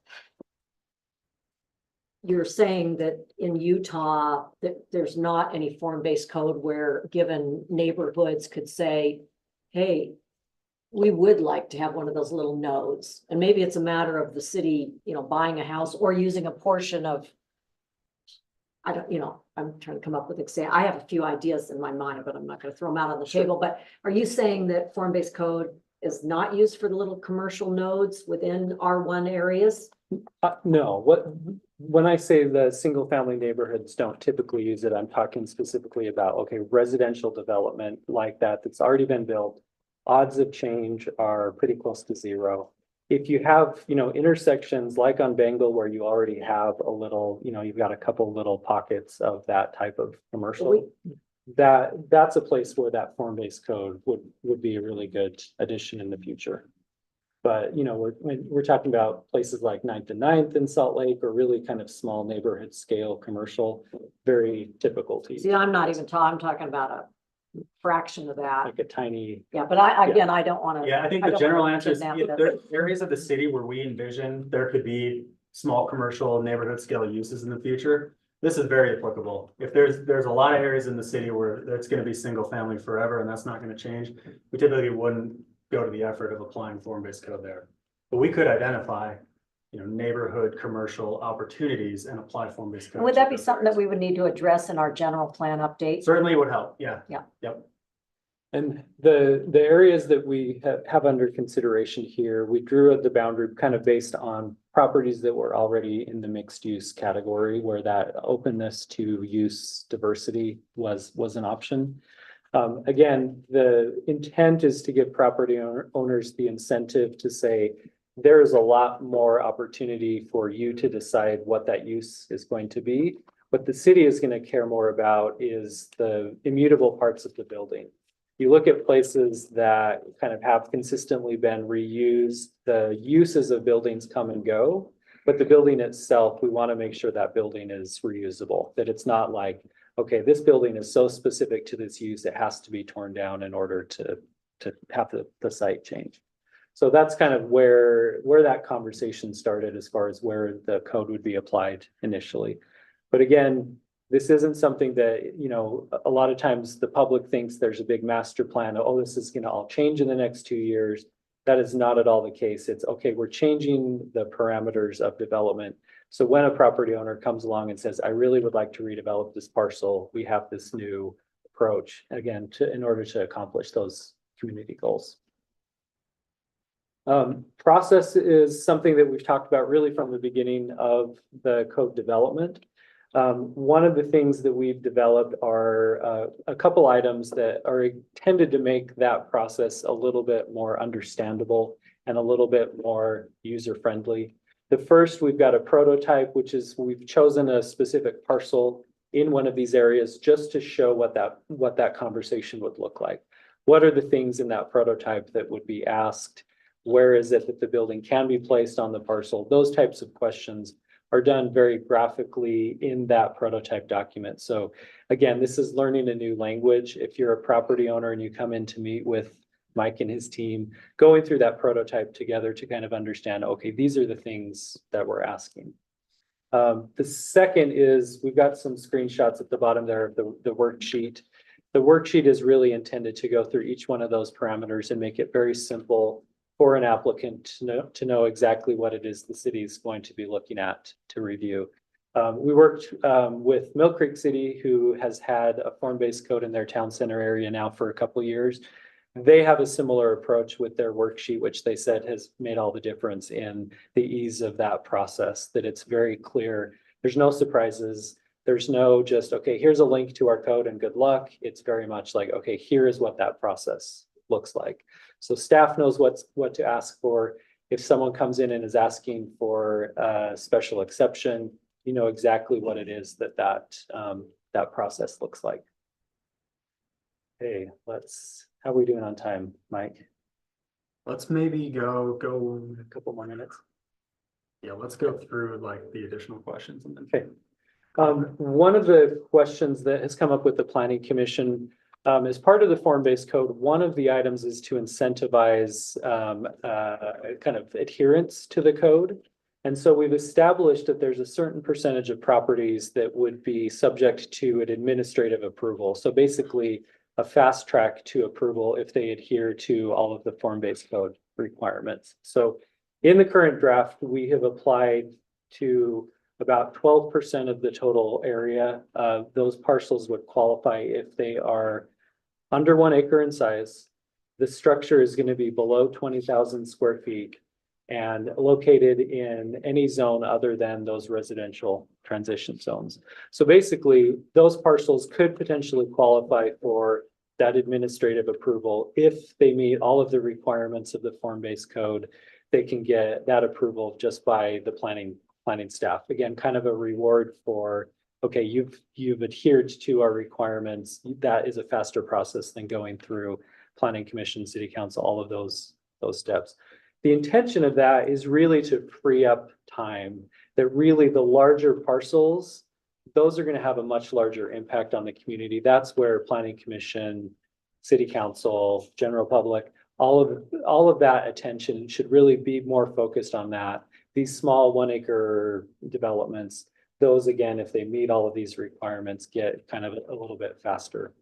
Speaker 10: You're saying that in Utah, that there's not any form-based code where given neighborhoods could say, hey, we would like to have one of those little nodes. And maybe it's a matter of the city, buying a house or using a portion of, I'm trying to come up with I have a few ideas in my mind, but I'm not going to throw them out on the table. But are you saying that form-based code is not used for the little commercial nodes within R1 areas?
Speaker 5: No, when I say the single family neighborhoods don't typically use it, I'm talking specifically about, okay, residential development like that, that's already been built. Odds of change are pretty close to zero. If you have, intersections like on Bengal where you already have a little, you've got a couple little pockets of that type of commercial. That's a place where that form-based code would be a really good addition in the future. But, we're talking about places like 9th and 9th in Salt Lake, or really kind of small neighborhood scale commercial, very typical to use.
Speaker 10: See, I'm not even I'm talking about a fraction of that.
Speaker 5: Like a tiny,
Speaker 10: Yeah, but again, I don't wanna.
Speaker 13: Yeah, I think the general answer is, there's areas of the city where we envision there could be small commercial neighborhood scale uses in the future. This is very applicable. If there's a lot of areas in the city where it's gonna be single family forever and that's not gonna change, we typically wouldn't go to the effort of applying form-based code there. But we could identify, neighborhood commercial opportunities and apply form-based code.
Speaker 10: Would
Speaker 13: to
Speaker 10: that be
Speaker 13: those
Speaker 10: something that
Speaker 13: areas.
Speaker 10: we would need to address in our general plan update?
Speaker 13: Certainly would help, yeah.
Speaker 10: Yeah.
Speaker 13: Yep.
Speaker 5: and the areas that we have under consideration here, we drew the boundary kind of based on properties that were already in the mixed use category, where that openness to use diversity was an option. Again, the intent is to give property owners the incentive to say, there is a lot more opportunity for you to decide what that use is going to be. What the city is going to care more about is the immutable parts of the building. You look at places that kind of have consistently been reused, the uses of buildings come and go, but the building itself, we want to make sure that building is reusable, that it's not like, okay, this building is so specific to this use, it has to be torn down in order to have the site change. So that's kind of where that conversation started as far as where the code would be applied initially. But again, this isn't something that, a lot of times the public thinks there's a big master plan. Oh, this is gonna all change in the next 2 years. That is not at all the case. It's okay, we're changing the parameters of development. So when a property owner comes along and says, I really would like to redevelop this parcel, we have this new approach, again, in order to accomplish those community goals. Process is something that we've talked about really from the beginning of the code development. One of the things that we've developed are a couple items that are intended to make that process a little bit more understandable and a little bit more user-friendly. The first, we've got a prototype, which is we've chosen a specific parcel in one of these areas just to show what that conversation would look like. What are the things in that prototype that would be asked? Where is it that the building can be placed on the parcel? Those types of questions are done very graphically in that prototype document. So again, this is learning a new language. If you're a property owner and you come in to meet with Mike and his team, going through that prototype together to kind of understand, okay, these are the things that we're asking. The second is we've got some screenshots at the bottom there of the worksheet. The worksheet is really intended to go through each one of those parameters and make it very simple for an applicant to know exactly what it is the city is going to be looking at to review. We worked with Mill Creek City, who has had a form-based code in their town center area now for a couple of years. They have a similar approach with their worksheet, which they said has made all the difference in the ease of that process, that it's very clear. There's no surprises. There's no just, okay, here's a link to our code and good luck. It's very much like, okay, here is what that process looks like. So staff knows what to ask for. If someone comes in and is asking for a special exception, you know exactly what it is that process looks like. Okay, how are we doing on time, Mike?
Speaker 13: Let's maybe go
Speaker 5: A couple more minutes.
Speaker 13: yeah, let's go through like the additional questions and then.
Speaker 5: Okay. One of the questions that has come up with the Planning Commission as part of the form-based code, one of the items is to incentivize kind of adherence to the code. And so we've established that there's a certain percentage of properties that would be subject to an administrative approval. So basically a fast track to approval if they adhere to all of the form-based code requirements. So in the current draft, we have applied to about 12% of the total area. Those parcels would qualify if they are under 1 acre in size. The structure is gonna be below 20,000 square feet and located in any zone other than those residential transition zones. So basically, those parcels could potentially qualify for that administrative approval. If they meet all of the requirements of the form-based code, they can get that approval just by the planning staff. Again, kind of a reward for, okay, you've adhered to our requirements. That is a faster process than going through planning commission, city council, all of those steps. The intention of that is really to free up time, that really the larger parcels, those are going to have a much larger impact on the community. That's where planning commission, city council, general public, all of that attention should really be more focused on that. These small 1 acre developments, those again, if they meet all of these requirements, get kind of a little bit faster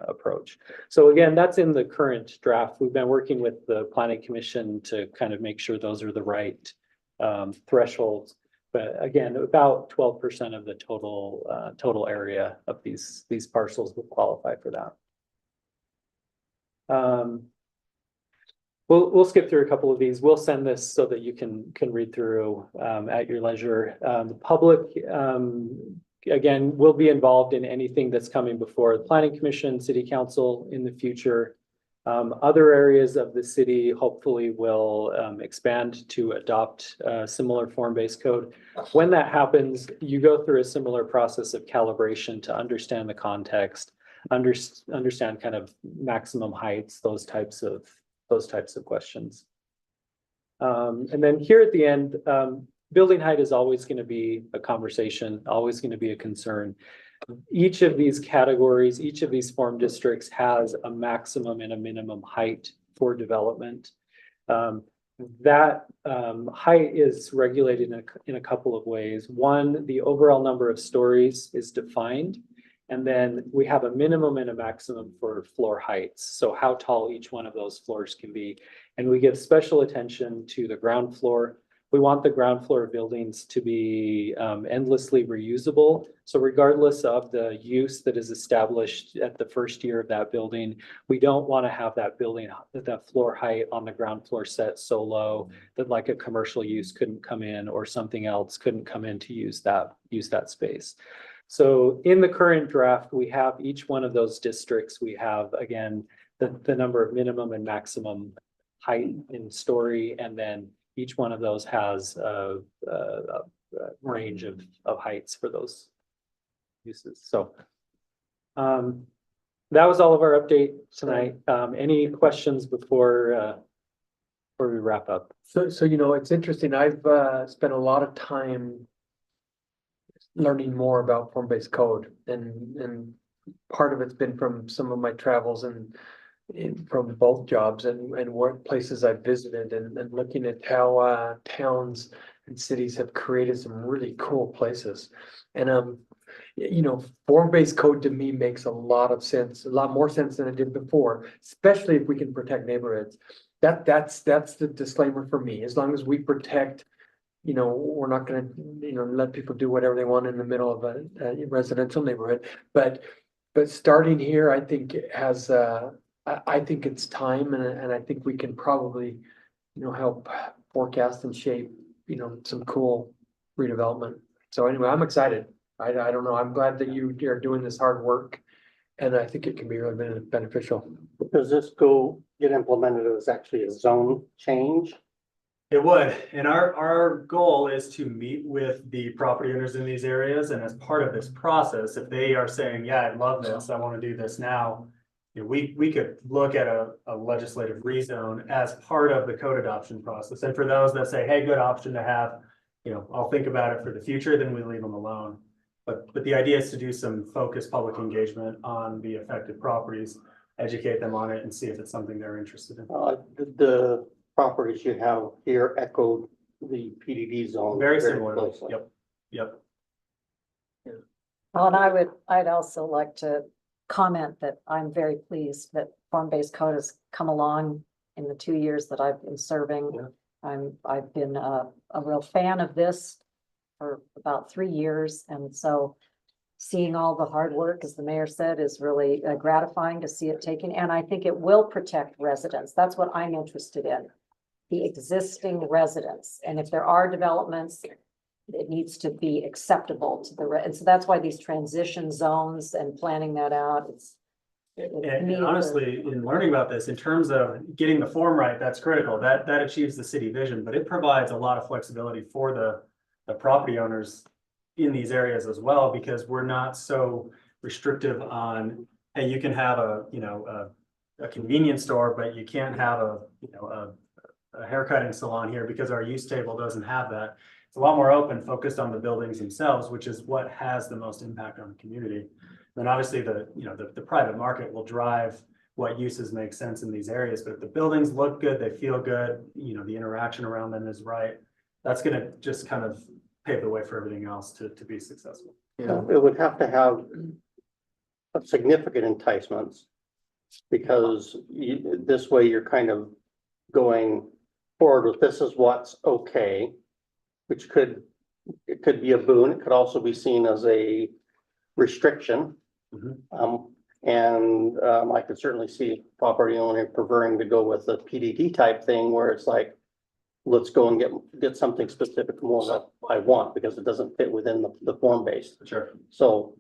Speaker 5: approach. So again, that's in the current draft. We've been working with the planning commission to kind of make sure those are the right thresholds. But again, about 12% of the total area of these parcels will qualify for that. We'll skip through a couple of these. We'll send this so that you can read through at your leisure. The public, again, will be involved in anything that's coming before the planning commission, city council in the future. Other areas of the city hopefully will expand to adopt a similar form-based code. When that happens, you go through a similar process of calibration to understand the context, understand kind of maximum heights, those types of questions. And then here at the end, building height is always going to be a conversation, always going to be a concern. Each of these categories, each of these form districts has a maximum and a minimum height for development. That height is regulated in a couple of ways. One, the overall number of stories is defined. And then we have a minimum and a maximum for floor heights. So how tall each one of those floors can be. And we give special attention to the ground floor. We want the ground floor buildings to be endlessly reusable. So regardless of the use that is established at the first year of that building, we don't want to have that building, that floor height on the ground floor set so low that like a commercial use couldn't come in or something else couldn't come in to use that space. So in the current draft, we have each one of those districts. We have, again, the number of minimum and maximum height in story, and then each one of those has a range of heights for those uses. So that was all of our update tonight. Any questions before we wrap up?
Speaker 7: So you know, it's interesting. I've spent a lot of time learning more about form-based code, and part of it's been from some of my travels and from both jobs and workplaces I've visited, and looking at how towns and cities have created some really cool places. And you know, form-based code to me makes a lot of sense, a lot more sense than it did before, especially if we can protect neighborhoods. That's the disclaimer for me. As long as we protect, you know, we're not going to, you know, let people do whatever they want in the middle of a residential neighborhood. But starting here, I think it has, I think it's time, and I think we can probably, you know, help forecast and shape, you know, some cool redevelopment. So anyway, I'm excited. I don't know. I'm glad that you are doing this hard work, and I think it can be really beneficial.
Speaker 11: Does this get implemented as actually a zone change?
Speaker 13: It would, and our goal is to meet with the property owners in these areas, and as part of this process, if they are saying, yeah, I love this, I want to do this now, you know, we could look at a legislative rezone as part of the code adoption process. And for those that say, hey, good option to have, you know, I'll think about it for the future, then we leave them alone. But the idea is to do some focused public engagement on the affected properties, educate them on it, and see if it's something they're interested in.
Speaker 11: The properties you have here echoed the PDD zone
Speaker 13: Very similar.
Speaker 11: closely.
Speaker 13: Yep.
Speaker 10: Well, and I'd also like to comment that I'm very pleased that form-based code has come along in the 2 years that I've been serving.
Speaker 7: Yeah.
Speaker 10: I've been a real fan of this for about 3 years, and so seeing all the hard work, as the mayor said, is really gratifying to see it taken. And I think it will protect residents. That's what I'm interested in. The existing residents. And if there are developments, it needs to be acceptable to and so that's why these transition zones and planning that out, it's.
Speaker 13: And honestly, in learning about this, in terms of getting the form right, that's critical. That achieves the city vision, but it provides a lot of flexibility for the property owners in these areas as well, because we're not so restrictive on, hey, you can have a convenience store, but you can't have a haircutting salon here because our use table doesn't have that. It's a lot more open, focused on the buildings themselves, which is what has the most impact on the community. Then obviously the private market will drive what uses make sense in these areas, but if the buildings look good, they feel good, the interaction around them is right, that's gonna just kind of pave the way for everything else to be successful.
Speaker 11: It would have to have a significant enticements, because this way you're kind of going forward with this is what's okay, which it could be a boon. It could also be seen as a restriction. I could certainly see property owner preferring to go with a PDD type thing where it's like, let's go and get something specific more that I want, because it doesn't fit within the form base.
Speaker 13: Sure.
Speaker 11: So,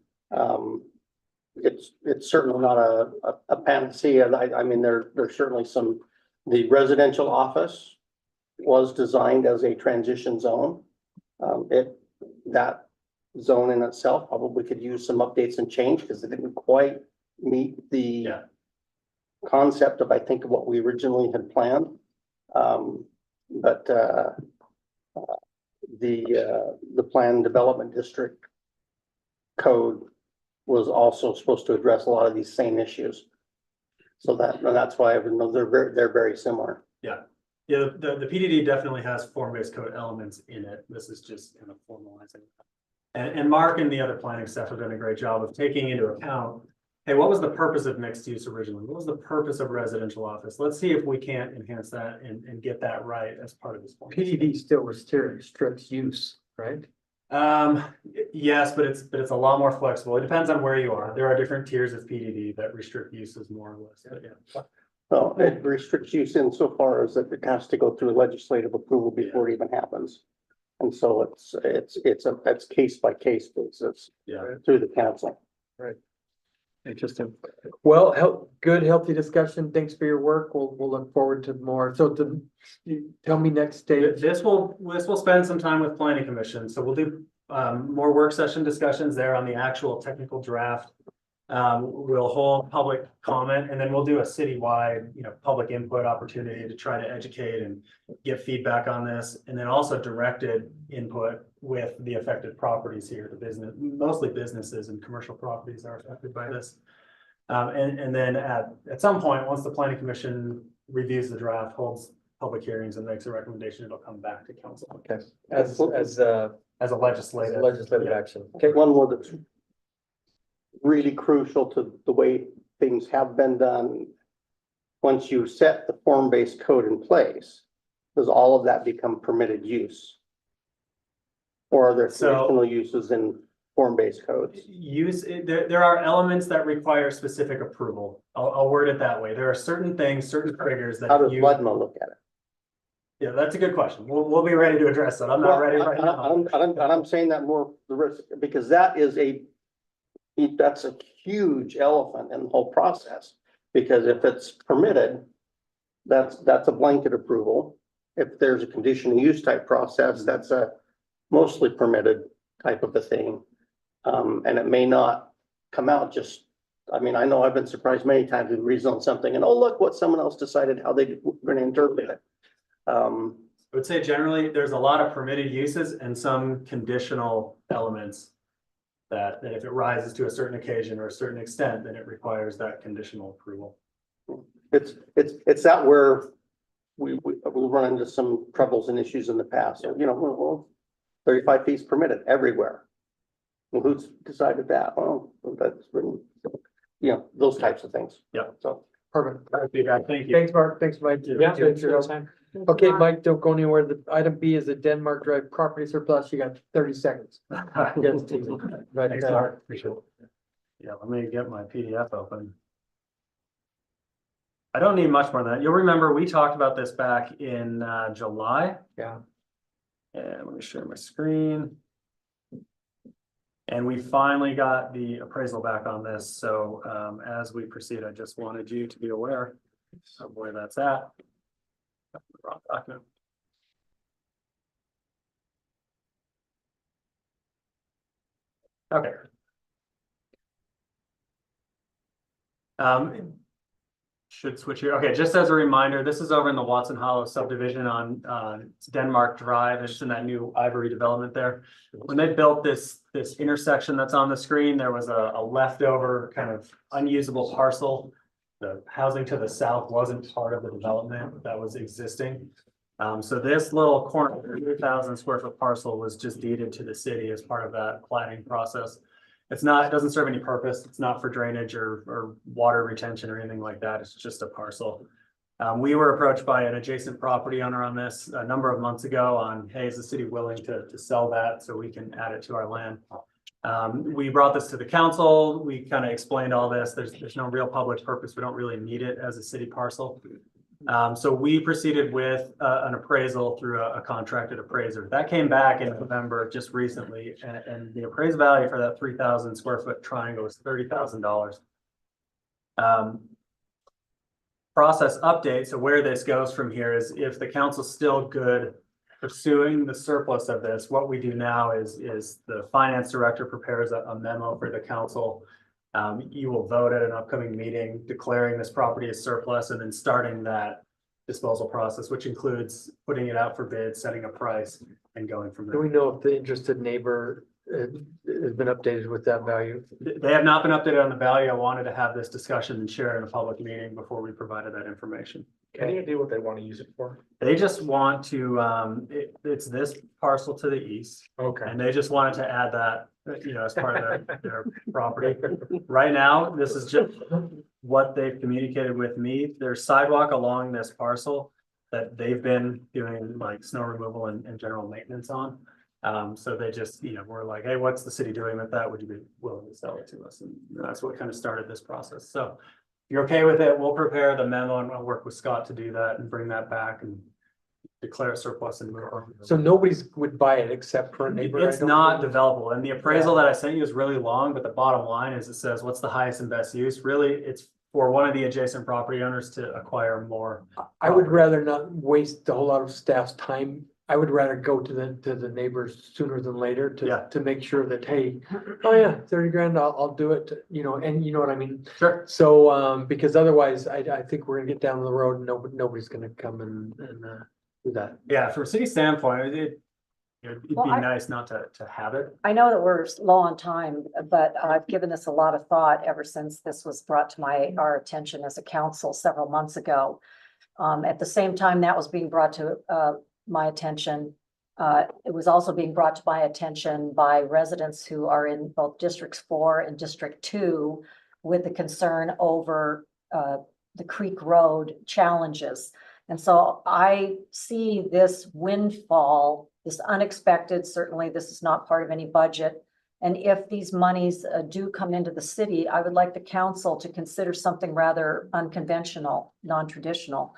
Speaker 11: it's certainly not a panacea. I mean, there's certainly the residential office was designed as a transition zone. That zone in itself probably could use some updates and change, because it didn't quite meet the concept of, I think, of what we originally had planned. But the plan development district code was also supposed to address a lot of these same issues. So that's why they're very similar.
Speaker 13: Yeah, the PDD definitely has form-based code elements in it. This is just kind of formalizing. And Mark and the other planning staff have done a great job of taking into account, hey, what was the purpose of mixed use originally? What was the purpose of residential office? Let's see if we can't enhance that and get that right as part of this plan.
Speaker 7: PDD still restricts use, right?
Speaker 13: Yes, but it's a lot more flexible. It depends on where you are. There are different tiers of PDD that restrict uses more or less, but yeah.
Speaker 11: Well, it restricts use insofar as that it has to go through legislative approval before it even happens. And so it's case by case basis. Through the council.
Speaker 7: Right. Interesting. Well, good, healthy discussion. Thanks for your work. We'll look forward to more. So tell me next stage.
Speaker 13: This will spend some time with planning commission. So we'll do more work session discussions there on the actual technical draft. We'll hold public comment, and then we'll do a citywide, public input opportunity to try to educate and get feedback on this, and then also directed input with the affected properties here, mostly businesses and commercial properties are affected by this. And then at some point, once the planning commission reviews the draft, holds public hearings and makes a recommendation, it'll come back to council.
Speaker 7: Okay. As a legislative action.
Speaker 11: Okay, one more that's really crucial to the way things have been done. Once you set the form-based code in place, does all of that become permitted use? Or are there traditional uses in form-based codes?
Speaker 13: There are elements that require specific approval. I'll word it that way. There are certain things, certain triggers that.
Speaker 11: How does Ludma look at it?
Speaker 13: Yeah, that's a good question. We'll be ready to address that. I'm not ready right now.
Speaker 11: I'm saying that more the risk, because that's a huge elephant in the whole process. Because if it's permitted, that's a blanket approval. If there's a conditional use type process, that's a mostly permitted type of a thing. And it may not come out I know I've been surprised many times to rezone something and, oh, look what someone else decided how they were going to interpret it.
Speaker 13: I would say generally there's a lot of permitted uses and some conditional elements that if it rises to a certain occasion or a certain extent, then it requires that conditional approval.
Speaker 11: It's that where we run into some troubles and issues in the past. So, well, 35 feet is permitted everywhere. Well, who's decided that? Well, that's been, those types of things.
Speaker 13: Yeah.
Speaker 11: So
Speaker 7: Perfect.
Speaker 13: Thank you.
Speaker 7: Thanks, Mark. Thanks, Mike.
Speaker 13: Yeah.
Speaker 7: Thanks for your time. Okay, Mike, don't go anywhere. The item B is the Denmark Drive property surplus. You got 30 seconds. Yes, Steve. Right,
Speaker 13: Thanks, Mark. Appreciate it. Yeah, let me get my PDF open. I don't need much more than that. You'll remember we talked about this back in July.
Speaker 7: Yeah.
Speaker 13: And let me share my screen. And we finally got the appraisal back on this. So as we proceed, I just wanted you to be aware of where that's at. Wrong document. Okay. Should switch here. Okay, just as a reminder, this is over in the Watson Hollow subdivision on Denmark Drive. It's in that new Ivory development there. When they built this intersection that's on the screen, there was a leftover kind of unusable parcel. The housing to the south wasn't part of the development that was existing. So this little corner, 3,000 square foot parcel was just deeded to the city as part of that planning process. It's not, it doesn't serve any purpose. It's not for drainage or water retention or anything like that. It's just a parcel. We were approached by an adjacent property owner on this a number of months ago on, hey, is the city willing to sell that so we can add it to our land? We brought this to the council. We kind of explained all this. There's no real public purpose. We don't really need it as a city parcel. So we proceeded with an appraisal through a contracted appraiser. That came back in November just recently, and the appraised value for that 3,000 square foot triangle was $30,000. Process update. So where this goes from here is if the council's still good pursuing the surplus of this, what we do now is the finance director prepares a memo for the council. You will vote at an upcoming meeting declaring this property as surplus and then starting that disposal process, which includes putting it out for bid, setting a price, and going from
Speaker 7: Do
Speaker 13: there.
Speaker 7: we know if the interested neighbor has been updated with that value?
Speaker 13: They have not been updated on the value. I wanted to have this discussion and share in a public meeting before we provided that information.
Speaker 2: Any idea what they want to use it for?
Speaker 13: They just want to, it's this parcel to the east,
Speaker 2: Okay.
Speaker 13: and they just wanted to add that, as part of their property. Right now, this is just what they've communicated with me. There's sidewalk along this parcel that they've been doing like snow removal and general maintenance on. So they just, we're like, hey, what's the city doing with that? Would you be willing to sell it to us? And that's what kind of started this process. So if you're okay with it, we'll prepare the memo and I'll work with Scott to do that and bring that back and declare surplus and move on.
Speaker 7: So nobody's would buy it except for a neighbor. I
Speaker 13: It's
Speaker 7: don't
Speaker 13: not
Speaker 7: think?
Speaker 13: developable, and the appraisal that I sent you is really long, but the bottom line is it says, what's the highest and best use? Really, it's for one of the adjacent property owners to acquire more.
Speaker 7: I would rather not waste a whole lot of staff's time. I would rather go to the neighbors sooner than later
Speaker 13: Yeah.
Speaker 7: to make sure that, hey, oh yeah, 30 grand, I'll do it, and you know what I mean?
Speaker 13: Sure.
Speaker 7: So, because otherwise I think we're gonna get down the road and nobody's gonna come and do that.
Speaker 13: Yeah, from a city standpoint, it'd be
Speaker 10: Well,
Speaker 13: nice not to have it.
Speaker 10: I know that we're low on time, but I've given this a lot of thought ever since this was brought to our attention as a council several months ago. At the same time that was being brought to my attention, it was also being brought to my attention by residents who are in both Districts 4 and District 2 with the concern over the Creek Road challenges. And so I see this windfall, this unexpected, certainly this is not part of any budget. And if these monies do come into the city, I would like the council to consider something rather unconventional, non-traditional.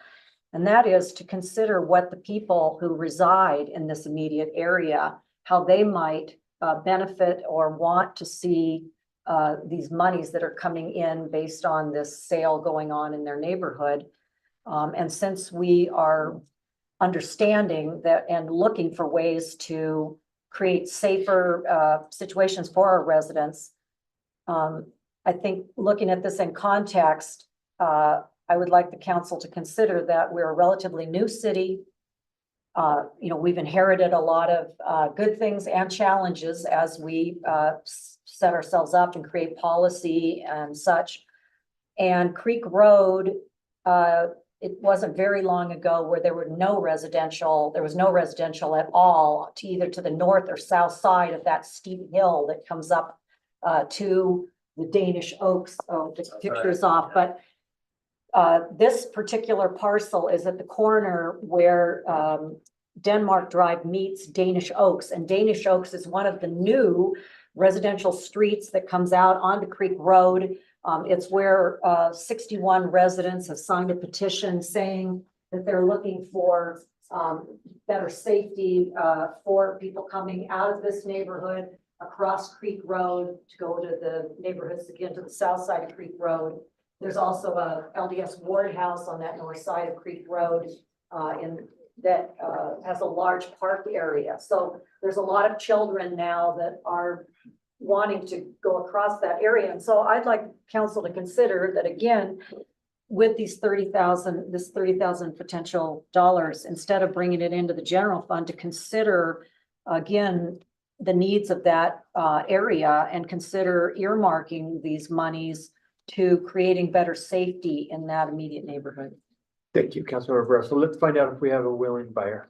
Speaker 10: And that is to consider what the people who reside in this immediate area, how they might benefit or want to see these monies that are coming in based on this sale going on in their neighborhood. And since we are understanding that and looking for ways to create safer situations for our residents, I think looking at this in context, I would like the council to consider that we're a relatively new city. We've inherited a lot of good things and challenges as we set ourselves up and create policy and such. And Creek Road, it wasn't very long ago where there was no residential at all to either to the north or south side of that steep hill that comes up to the Danish Oaks. Oh, the picture's off, but this particular parcel is at the corner where, Denmark Drive meets Danish Oaks, and Danish Oaks is one of the new residential streets that comes out onto Creek Road. It's where, 61 residents have signed a petition saying that they're looking for, better safety, for people coming out of this neighborhood across Creek Road to go to the neighborhoods again to the south side of Creek Road. There's also a LDS Ward House on that north side of Creek Road, that has a large park area. So there's a lot of children now that are wanting to go across that area. And so I'd like council to consider that again, with these 30,000, this 30,000 potential dollars, instead of bringing it into the general fund, to consider again, the needs of that area and consider earmarking these monies to creating better safety in that immediate neighborhood.
Speaker 7: Thank you, Councilmember Burrow. So let's find out if we have a willing buyer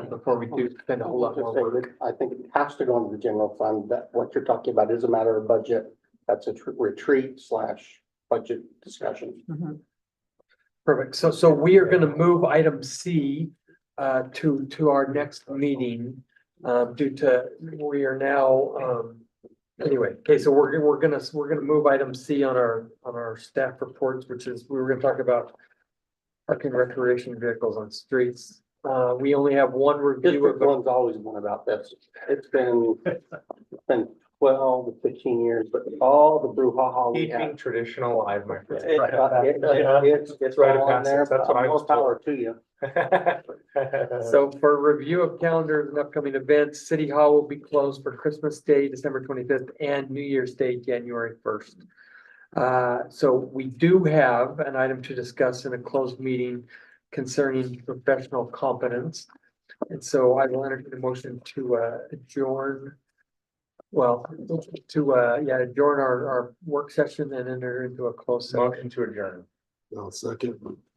Speaker 7: before we do spend a whole lot more work.
Speaker 11: I think it has to go into the general fund, that what you're talking about is a matter of budget. That's a retreat / budget discussion.
Speaker 7: Perfect. So we are gonna move item C to our next meeting. Due to, we are now, anyway, okay, so we're gonna move item C on our staff reports, which is, we were gonna talk about parking recreation vehicles on streets. We only have one review
Speaker 11: District
Speaker 7: of.
Speaker 11: one's always been about this. It's been 12 to 15 years, but all the brouhaha we
Speaker 2: Keeping
Speaker 11: have.
Speaker 2: tradition alive, my friend.
Speaker 11: It's
Speaker 2: Rite of
Speaker 11: all on there,
Speaker 2: passage, that's
Speaker 11: but
Speaker 2: what I was
Speaker 11: more power to you.
Speaker 7: So for review of calendars and upcoming events, City Hall will be closed for Christmas Day, December 25th, and New Year's Day, January 1st. So we do have an item to discuss in a closed meeting concerning professional competence. And so I will entertain a motion to adjourn. Well, adjourn our work session and enter into a closed session.
Speaker 2: Motion to adjourn.
Speaker 3: I'll second.